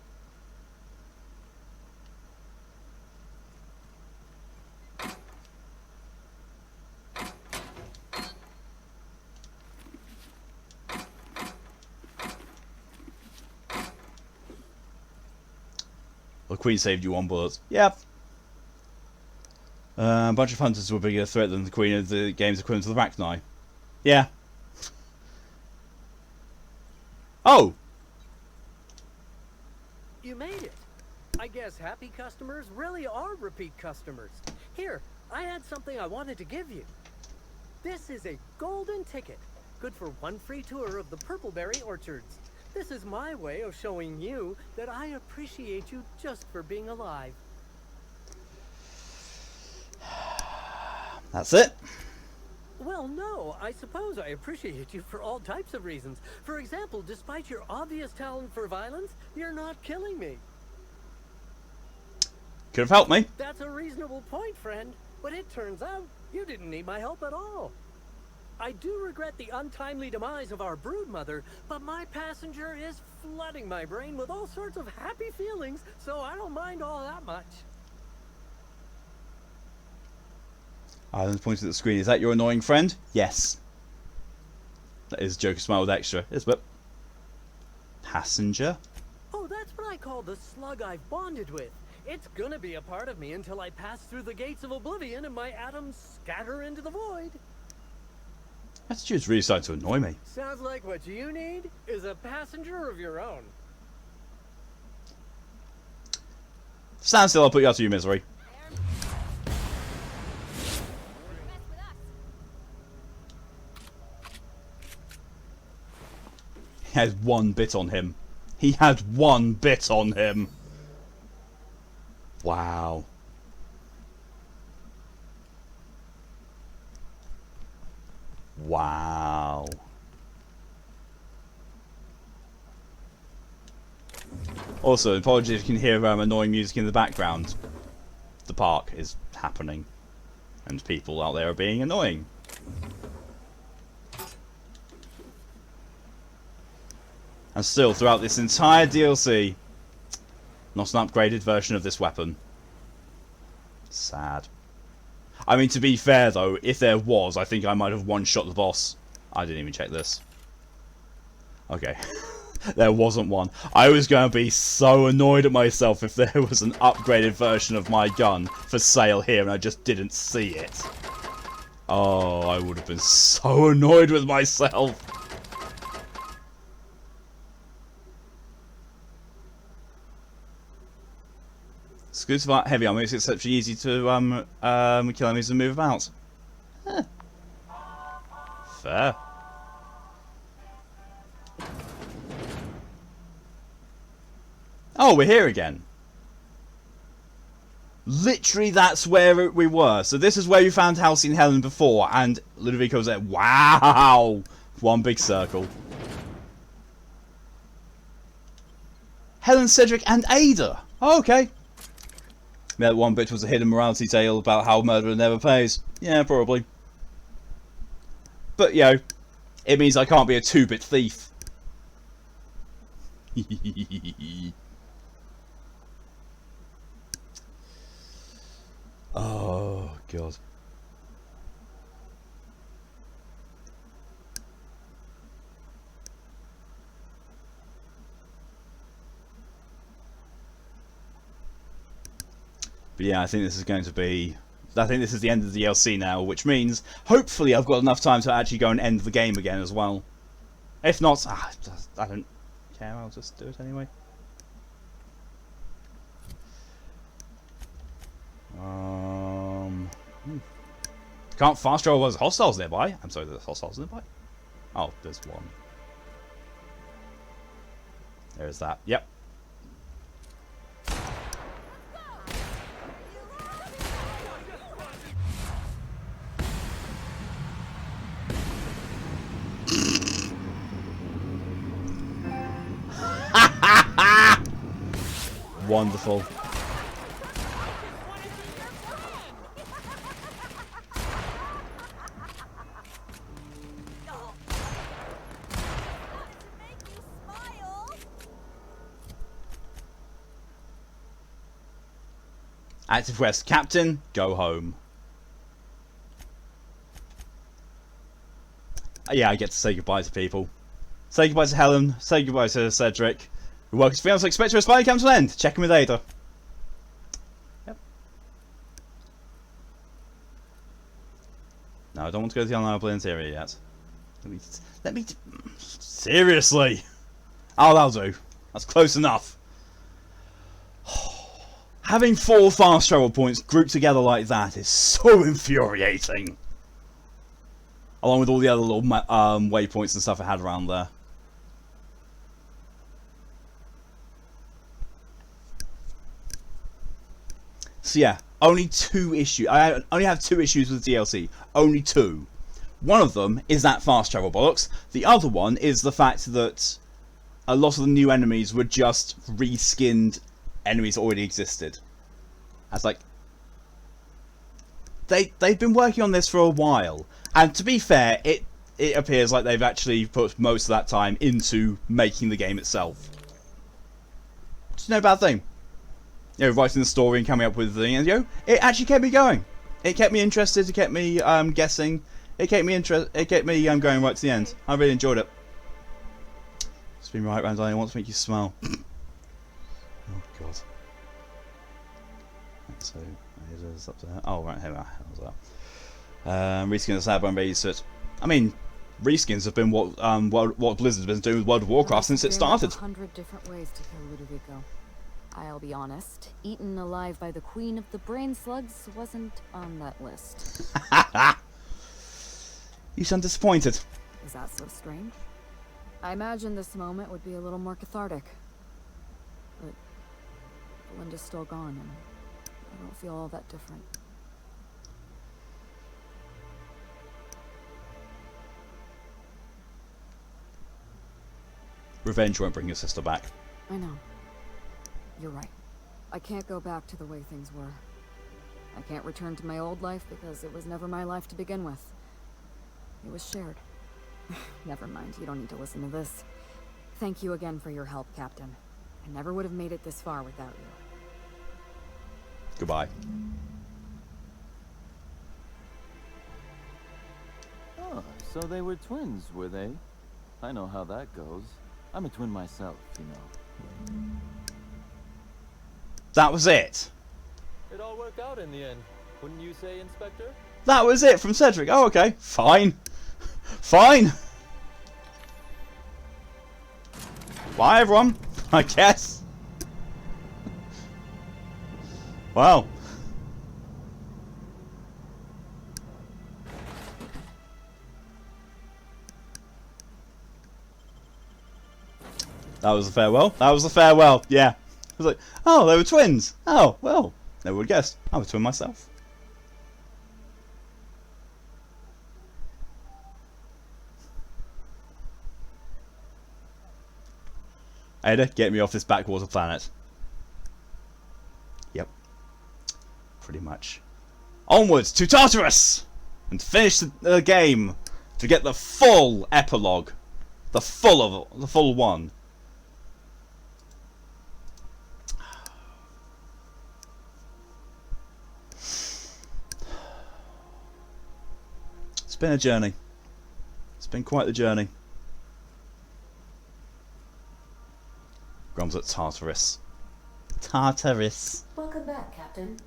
The Queen saved you 1 bullet. Yep. A bunch of hunters were a bigger threat than the Queen of the game's equivalent to the Rachni. Yeah. Oh! You made it. I guess happy customers really are repeat customers. Here, I had something I wanted to give you. This is a golden ticket. Good for 1 free tour of the Purpleberry Orchards. This is my way of showing you that I appreciate you just for being alive. That's it? Well, no, I suppose I appreciate you for all types of reasons. For example, despite your obvious talent for violence, you're not killing me. Could have helped me. That's a reasonable point, friend. But it turns out you didn't need my help at all. I do regret the untimely demise of our broodmother, but my passenger is flooding my brain with all sorts of happy feelings, so I don't mind all that much. Island pointed at the screen. Is that your annoying friend? Yes. That is Joker smiled extra. Is but passenger? Oh, that's what I call the slug I've bonded with. It's gonna be a part of me until I pass through the gates of oblivion and my atoms scatter into the void. Attitude's really starting to annoy me. Sounds like what you need is a passenger of your own. Stand still, I'll put you out of your misery. He had 1 bit on him. He had 1 bit on him. Wow. Wow. Also, apologies if you can hear annoying music in the background. The park is happening. And people out there are being annoying. And still, throughout this entire DLC, not an upgraded version of this weapon. Sad. I mean, to be fair though, if there was, I think I might have one-shot the boss. I didn't even check this. Okay. There wasn't one. I was going to be so annoyed at myself if there was an upgraded version of my gun for sale here and I just didn't see it. Oh, I would have been so annoyed with myself. Exclusive heavy armor makes it exceptionally easy to kill enemies and move about. Huh. Fair. Oh, we're here again. Literally, that's where we were. So this is where you found Halsey and Helen before, and Ludovico's there. Wow! 1 big circle. Helen, Cedric, and Ada. Oh, okay. That 1 bit was a hidden morality tale about how murder never pays. Yeah, probably. But, you know, it means I can't be a 2-bit thief. Oh, God. But yeah, I think this is going to be... I think this is the end of the DLC now, which means, hopefully, I've got enough time to actually go and end the game again as well. If not, I don't care, I'll just do it anyway. Can't fast travel while there's hostiles nearby. I'm sorry, there's hostiles nearby. Oh, there's one. There's that. Yep. Wonderful. Active quest. Captain, go home. Yeah, I get to say goodbye to people. Say goodbye to Helen. Say goodbye to Cedric. Your work is finished. Expect to respond. Come to an end. Check in with Ada. No, I don't want to go to the unliable interior yet. Let me... Seriously! Oh, that'll do. That's close enough. Having 4 fast travel points grouped together like that is so infuriating. Along with all the other little waypoints and stuff I had around there. So yeah, only 2 issues. I only have 2 issues with the DLC. Only 2. One of them is that fast travel bollocks. The other one is the fact that a lot of the new enemies were just reskinned enemies that already existed. As like, they've been working on this for a while, and to be fair, it appears like they've actually put most of that time into making the game itself. It's no bad thing. You know, writing the story and coming up with the thing, you know, it actually kept me going. It kept me interested. It kept me guessing. It kept me going right to the end. I really enjoyed it. Spin right round. I want to make you smile. Oh god. So it is up to her. Oh right, here we are. Reskin the Sad One Baby Suit. I mean, reskins have been what Blizzard's been doing with World of Warcraft since it started. 100 different ways to kill Ludovico. I'll be honest, eaten alive by the Queen of the Brain Slugs wasn't on that list. You sound disappointed. Is that so strange? I imagine this moment would be a little more cathartic. But Belinda's still gone, and I don't feel all that different. Revenge won't bring your sister back. I know. You're right. I can't go back to the way things were. I can't return to my old life because it was never my life to begin with. It was shared. Never mind, you don't need to listen to this. Thank you again for your help, Captain. I never would have made it this far without you. Goodbye. Oh, so they were twins, were they? I know how that goes. I'm a twin myself, you know. That was it. It all worked out in the end, wouldn't you say, Inspector? That was it from Cedric. Oh, okay. Fine. Fine. Bye, everyone. I guess. Wow. That was a farewell. That was a farewell. Yeah. I was like, oh, they were twins. Oh, well. Never would guess. I'm a twin myself. Ada, get me off this backwater planet. Yep. Pretty much. Onwards to Tartarus! And finish the game to get the full epilogue. The full one. It's been a journey. It's been quite the journey. Grum's at Tartarus. Tartarus. Welcome back, Captain.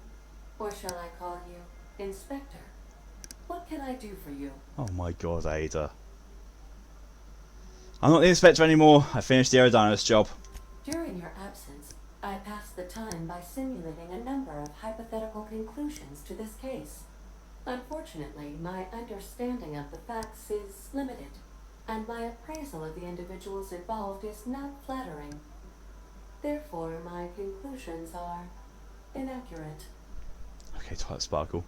Or shall I call you Inspector? What can I do for you? Oh my god, Ada. I'm not the Inspector anymore. I finished the Aerodynamist job. During your absence, I passed the time by simulating a number of hypothetical conclusions to this case. Unfortunately, my understanding of the facts is limited, and my appraisal of the individuals involved is not flattering. Therefore, my conclusions are inaccurate. Okay, Twilight Sparkle.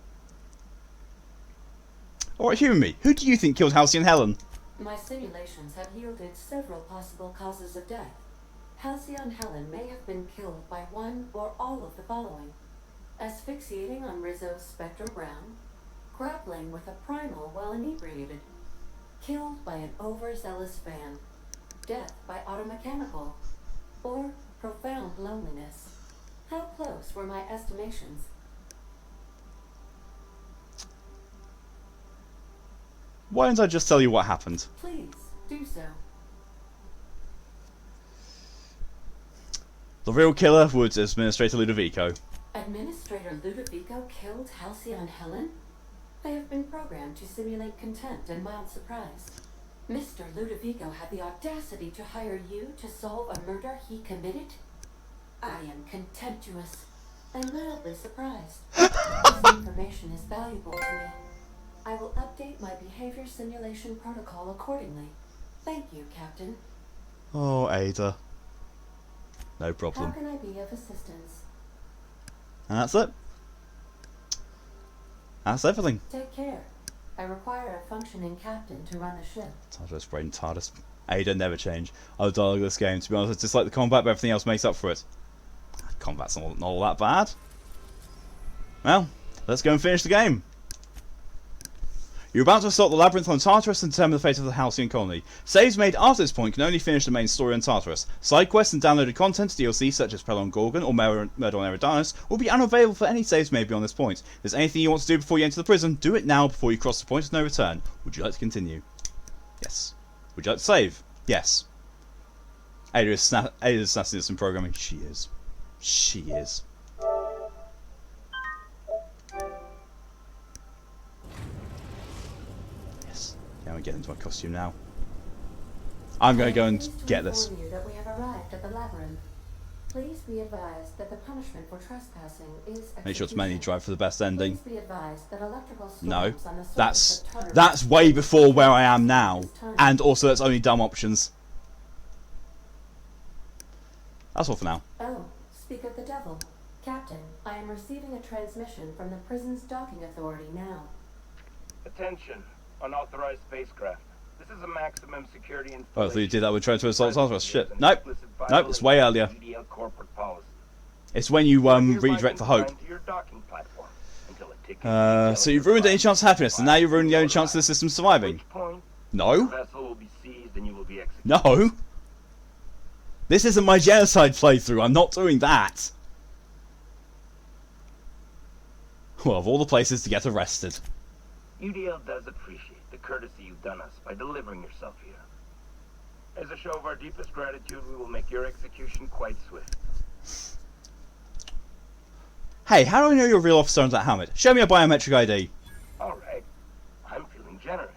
Alright, humour me. Who do you think killed Halcyon Helen? My simulations have yielded several possible causes of death. Halcyon Helen may have been killed by one or all of the following: asphyxiating on Rizzo's Spectrum Brown, grappling with a primal while inebriated, killed by an overzealous fan, death by automechanical, or profound loneliness. How close were my estimations? Why don't I just tell you what happened? Please, do so. The real killer was Administrator Ludovico. Administrator Ludovico killed Halcyon Helen? I have been programmed to simulate contempt and mild surprise. Mr. Ludovico had the audacity to hire you to solve a murder he committed? I am contemptuous and mildly surprised. This information is valuable to me. I will update my behavior simulation protocol accordingly. Thank you, Captain. Oh, Ada. No How problem. can I be of assistance? And that's it. That's everything. Take care. I require a functioning captain to run the ship. Tartarus, brain, TARDIS. Ada never change. I dialogue this game. To be honest, it's just like the combat, but everything else makes up for it. Combat's not all that bad. Well, let's go and finish the game. You're about to assault the labyrinth on Tartarus and determine the fate of the Halcyon colony. Saves made after this point can only finish the main story on Tartarus. Side quests and downloaded content, DLC such as Pelon Gorgon or Murder on Eridanus, will be unavailable for any saves made beyond this point. If there's anything you want to do before you enter the prison, do it now before you cross the point of no return. Would you like to continue? Yes. Would you like to save? Yes. Ada's snapping at some programming. She is. She is. Yes. Can we get into my costume now? I'm going to go and get this. You that we have arrived at the labyrinth. Please be advised that the punishment for trespassing is Make sure to manually drive for the best ending. Please be advised that electrical No, storms on the surface of Tartarus that's way before where I am now, and also that's only dumb options. That's all for now. Oh, speak of the devil. Captain, I am receiving a transmission from the prison's docking authority now. Attention, unauthorized spacecraft. This is a maximum security installation. Oh, I thought you did that with trying to assault Tartarus. Shit. Nope. Nope, it's way earlier. Corporate policy. It's when you redirect the hope. So you've ruined any chance of happiness, and now you've ruined the only chance of the system surviving. No. No. This isn't my genocide playthrough. I'm not doing that. Well, of all the places to get arrested. UDL does appreciate the courtesy you've done us by delivering yourself here. As a show of our deepest gratitude, we will make your execution quite swift. Hey, how do I know you're a real officer under that helmet? Show me a biometric ID. Alright, I'm feeling generous.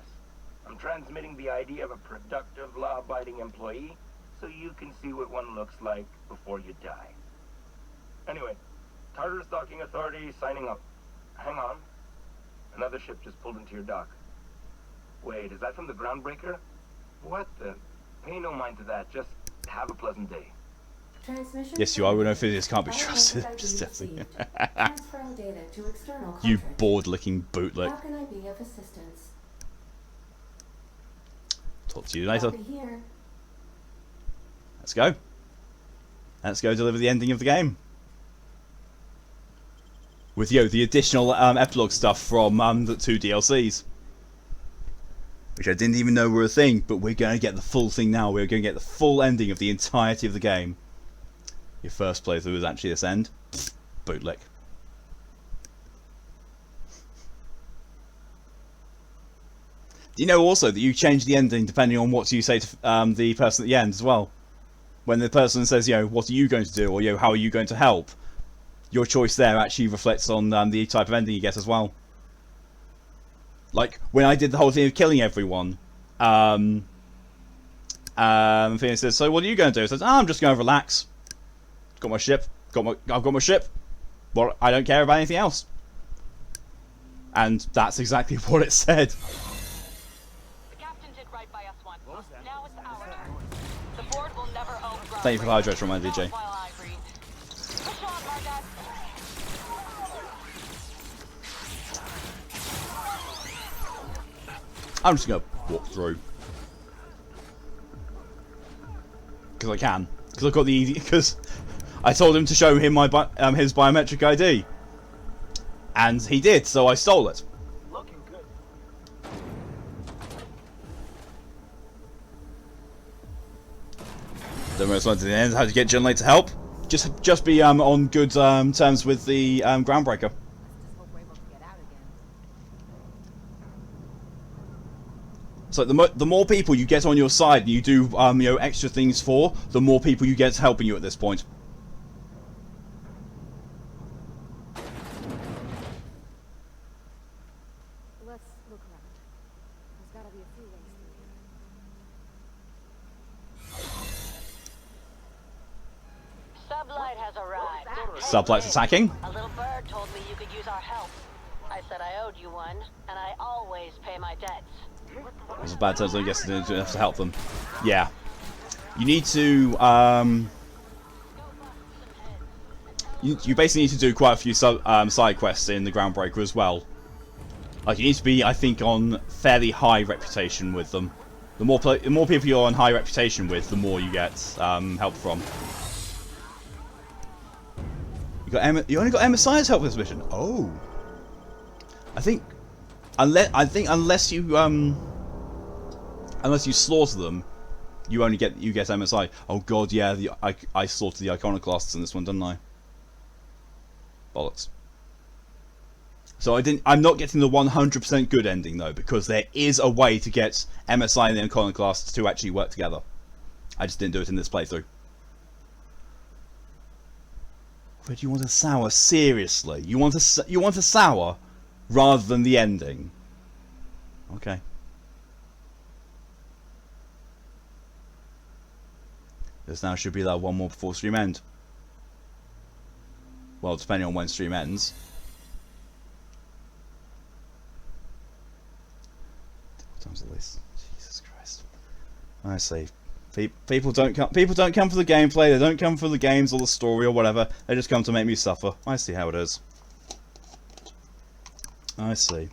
I'm transmitting the ID of a productive, law-abiding employee so you can see what one looks like before you die. Anyway, Tartarus Docking Authority signing up. Hang on. Another ship just pulled into your dock. Wait, is that from the Groundbreaker? What the... Pay no mind to that, just have a pleasant day. Yes, you are. We know physics can't be trusted. Just testing. You bored-looking bootlick. How can I be of assistance? Talk to you later. I'll be here. Let's go. Let's go deliver the ending of the game. With the additional epilogue stuff from the 2 DLCs. Which I didn't even know were a thing, but we're going to get the full thing now. We're going to get the full ending of the entirety of the game. Your first playthrough is actually this end. Bootlick. Do you know also that you change the ending depending on what you say to the person at the end as well? When the person says, what are you going to do, or how are you going to help? Your choice there actually reflects on the type of ending you get as well. Like, when I did the whole thing of killing everyone, Phoenix says, so what are you going to do? I says, I'm just going to relax. Got my ship. I've got my ship. Well, I don't care about anything else. And that's exactly what it said. The captain did right by us once. Now it's our turn. The board will never own ground. Thank you for the hydrate from my DJ. Push on, Margot. I'm just going to walk through. Because I can. Because I've got the easy... Because I told him to show him my his biometric ID. And he did, so I stole it. Looking good. Don't most likely to the end. How to get John Late to help? Just be on good terms with the Groundbreaker. So the more people you get on your side and you do extra things for, the more people you get helping you at this point. sublight has arrived. Sublight's attacking. A little bird told me you could use our help. I said I owed you one, and I always pay my debts. It was a bad turn, so I guess you have to help them. Yeah. You need to, you basically need to do quite a few side quests in the Groundbreaker as well. Like, you need to be, I think, on fairly high reputation with them. The more people you're on high reputation with, the more you get help from. You only got MSI's help with this mission. Oh. I think unless you slaughter them, you get MSI. Oh god, yeah, I slaughtered the iconoclasts in this one, didn't I? Bollocks. So I'm not getting the 100% good ending though, because there is a way to get MSI and the iconoclasts to actually work together. I just didn't do it in this playthrough. But you want a sour? Seriously? You want a sour rather than the ending? Okay. This now should be that one more before stream end. Well, depending on when stream ends. Times at least. Jesus Christ. I see. People don't come for the gameplay. They don't come for the games or the story or whatever. They just come to make me suffer. I see how it is. I see.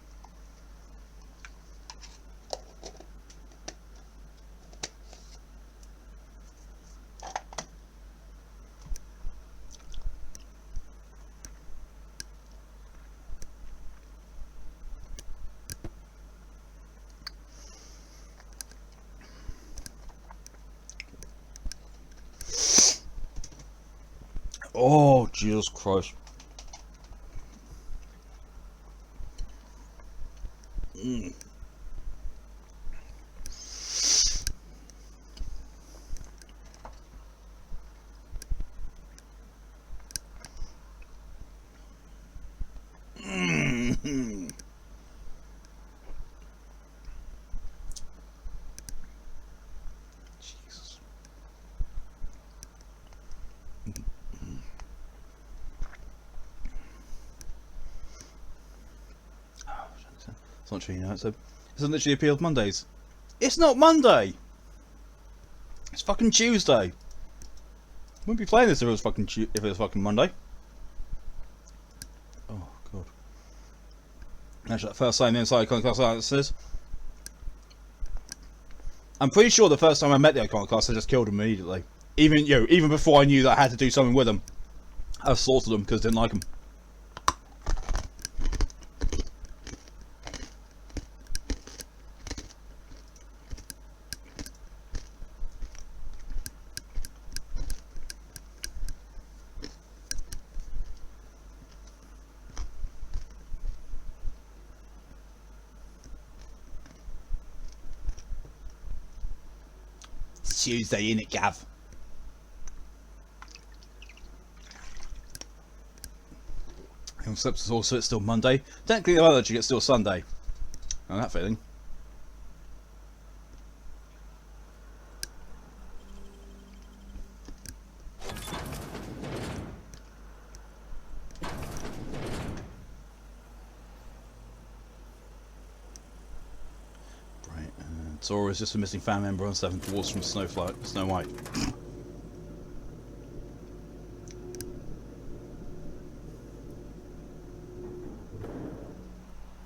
Oh, Jesus Christ. Mm. Mm. Jesus. It's not true, you know. It's literally appealed Mondays. It's not Monday. It's fucking Tuesday. Wouldn't be playing this if it was fucking Monday. Oh god. Actually, that first time the inside iconoclast is. I'm pretty sure the first time I met the iconoclast, I just killed him immediately. Even before I knew that I had to do something with him, I slaughtered them because I didn't like them. Tuesday, innit, Gav? Except also it's still Monday. Technically, the other it's still Sunday. I know that feeling. Zora is just a missing family member on 7 Dwarfs from Snow White. I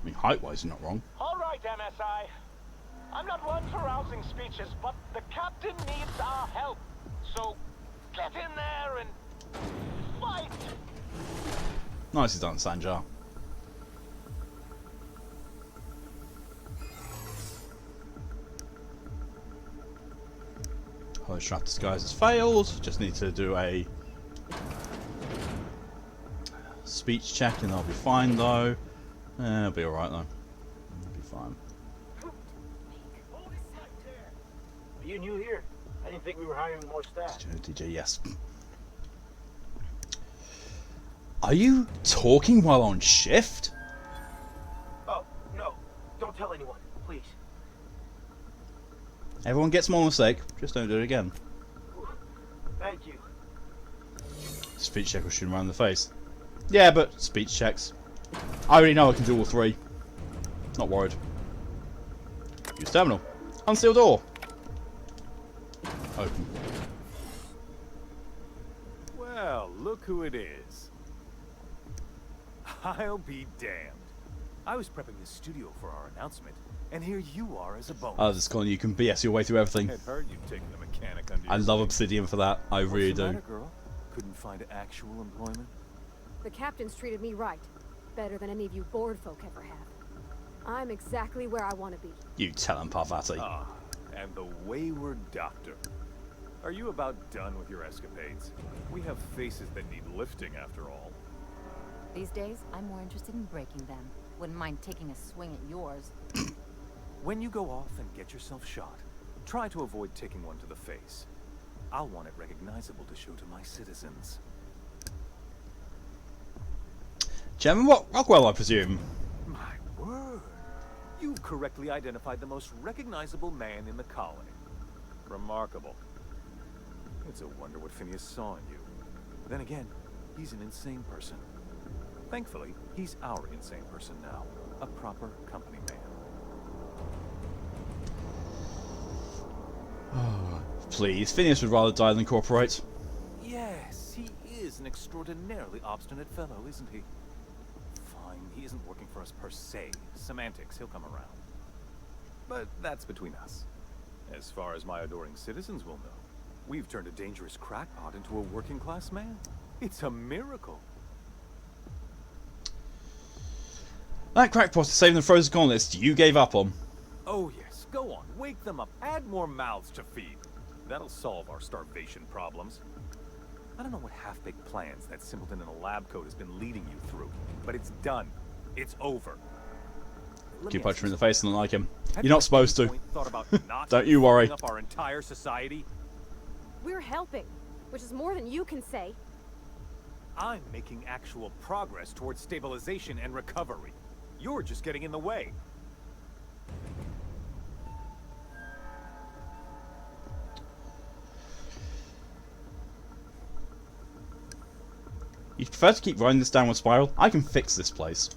mean, height-wise, you're not wrong. All right, MSI. I'm not one for rousing speeches, but the captain needs our help. So, get in there and fight. Nicely done, Sanjar. Trap disguise has failed. Just need to do a speech check and I'll be fine though. It'll be alright though. It'll be fine. Are you new here? I didn't think we were hiring more staff. DJ, yes. Are you talking while on shift? Oh, no. Don't tell anyone, please. Everyone gets more mistake, just don't do it again. Thank you. speech check or shoot him around the face. Yeah, but speech checks. I already know I can do all three. Not worried. Use terminal. Unseal door. Open. Well, look who it is. I'll be damned. I was prepping the studio for our announcement, and here you are as a bonus. Oh, this con you can BS your way through everything. I'd heard you'd taken the mechanic under I your love wing. Obsidian for that. I really What's the do. matter, girl? Couldn't find actual employment? The captain's treated me right. Better than any of you bored folk ever have. I'm exactly where I want to be. You tell him, Parvati. Ah, and the wayward doctor. Are you about done with your escapades? We have faces that need lifting, after all. These days, I'm more interested in breaking them. Wouldn't mind taking a swing at yours. When you go off and get yourself shot, try to avoid taking one to the face. I'll want it recognizable to show to my citizens. Chairman Rockwell, I presume. My word! You've correctly identified the most recognizable man in the colony. Remarkable. It's a wonder what Phineas saw in you. Then again, he's an insane person. Thankfully, he's our insane person now. A proper company man. Please, Phineas would rather die than cooperate. Yes, he is an extraordinarily obstinate fellow, isn't he? Fine, he isn't working for us per se. Semantics, he'll come around. But that's between us. As far as my adoring citizens will know, we've turned a dangerous crackpot into a working-class man. It's a miracle. That crackpot is saving the frozen colonists you gave up on. Oh yes, go on, wake them up, add more mouths to feed. That'll solve our starvation problems. I don't know what half-baked plans that simpleton in a lab coat has been leading you through, but it's done. It's over. You punch him in the face and not like him. You're not supposed to. Don't you worry. Up our entire society? We're helping, which is more than you can say. I'm making actual progress towards stabilization and recovery. You're just getting in the way. You prefer to keep riding this downward spiral? I can fix this place.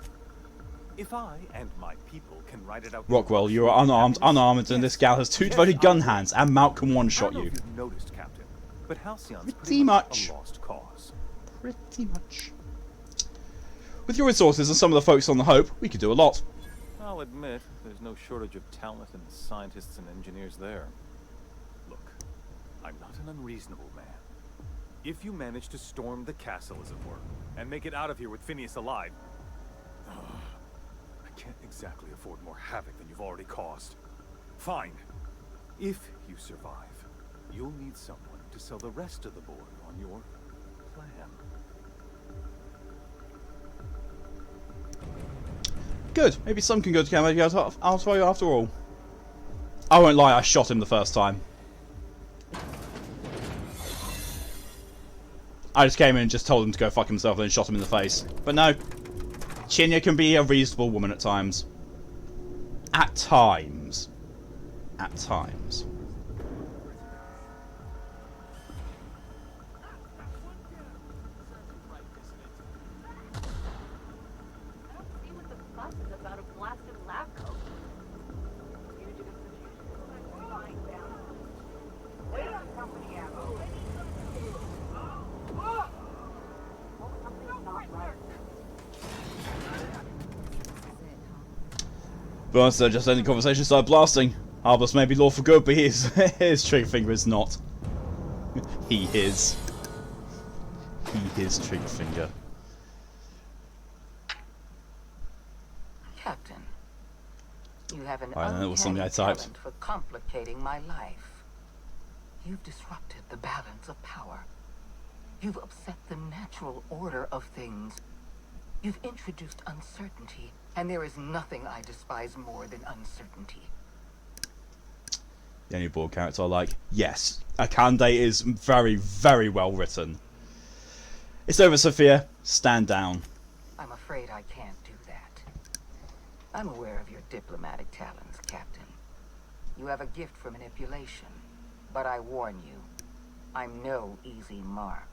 If I and my people can ride it out. Rockwell, you are unarmed, and this gal has two devoted gun hands, and Malcolm one-shot you. You've noticed, Captain, but Halcyon's Pretty much. a lost cause. Pretty much. With your resources and some of the folks on the Hope, we could do a lot. I'll admit, there's no shortage of talent in the scientists and engineers there. Look, I'm not an unreasonable man. If you manage to storm the castle, as it were, and make it out of here with Phineas alive, I can't exactly afford more havoc than you've already caused. Fine. If you survive, you'll need someone to sell the rest of the board on your plan. Good. Maybe some can go to camera after all. I won't lie, I shot him the first time. I just came in and just told him to go fuck himself and then shot him in the face. But no. Chinya can be a reasonable woman at times. At times. At times. But once they just ended the conversation, started blasting. Harvest may be law for good, but his trigger finger is not. He is. His trigger finger. Captain, you have an I know it was something I uncanny typed. talent for complicating my life. You've disrupted the balance of power. You've upset the natural order of things. You've introduced uncertainty, and there is nothing I despise more than uncertainty. The only board character I like. Yes, Akande is very, very well written. It's over, Sophia. Stand down. I'm afraid I can't do that. I'm aware of your diplomatic talents, Captain. You have a gift for manipulation, but I warn you, I'm no easy mark.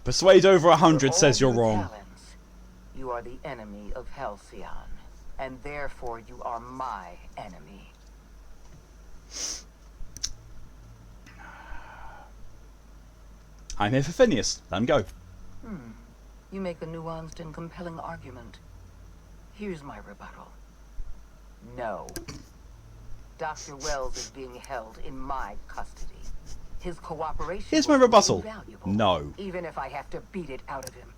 Persuade over 100 says you're wrong. Talents, you are the enemy of Halcyon, and therefore you are my enemy. I'm here for Phineas. Let him go. You make a nuanced and compelling argument. Here's my rebuttal. No. Dr. Wells is being held in my custody. His cooperation Here's my will be rebuttal. invaluable, No. even if I have to beat it out of him.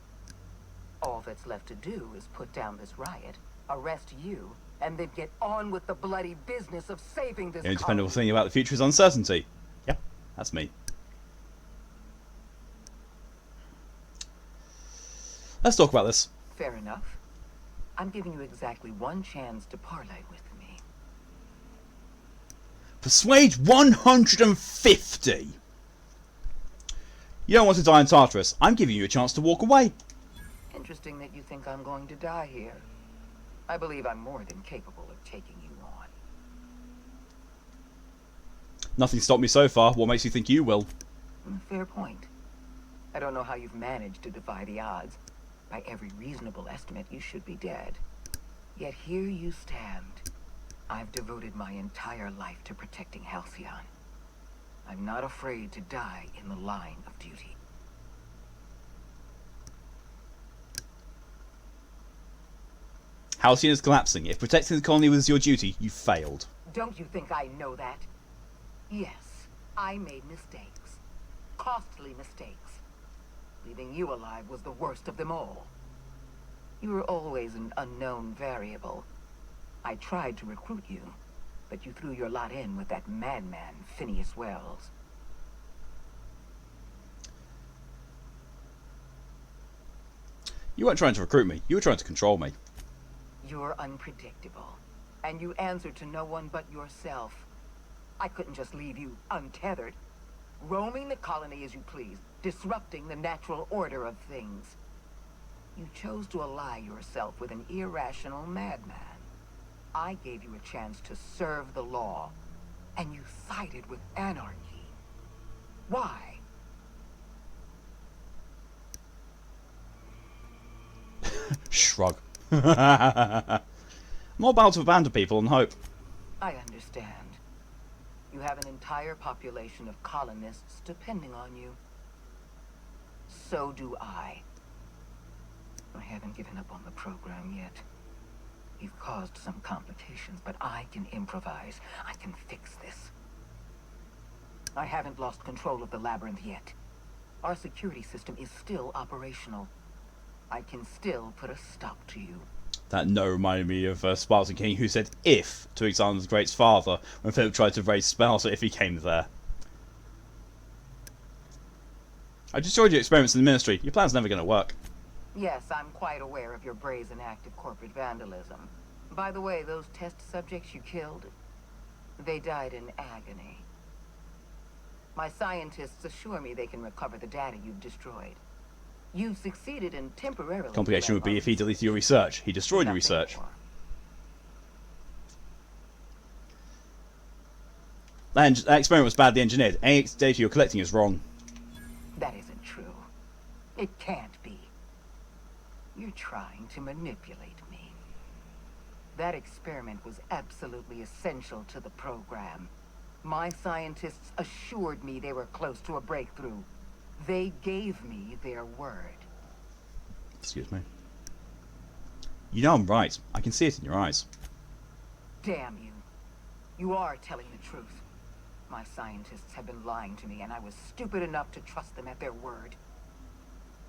All that's left to do is put down this riot, arrest you, and then get on with the bloody business of saving this The only colony. dependable thing about the future is uncertainty. Yep, that's me. Let's talk about this. Fair enough. I'm giving you exactly one chance to parlay with me. Persuade 150! You don't want to die in Tartarus. I'm giving you a chance to walk away. Interesting that you think I'm going to die here. I believe I'm more than capable of taking you on. Nothing stopped me so far. What makes you think you will? Fair point. I don't know how you've managed to defy the odds. By every reasonable estimate, you should be dead. Yet here you stand. I've devoted my entire life to protecting Halcyon. I'm not afraid to die in the line of duty. Halcyon is collapsing. If protecting the colony was your duty, you failed. Don't you think I know that? Yes, I made mistakes. Costly mistakes. Leaving you alive was the worst of them all. You were always an unknown variable. I tried to recruit you, but you threw your lot in with that madman, Phineas Wells. You weren't trying to recruit me. You were trying to control me. You're unpredictable, and you answer to no one but yourself. I couldn't just leave you untethered, roaming the colony as you please, disrupting the natural order of things. You chose to ally yourself with an irrational madman. I gave you a chance to serve the law, and you sided with anarchy. Why? Shrug. I'm all about to abandon people and hope. I understand. You have an entire population of colonists depending on you. So do I. I haven't given up on the program yet. You've caused some complications, but I can improvise. I can fix this. I haven't lost control of the labyrinth yet. Our security system is still operational. I can still put a stop to you. That no reminded me of Spartan King, who said if to Alexander the Great's father when Philip tried to raise Sparta if he came there. I destroyed your experiments in the ministry. Your plan's never going to work. Yes, I'm quite aware of your brazen act of corporate vandalism. By the way, those test subjects you killed, they died in agony. My scientists assure me they can recover the data you've destroyed. You've succeeded in temporarily... Complication would be if he deleted your research. He destroyed your research. That experiment was badly engineered. Any data you're collecting is wrong. That isn't true. It can't be. You're trying to manipulate me. That experiment was absolutely essential to the program. My scientists assured me they were close to a breakthrough. They gave me their word. Excuse me. You know I'm right. I can see it in your eyes. Damn you. You are telling the truth. My scientists have been lying to me, and I was stupid enough to trust them at their word.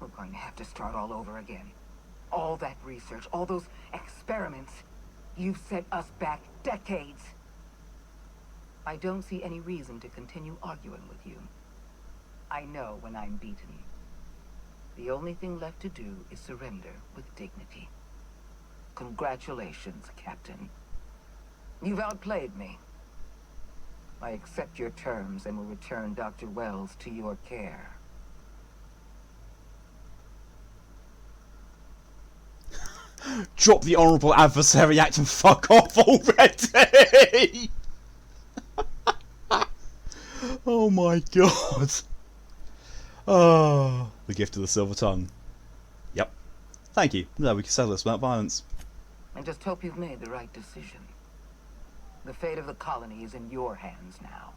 We're going to have to start all over again. All that research, all those experiments, you've set us back decades. I don't see any reason to continue arguing with you. I know when I'm beaten. The only thing left to do is surrender with dignity. Congratulations, Captain. You've outplayed me. I accept your terms and will return Dr. Wells to your care. Drop the Honourable Adversary Act and fuck off already! Oh my god. Oh, the gift of the silver tongue. Yep. Thank you. Glad we can settle this without violence. I just hope you've made the right decision. The fate of the colony is in your hands now.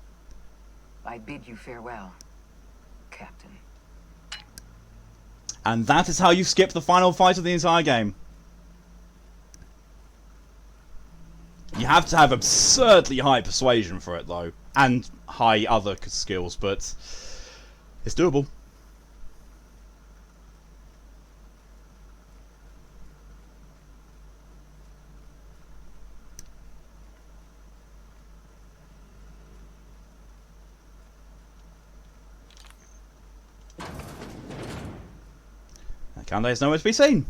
I bid you farewell, Captain. And that is how you skip the final fight of the entire game. You have to have absurdly high persuasion for it, though. And high other skills, but it's doable. Akande is nowhere to be seen.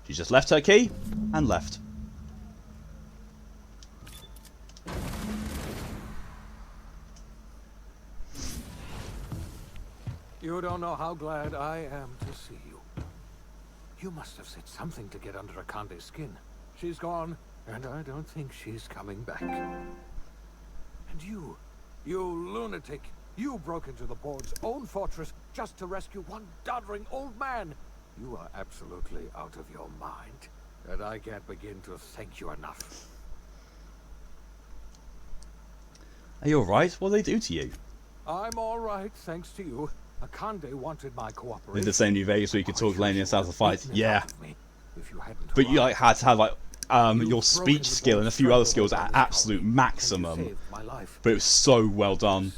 She just left her key and left. You don't know how glad I am to see you. You must have said something to get under Akande's skin. She's gone, and I don't think she's coming back. And you lunatic, you broke into the board's own fortress just to rescue one doddering old man. You are absolutely out of your mind, and I can't begin to thank you enough. Are you alright? What did they do to you? I'm alright, thanks to you. Akande wanted my cooperation. In the same New Vegas where you could talk Lane out of the fight. Yeah. If you hadn't But you like had to have like your speech skill and a few other skills at absolute maximum. But it was so well done.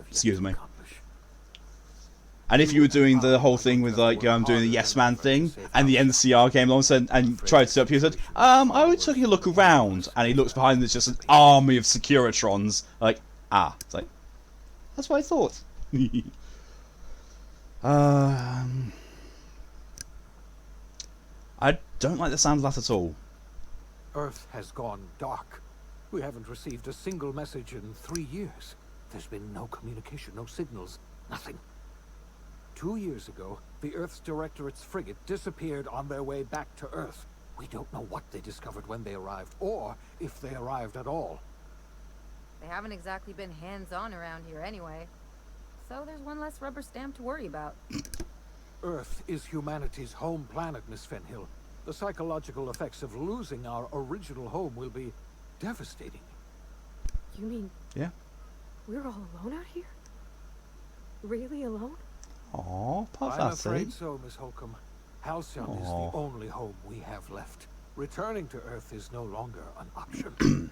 Excuse me. And if you were doing the whole thing with like doing the yes man thing, and the NCR came along and tried to stop you, said, I was taking a look around, and he looks behind, there's just an army of Securitrons. Like, it's like, that's what I thought. I don't like the sound of that at all. Earth has gone dark. We haven't received a single message in 3 years. There's been no communication, no signals, nothing. 2 years ago, the Earth's Directorate's frigate disappeared on their way back to Earth. We don't know what they discovered when they arrived, or if they arrived at all. They haven't exactly been hands-on around here anyway. So there's one less rubber stamp to worry about. Earth is humanity's home planet, Miss Fenhill. The psychological effects of losing our original home will be devastating. You mean... Yeah. We're all alone out here? Really alone? Aww, I'm afraid so, Miss Holcomb. Halcyon is the only home we have left. Returning to Earth is no longer an option.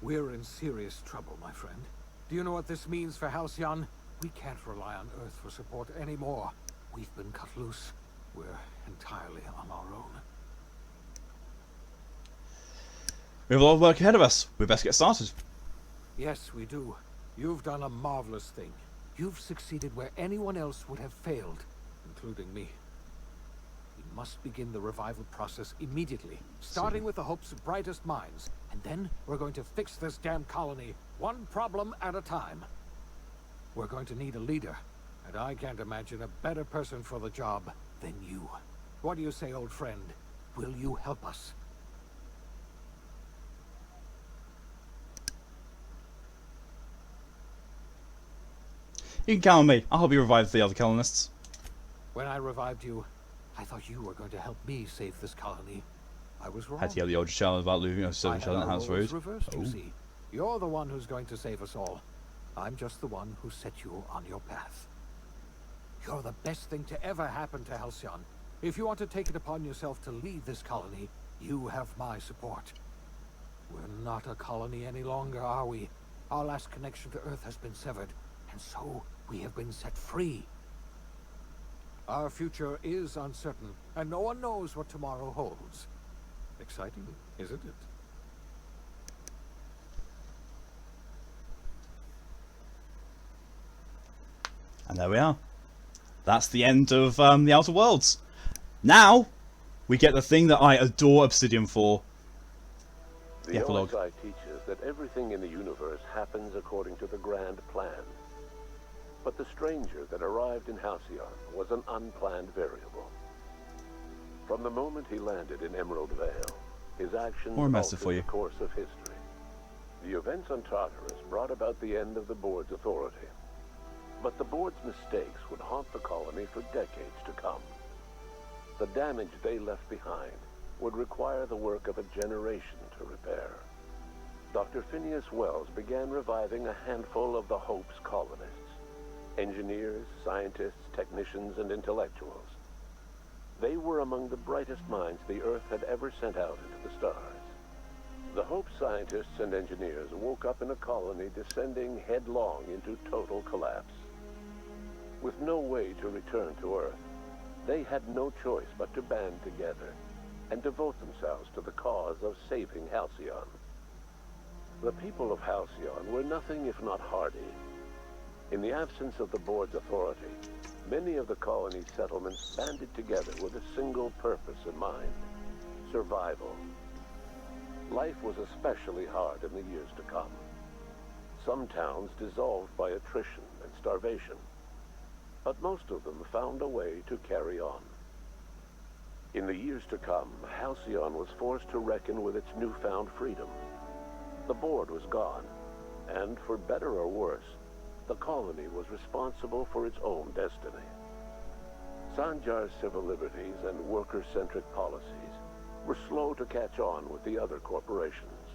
We're in serious trouble, my friend. Do you know what this means for Halcyon? We can't rely on Earth for support anymore. We've been cut loose. We're entirely on our own. We have a lot of work ahead of us. We best get started. Yes, we do. You've done a marvelous thing. You've succeeded where anyone else would have failed, including me. We must begin the revival process immediately, starting with the Hope's brightest minds. And then we're going to fix this damn colony, one problem at a time. We're going to need a leader, and I can't imagine a better person for the job than you. What do you say, old friend? Will you help us? You can count on me. I'll help you revive the other colonists. When I revived you, I thought you were going to help me save this colony. I was wrong. Had to yell the old child about leaving us so I house road. reversed, you see. You're the one who's going to save us all. I'm just the one who set you on your path. You're the best thing to ever happen to Halcyon. If you want to take it upon yourself to lead this colony, you have my support. We're not a colony any longer, are we? Our last connection to Earth has been severed, and so we have been set free. Our future is uncertain, and no one knows what tomorrow holds. Exciting, isn't it? And there we are. That's the end of the Outer Worlds. Now, we get the thing that I adore Obsidian for. The epilogue. OSI teaches that everything in the universe happens according to the grand plan. But the stranger that arrived in Halcyon was an unplanned variable. From the moment he landed in Emerald Vale, his actions altered the course of history. The events on Tartarus brought about the end of the board's authority. But the board's mistakes would haunt the colony for decades to come. The damage they left behind would require the work of a generation to repair. Dr. Phineas Wells began reviving a handful of the Hope's colonists. Engineers, scientists, technicians, and intellectuals. They were among the brightest minds the Earth had ever sent out into the stars. The Hope scientists and engineers woke up in a colony descending headlong into total collapse. With no way to return to Earth, they had no choice but to band together and devote themselves to the cause of saving Halcyon. The people of Halcyon were nothing if not hardy. In the absence of the board's authority, many of the colony's settlements banded together with a single purpose in mind: survival. Life was especially hard in the years to come. Some towns dissolved by attrition and starvation, but most of them found a way to carry on. In the years to come, Halcyon was forced to reckon with its newfound freedom. The board was gone, and for better or worse, the colony was responsible for its own destiny. Sanjar's civil liberties and worker-centric policies were slow to catch on with the other corporations.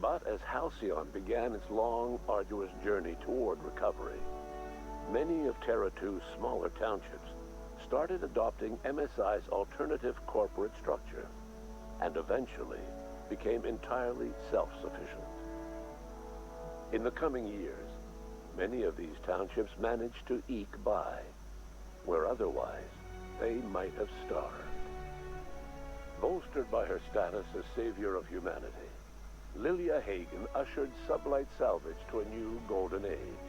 But as Halcyon began its long, arduous journey toward recovery, many of Terra 2's smaller townships started adopting MSI's alternative corporate structure, and eventually became entirely self-sufficient. In the coming years, many of these townships managed to eke by, where otherwise they might have starved. Bolstered by her status as savior of humanity, Lilia Hagen ushered sublight salvage to a new golden age.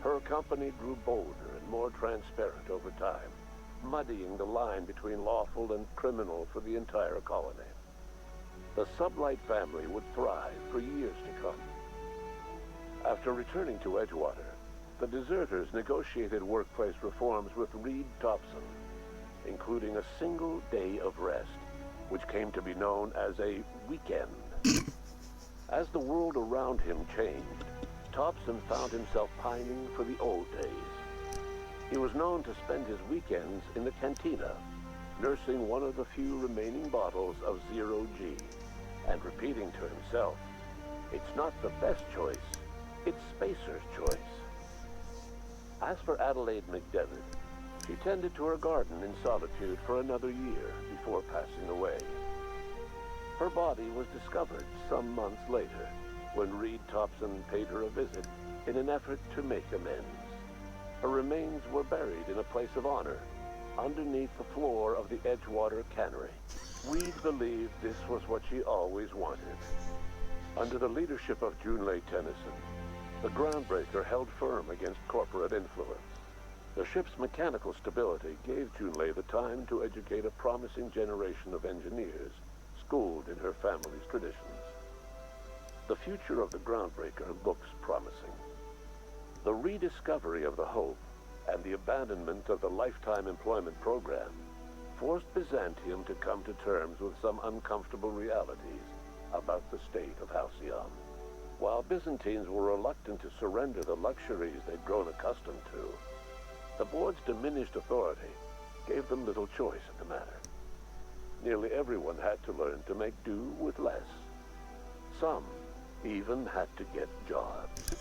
Her company grew bolder and more transparent over time, muddying the line between lawful and criminal for the entire colony. The Sublight family would thrive for years to come. After returning to Edgewater, the deserters negotiated workplace reforms with Reed Thompson, including a single day of rest, which came to be known as a weekend. As the world around him changed, Thompson found himself pining for the old days. He was known to spend his weekends in the cantina, nursing one of the few remaining bottles of Zero G, and repeating to himself, "It's not the best choice, it's Spacer's choice." As for Adelaide McDevitt, she tended to her garden in solitude for another year before passing away. Her body was discovered some months later, when Reed Thompson paid her a visit in an effort to make amends. Her remains were buried in a place of honor, underneath the floor of the Edgewater Cannery. Reed believed this was what she always wanted. Under the leadership of Junlei Tennyson, the groundbreaker held firm against corporate influence. The ship's mechanical stability gave Junlei the time to educate a promising generation of engineers, schooled in her family's traditions. The future of the groundbreaker looks promising. The rediscovery of the Hope and the abandonment of the lifetime employment program forced Byzantium to come to terms with some uncomfortable realities about the state of Halcyon. While Byzantines were reluctant to surrender the luxuries they'd grown accustomed to, the board's diminished authority gave them little choice in the matter. Nearly everyone had to learn to make do with less. Some even had to get jobs.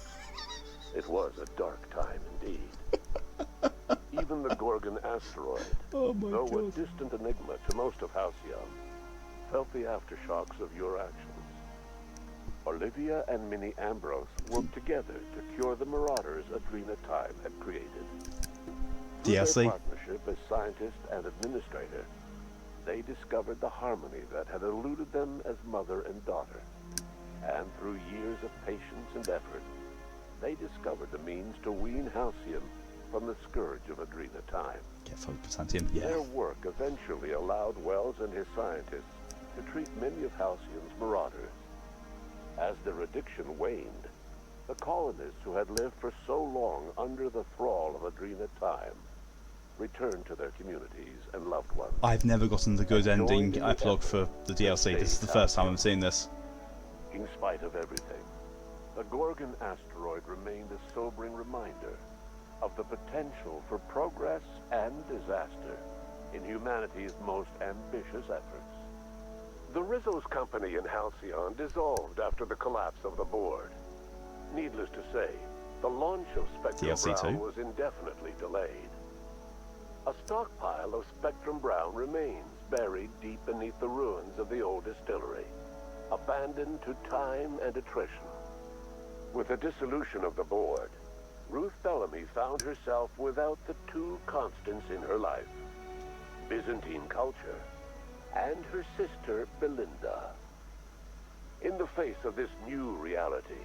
It was a dark time indeed. Even the Gorgon asteroid, though a distant enigma to most of Halcyon, felt the aftershocks of your actions. Olivia and Minnie Ambrose worked together to cure the marauders Adrena Time had created. Through their partnership as scientist and administrator, they discovered the harmony that had eluded them as mother and daughter. And through years of patience and effort, they discovered the means to wean Halcyon from the scourge of Adrena Time. Their work eventually allowed Wells and his scientists to treat many of Halcyon's marauders. As their addiction waned, the colonists who had lived for so long under the thrall of Adrena Time returned to their communities and loved ones. I've never gotten the good ending epilogue for the DLC. This is the first time I'm seeing this. In spite of everything, the Gorgon asteroid remained a sobering reminder of the potential for progress and disaster in humanity's most ambitious efforts. The Rizzo's company in Halcyon dissolved after the collapse of the board. Needless to say, the launch of Spectrum DLC Brown 2. was indefinitely delayed. A stockpile of Spectrum Brown remains buried deep beneath the ruins of the old distillery, abandoned to time and attrition. With the dissolution of the board, Ruth Bellamy found herself without the two constants in her life: Byzantine culture and her sister Belinda. In the face of this new reality,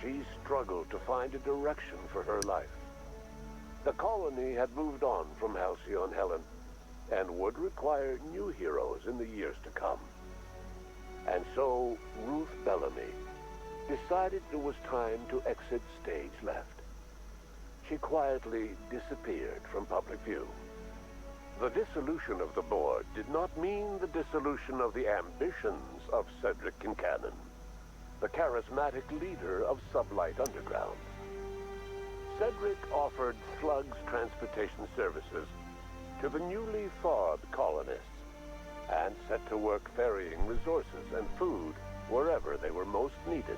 she struggled to find a direction for her life. The colony had moved on from Halcyon Helen and would require new heroes in the years to come. And so Ruth Bellamy decided it was time to exit stage left. She quietly disappeared from public view. The dissolution of the board did not mean the dissolution of the ambitions of Cedric Kincannon, the charismatic leader of Sublight Underground. Cedric offered Slug's transportation services to the newly thawed colonists and set to work ferrying resources and food wherever they were most needed.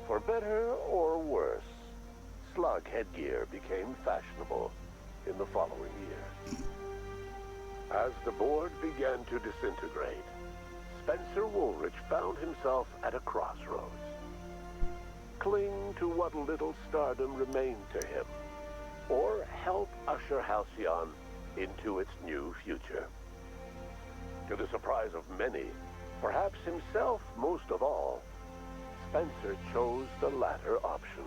For better or worse, slug headgear became fashionable in the following year. As the board began to disintegrate, Spencer Woolrich found himself at a crossroads. Cling to what little stardom remained to him, or help usher Halcyon into its new future. To the surprise of many, perhaps himself most of all, Spencer chose the latter option.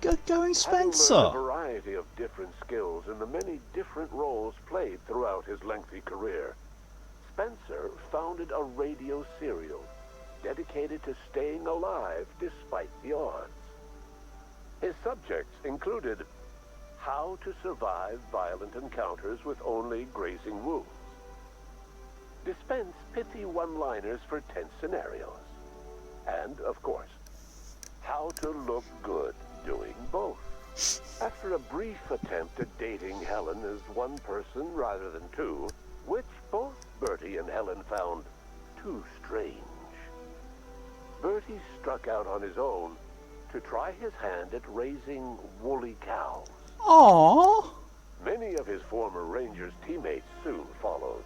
Good going, Having Spencer! learned a variety of different skills in the many different roles played throughout his lengthy career, Spencer founded a radio serial dedicated to staying alive despite the odds. His subjects included how to survive violent encounters with only grazing wounds, dispense pithy one-liners for tense scenarios, and, of course, how to look good doing both. After a brief attempt at dating Helen as one person rather than two, which both Bertie and Helen found too strange, Bertie struck out on his own to try his hand at raising woolly cows. Aww! Many of his former Rangers teammates soon followed,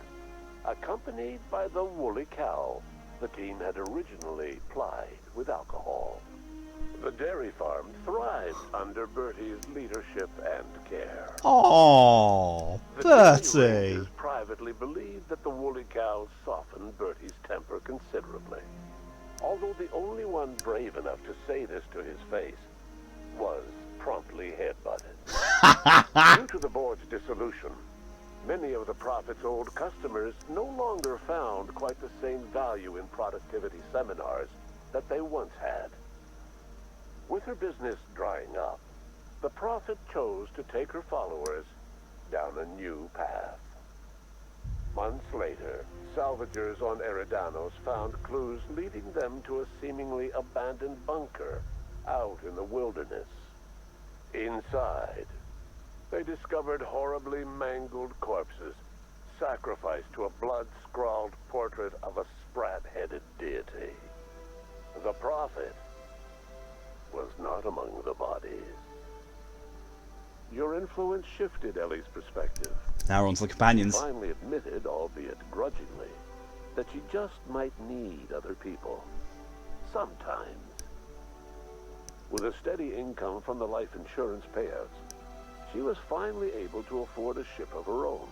accompanied by the woolly cow the team had originally plied with alcohol. The dairy farm thrived under Bertie's leadership and care. Aww, The Dairy Bertie! Rangers privately believed that the woolly cows softened Bertie's temper considerably. Although the only one brave enough to say this to his face was promptly headbutted. Due to the board's dissolution, many of the Prophet's old customers no longer found quite the same value in productivity seminars that they once had. With her business drying up, the Prophet chose to take her followers down a new path. Months later, salvagers on Eridanos found clues leading them to a seemingly abandoned bunker out in the wilderness. Inside, they discovered horribly mangled corpses, sacrificed to a blood-scrawled portrait of a sprat-headed deity. The Prophet was not among the bodies. Your influence shifted Ellie's perspective. Now we're on to the companions. She finally admitted, albeit grudgingly, that she just might need other people. Sometimes. With a steady income from the life insurance payouts, she was finally able to afford a ship of her own.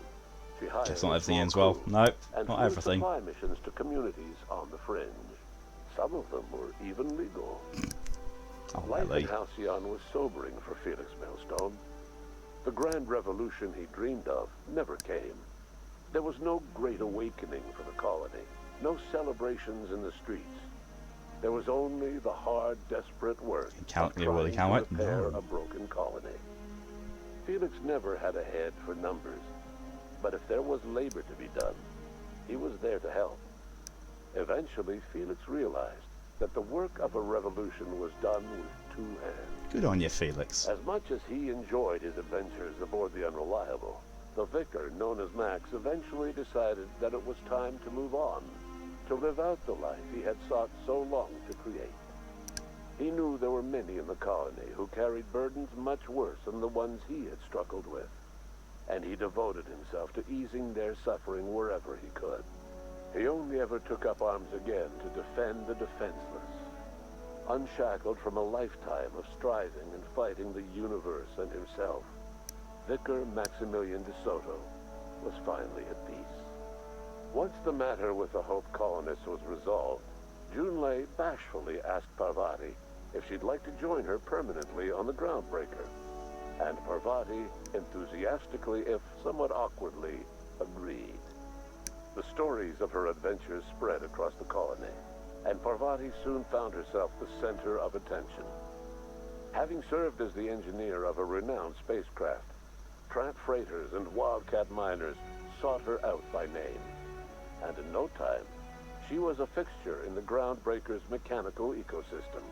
She hired It's not a everything small as well. crew No, and not flew everything. supply missions to communities on the fringe. Some of them were even legal. Oh, Life Ellie. in Halcyon was sobering for Felix Maelstone. The grand revolution he dreamed of never came. There was no great awakening for the colony, no celebrations in the streets. There was only the hard, desperate work of trying to repair a broken colony. Felix never had a head for numbers, but if there was labor to be done, he was there to help. Eventually, Felix realized that the work of a revolution was done with two hands. Good on you, Felix. As much as he enjoyed his adventures aboard the Unreliable, the vicar, known as Max, eventually decided that it was time to move on, to live out the life he had sought so long to create. He knew there were many in the colony who carried burdens much worse than the ones he had struggled with, and he devoted himself to easing their suffering wherever he could. He only ever took up arms again to defend the defenseless. Unshackled from a lifetime of striving and fighting the universe and himself, Vicar Maximilian de Soto was finally at peace. Once the matter with the Hope colonists was resolved, Junlei bashfully asked Parvati if she'd like to join her permanently on the Groundbreaker, and Parvati enthusiastically, if somewhat awkwardly, agreed. The stories of her adventures spread across the colony, and Parvati soon found herself the center of attention. Having served as the engineer of a renowned spacecraft, tramp freighters and wildcat miners sought her out by name, and in no time, she was a fixture in the Groundbreaker's mechanical ecosystem.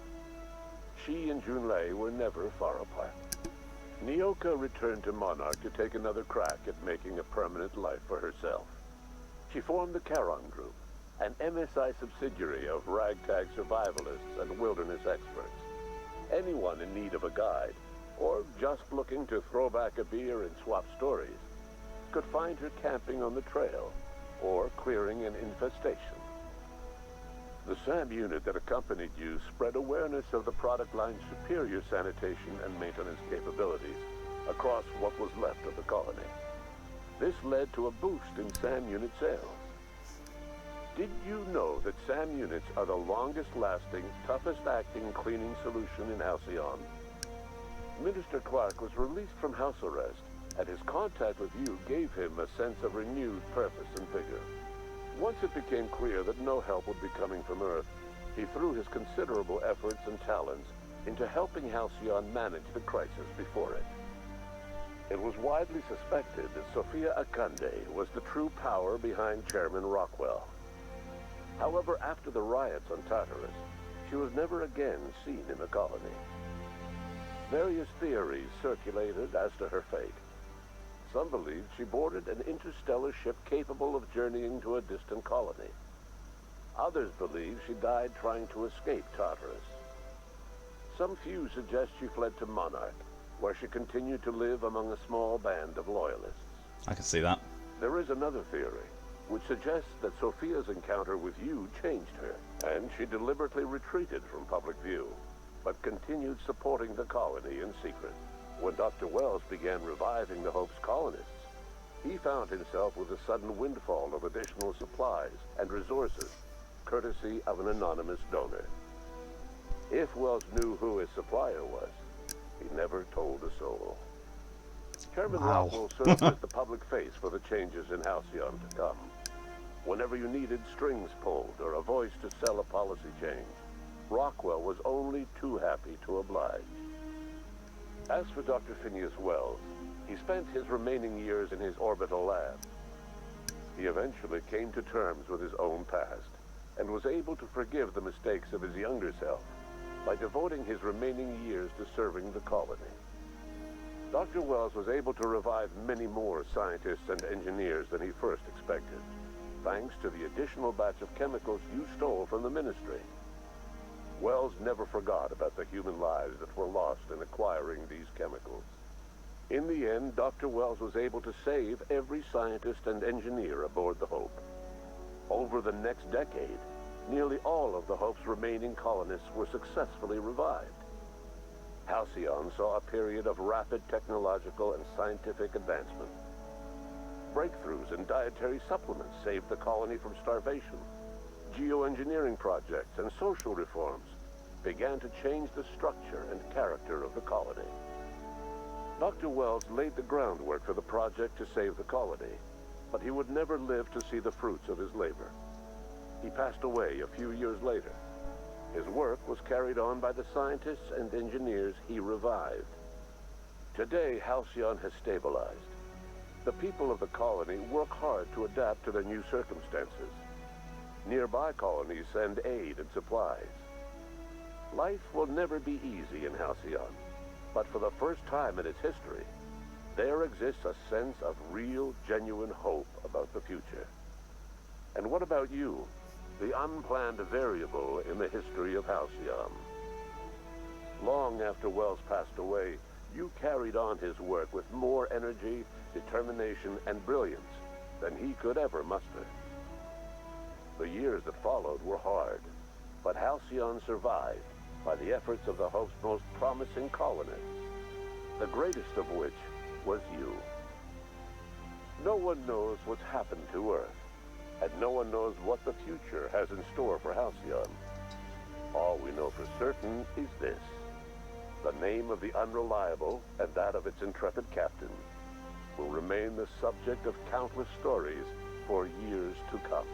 She and Junlei were never far apart. Nyoka returned to Monarch to take another crack at making a permanent life for herself. She formed the Charon Group, an MSI subsidiary of ragtag survivalists and wilderness experts. Anyone in need of a guide, or just looking to throw back a beer and swap stories, could find her camping on the trail, or clearing an infestation. The SAM unit that accompanied you spread awareness of the product line's superior sanitation and maintenance capabilities across what was left of the colony. This led to a boost in SAM unit sales. Did you know that SAM units are the longest-lasting, toughest-acting cleaning solution in Halcyon? Minister Clark was released from house arrest, and his contact with you gave him a sense of renewed purpose and vigor. Once it became clear that no help would be coming from Earth, he threw his considerable efforts and talents into helping Halcyon manage the crisis before it. It was widely suspected that Sophia Akande was the true power behind Chairman Rockwell. However, after the riots on Tartarus, she was never again seen in the colony. Various theories circulated as to her fate. Some believed she boarded an interstellar ship capable of journeying to a distant colony. Others believe she died trying to escape Tartarus. Some few suggest she fled to Monarch, where she continued to live among a small band of loyalists. I can see that. There is another theory, which suggests that Sophia's encounter with you changed her, and she deliberately retreated from public view, but continued supporting the colony in secret. When Dr. Wells began reviving the Hope's colonists, he found himself with a sudden windfall of additional supplies and resources, courtesy of an anonymous donor. If Wells knew who his supplier was, he never told a soul. Chairman Rockwell served as the public face for the changes in Halcyon to come. Whenever you needed strings pulled or a voice to sell a policy change, Rockwell was only too happy to oblige. As for Dr. Phineas Wells, he spent his remaining years in his orbital lab. He eventually came to terms with his own past, and was able to forgive the mistakes of his younger self by devoting his remaining years to serving the colony. Dr. Wells was able to revive many more scientists and engineers than he first expected, thanks to the additional batch of chemicals you stole from the Ministry. Wells never forgot about the human lives that were lost in acquiring these chemicals. In the end, Dr. Wells was able to save every scientist and engineer aboard the Hope. Over the next decade, nearly all of the Hope's remaining colonists were successfully revived. Halcyon saw a period of rapid technological and scientific advancement. Breakthroughs in dietary supplements saved the colony from starvation. Geoengineering projects and social reforms began to change the structure and character of the colony. Dr. Wells laid the groundwork for the project to save the colony, but he would never live to see the fruits of his labor. He passed away a few years later. His work was carried on by the scientists and engineers he revived. Today, Halcyon has stabilized. The people of the colony work hard to adapt to their new circumstances. Nearby colonies send aid and supplies. Life will never be easy in Halcyon, but for the first time in its history, there exists a sense of real, genuine hope about the future. And what about you, the unplanned variable in the history of Halcyon? Long after Wells passed away, you carried on his work with more energy, determination, and brilliance than he could ever muster. The years that followed were hard, but Halcyon survived by the efforts of the hop's most promising colonists, the greatest of which was you. No one knows what's happened to Earth, and no one knows what the future has in store for Halcyon. All we know for certain is this: the name of the Unreliable and that of its intrepid captain will remain the subject of countless stories for years to come.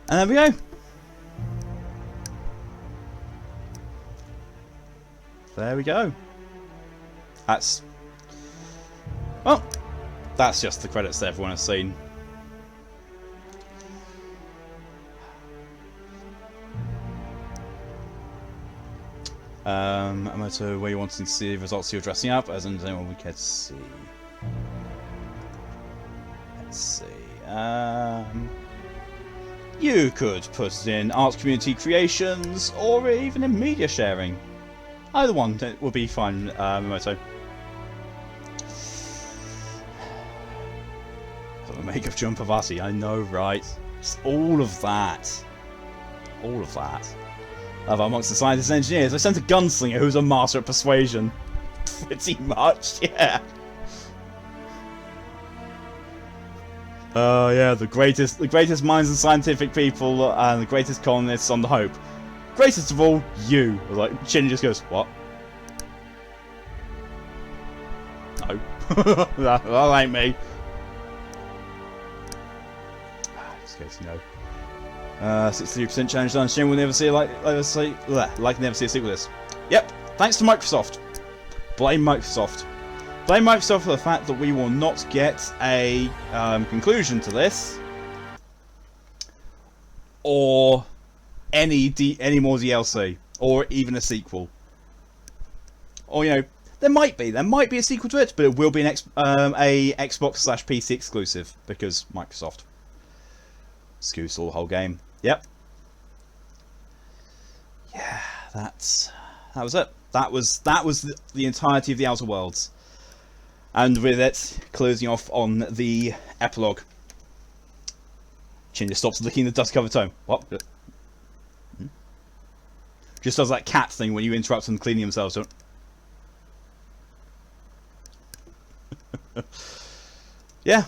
And there we go. There we go. That's... well, that's just the credits that everyone has seen. I'm going to where you wanting to see the results of your dressing up, as in anyone we care to see. Let's see. You could put it in art community creations, or even in media sharing. Either one will be fine, Moto. The makeup jump of Ati, I know, right? It's all of that. All of that. Amongst the scientists and engineers, I sent a gunslinger who's a master at persuasion. Pretty much, yeah. Yeah, the greatest minds and scientific people, and the greatest colonists on the Hope. Greatest of all, you. Like, Chinya just goes, what? No. that ain't me. Just in case you know. 63% challenge done. Shame we'll never see like never see a sequel to this. Yep. Thanks to Microsoft. Blame Microsoft. Blame Microsoft for the fact that we will not get a conclusion to this, or any more DLC, or even a sequel. Or there might be a sequel to it, but it will be an a Xbox/PC exclusive because Microsoft. Excuse all the whole game. Yep. Yeah, that was it. That was the entirety of the Outer Worlds, and with it closing off on the epilogue. Chinya stops licking the dust-covered tome. What? Just does that cat thing when you interrupt them cleaning themselves. Yeah.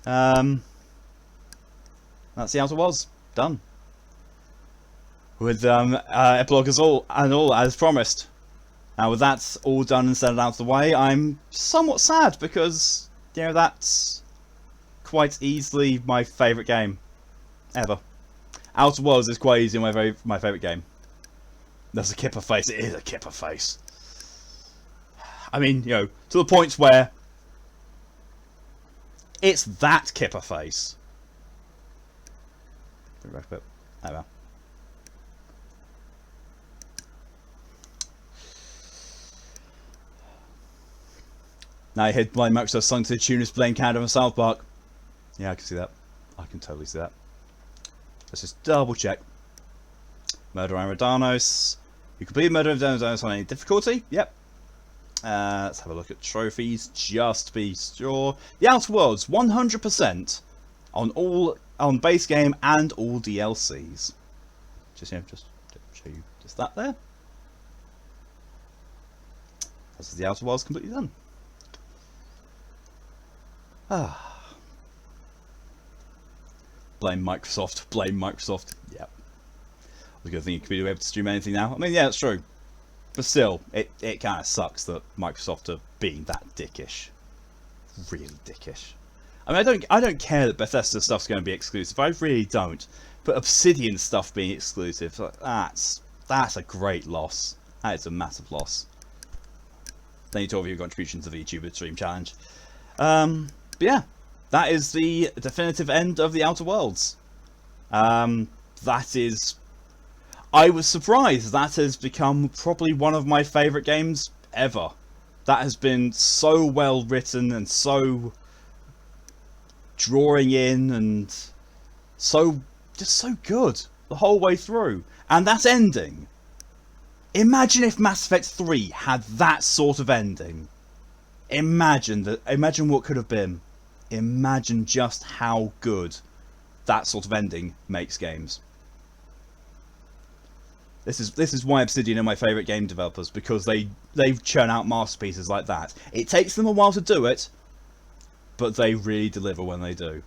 That's the Outer Worlds done. With epilogue as promised. Now with that all done and set out of the way, I'm somewhat sad because that's quite easily my favourite game ever. Outer Worlds is quite easily my favourite game. That's a kipper face. It is a kipper face. I mean, to the point where it's that kipper face. Back a bit. Oh well. Now you heard Blame Microsoft sung to the tune of Blame Canada from South Park. Yeah, I can see that. I can totally see that. Let's just double check. Murder Aridanos. You complete Murder of Aridanos on any difficulty? Yep. Let's have a look at trophies just to be sure. The Outer Worlds 100% on base game and all DLCs. Just show you just that there. This is the Outer Worlds completely done. Blame Microsoft. Blame Microsoft. Yep. I was gonna think you could be able to stream anything now. I mean, yeah, it's true. But still, it kind of sucks that Microsoft are being that dickish. Really dickish. I mean, I don't care that Bethesda stuff's going to be exclusive. I really don't. But Obsidian stuff being exclusive, that's a great loss. That is a massive loss. Thank you to all of your contributions to the YouTuber Stream Challenge. But yeah, that is the definitive end of the Outer Worlds. That is... I was surprised. That has become probably one of my favourite games ever. That has been so well written and so drawing in and so just so good the whole way through. And that ending. Imagine if Mass Effect 3 had that sort of ending. Imagine what could have been. Imagine just how good that sort of ending makes games. This is why Obsidian are my favourite game developers, because they churn out masterpieces like that. It takes them a while to do it, but they really deliver when they do.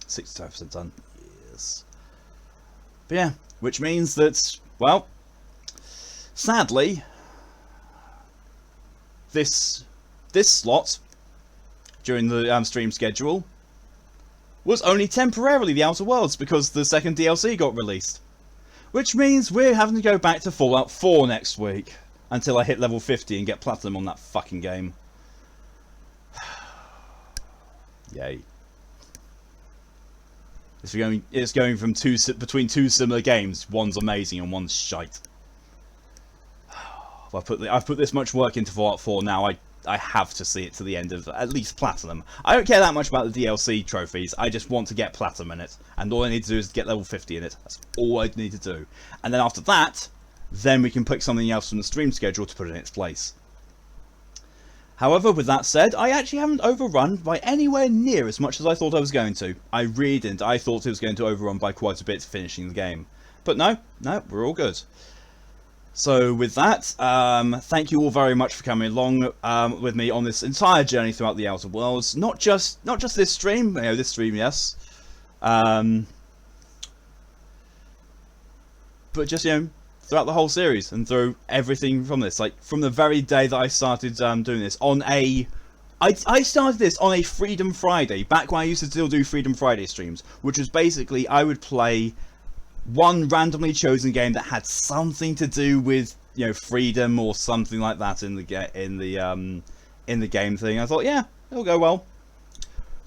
65% done. Yes. But yeah, which means that, well, sadly, this slot during the stream schedule was only temporarily the Outer Worlds, because the second DLC got released. Which means we're having to go back to Fallout 4 next week until I hit level 50 and get platinum on that fucking game. Yay. It's going from between two similar games. One's amazing and one's shite. I've put this much work into Fallout 4 now. I have to see it to the end of at least platinum. I don't care that much about the DLC trophies. I just want to get platinum in it, and all I need to do is get level 50 in it. That's all I need to do. And then after that, then we can pick something else from the stream schedule to put in its place. However, with that said, I actually haven't overrun by anywhere near as much as I thought I was going to. I really didn't. I thought it was going to overrun by quite a bit finishing the game. But no, we're all good. So with that, thank you all very much for coming along with me on this entire journey throughout the Outer Worlds. Not just this stream, this stream, yes, but just throughout the whole series and through everything from this. Like from the very day that I started doing this on I started this on a Freedom Friday, back when I used to still do Freedom Friday streams, which was basically I would play one randomly chosen game that had something to do with freedom or something like that in the game thing. I thought, yeah, it'll go well.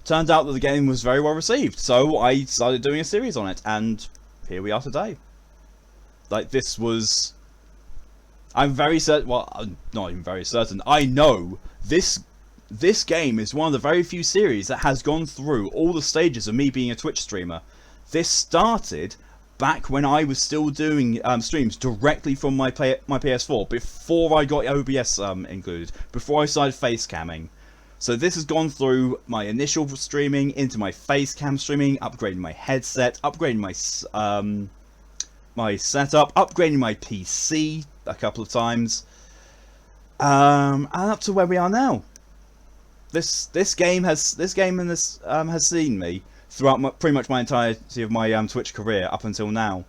Turned out that the game was very well received, so I started doing a series on it, and here we are today. Like, this was... I'm very certain... Well, I'm not even very certain. I know this game is one of the very few series that has gone through all the stages of me being a Twitch streamer. This started back when I was still doing streams directly from my PS4, before I got OBS included, before I started face camming. So this has gone through my initial streaming, into my face cam streaming, upgrading my headset, upgrading my setup, upgrading my PC a couple of times, and up to where we are now. This game has seen me throughout pretty much my entirety of my Twitch career up until now,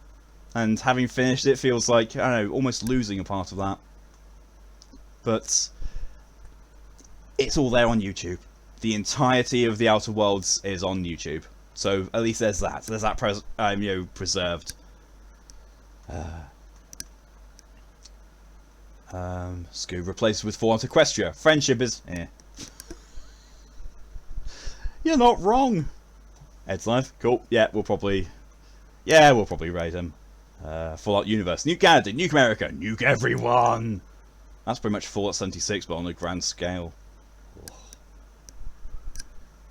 and having finished it feels like, I don't know, almost losing a part of that. But it's all there on YouTube. The entirety of the Outer Worlds is on YouTube, so at least there's that. There's that preserved. Scoo replaced with Fallout Equestria. Friendship is... You're not wrong. Ed's live, cool. Yeah, we'll probably raid him. Fallout Universe, nuke Canada, nuke America, nuke everyone. That's pretty much Fallout 76, but on a grand scale.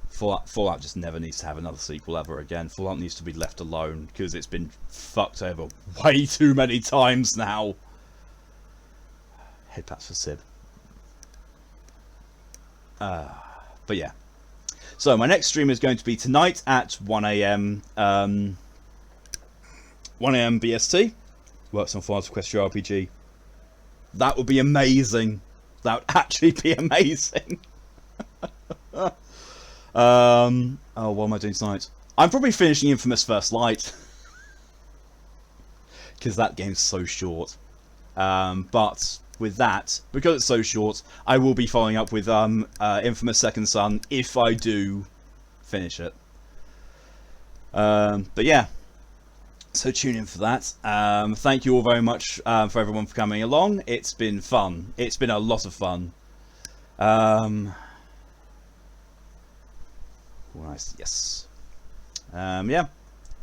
Fallout just never needs to have another sequel ever again. Fallout needs to be left alone, because it's been fucked over way too many times now. Headpats for Sib. But yeah. So my next stream is going to be tonight at 1 AM 1 AM BST. Works on Fallout Equestria RPG. That would be amazing. That would actually be amazing. Oh, what am I doing tonight? I'm probably finishing Infamous First Light. Because that game's so short. But with that, because it's so short, I will be following up with Infamous Second Son if I do finish it. But yeah, so tune in for that. Thank you all very much for everyone for coming along. It's been fun. It's been a lot of fun. Nice, yes. Yeah.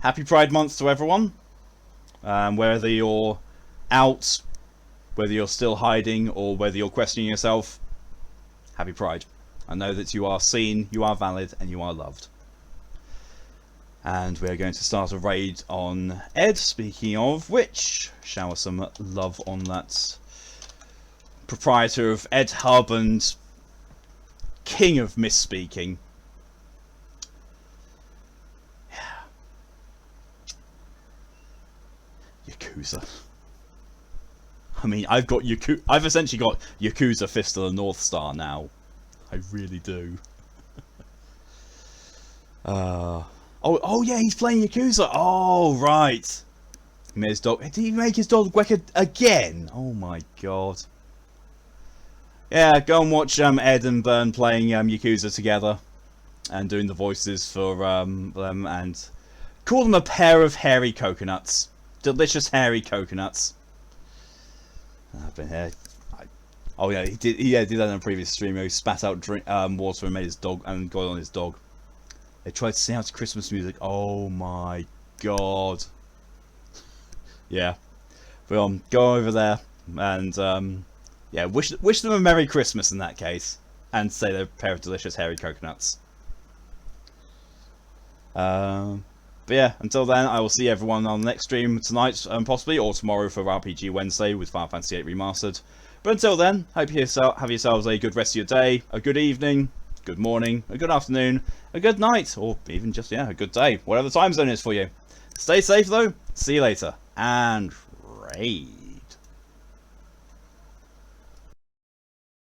happy Pride Month to everyone. Whether you're out, whether you're still hiding, or whether you're questioning yourself, happy Pride. I know that you are seen, you are valid, and you are loved. And we're going to start a raid on Ed, speaking of which, shower some love on that proprietor of Ed Hub and king of misspeaking. Yeah. Yakuza. I mean, I've essentially got Yakuza Fist of the North Star now. I really do. Oh yeah, he's playing Yakuza. Oh right. He made his dog. Did he make his dog Weka again? Oh my god. Yeah, go and watch Ed and Bern playing Yakuza together, and doing the voices for them, and call them a pair of hairy coconuts. Delicious hairy coconuts. I've been here. Oh yeah, he did. He did that in a previous stream. He spat out water and made his dog and got on his dog. They tried to sing out Christmas music. Oh my god. Yeah. Well, go over there and yeah, wish them a Merry Christmas in that case, and say they're a pair of delicious hairy coconuts. But yeah, until then, I will see everyone on the next stream tonight, possibly, or tomorrow for RPG Wednesday with Final Fantasy VIII Remastered. But until then, hope you have yourselves a good rest of your day, a good evening, good morning, a good afternoon, a good night, or even just, yeah, a good day, whatever the time zone is for you. Stay safe though, see you later, and raid.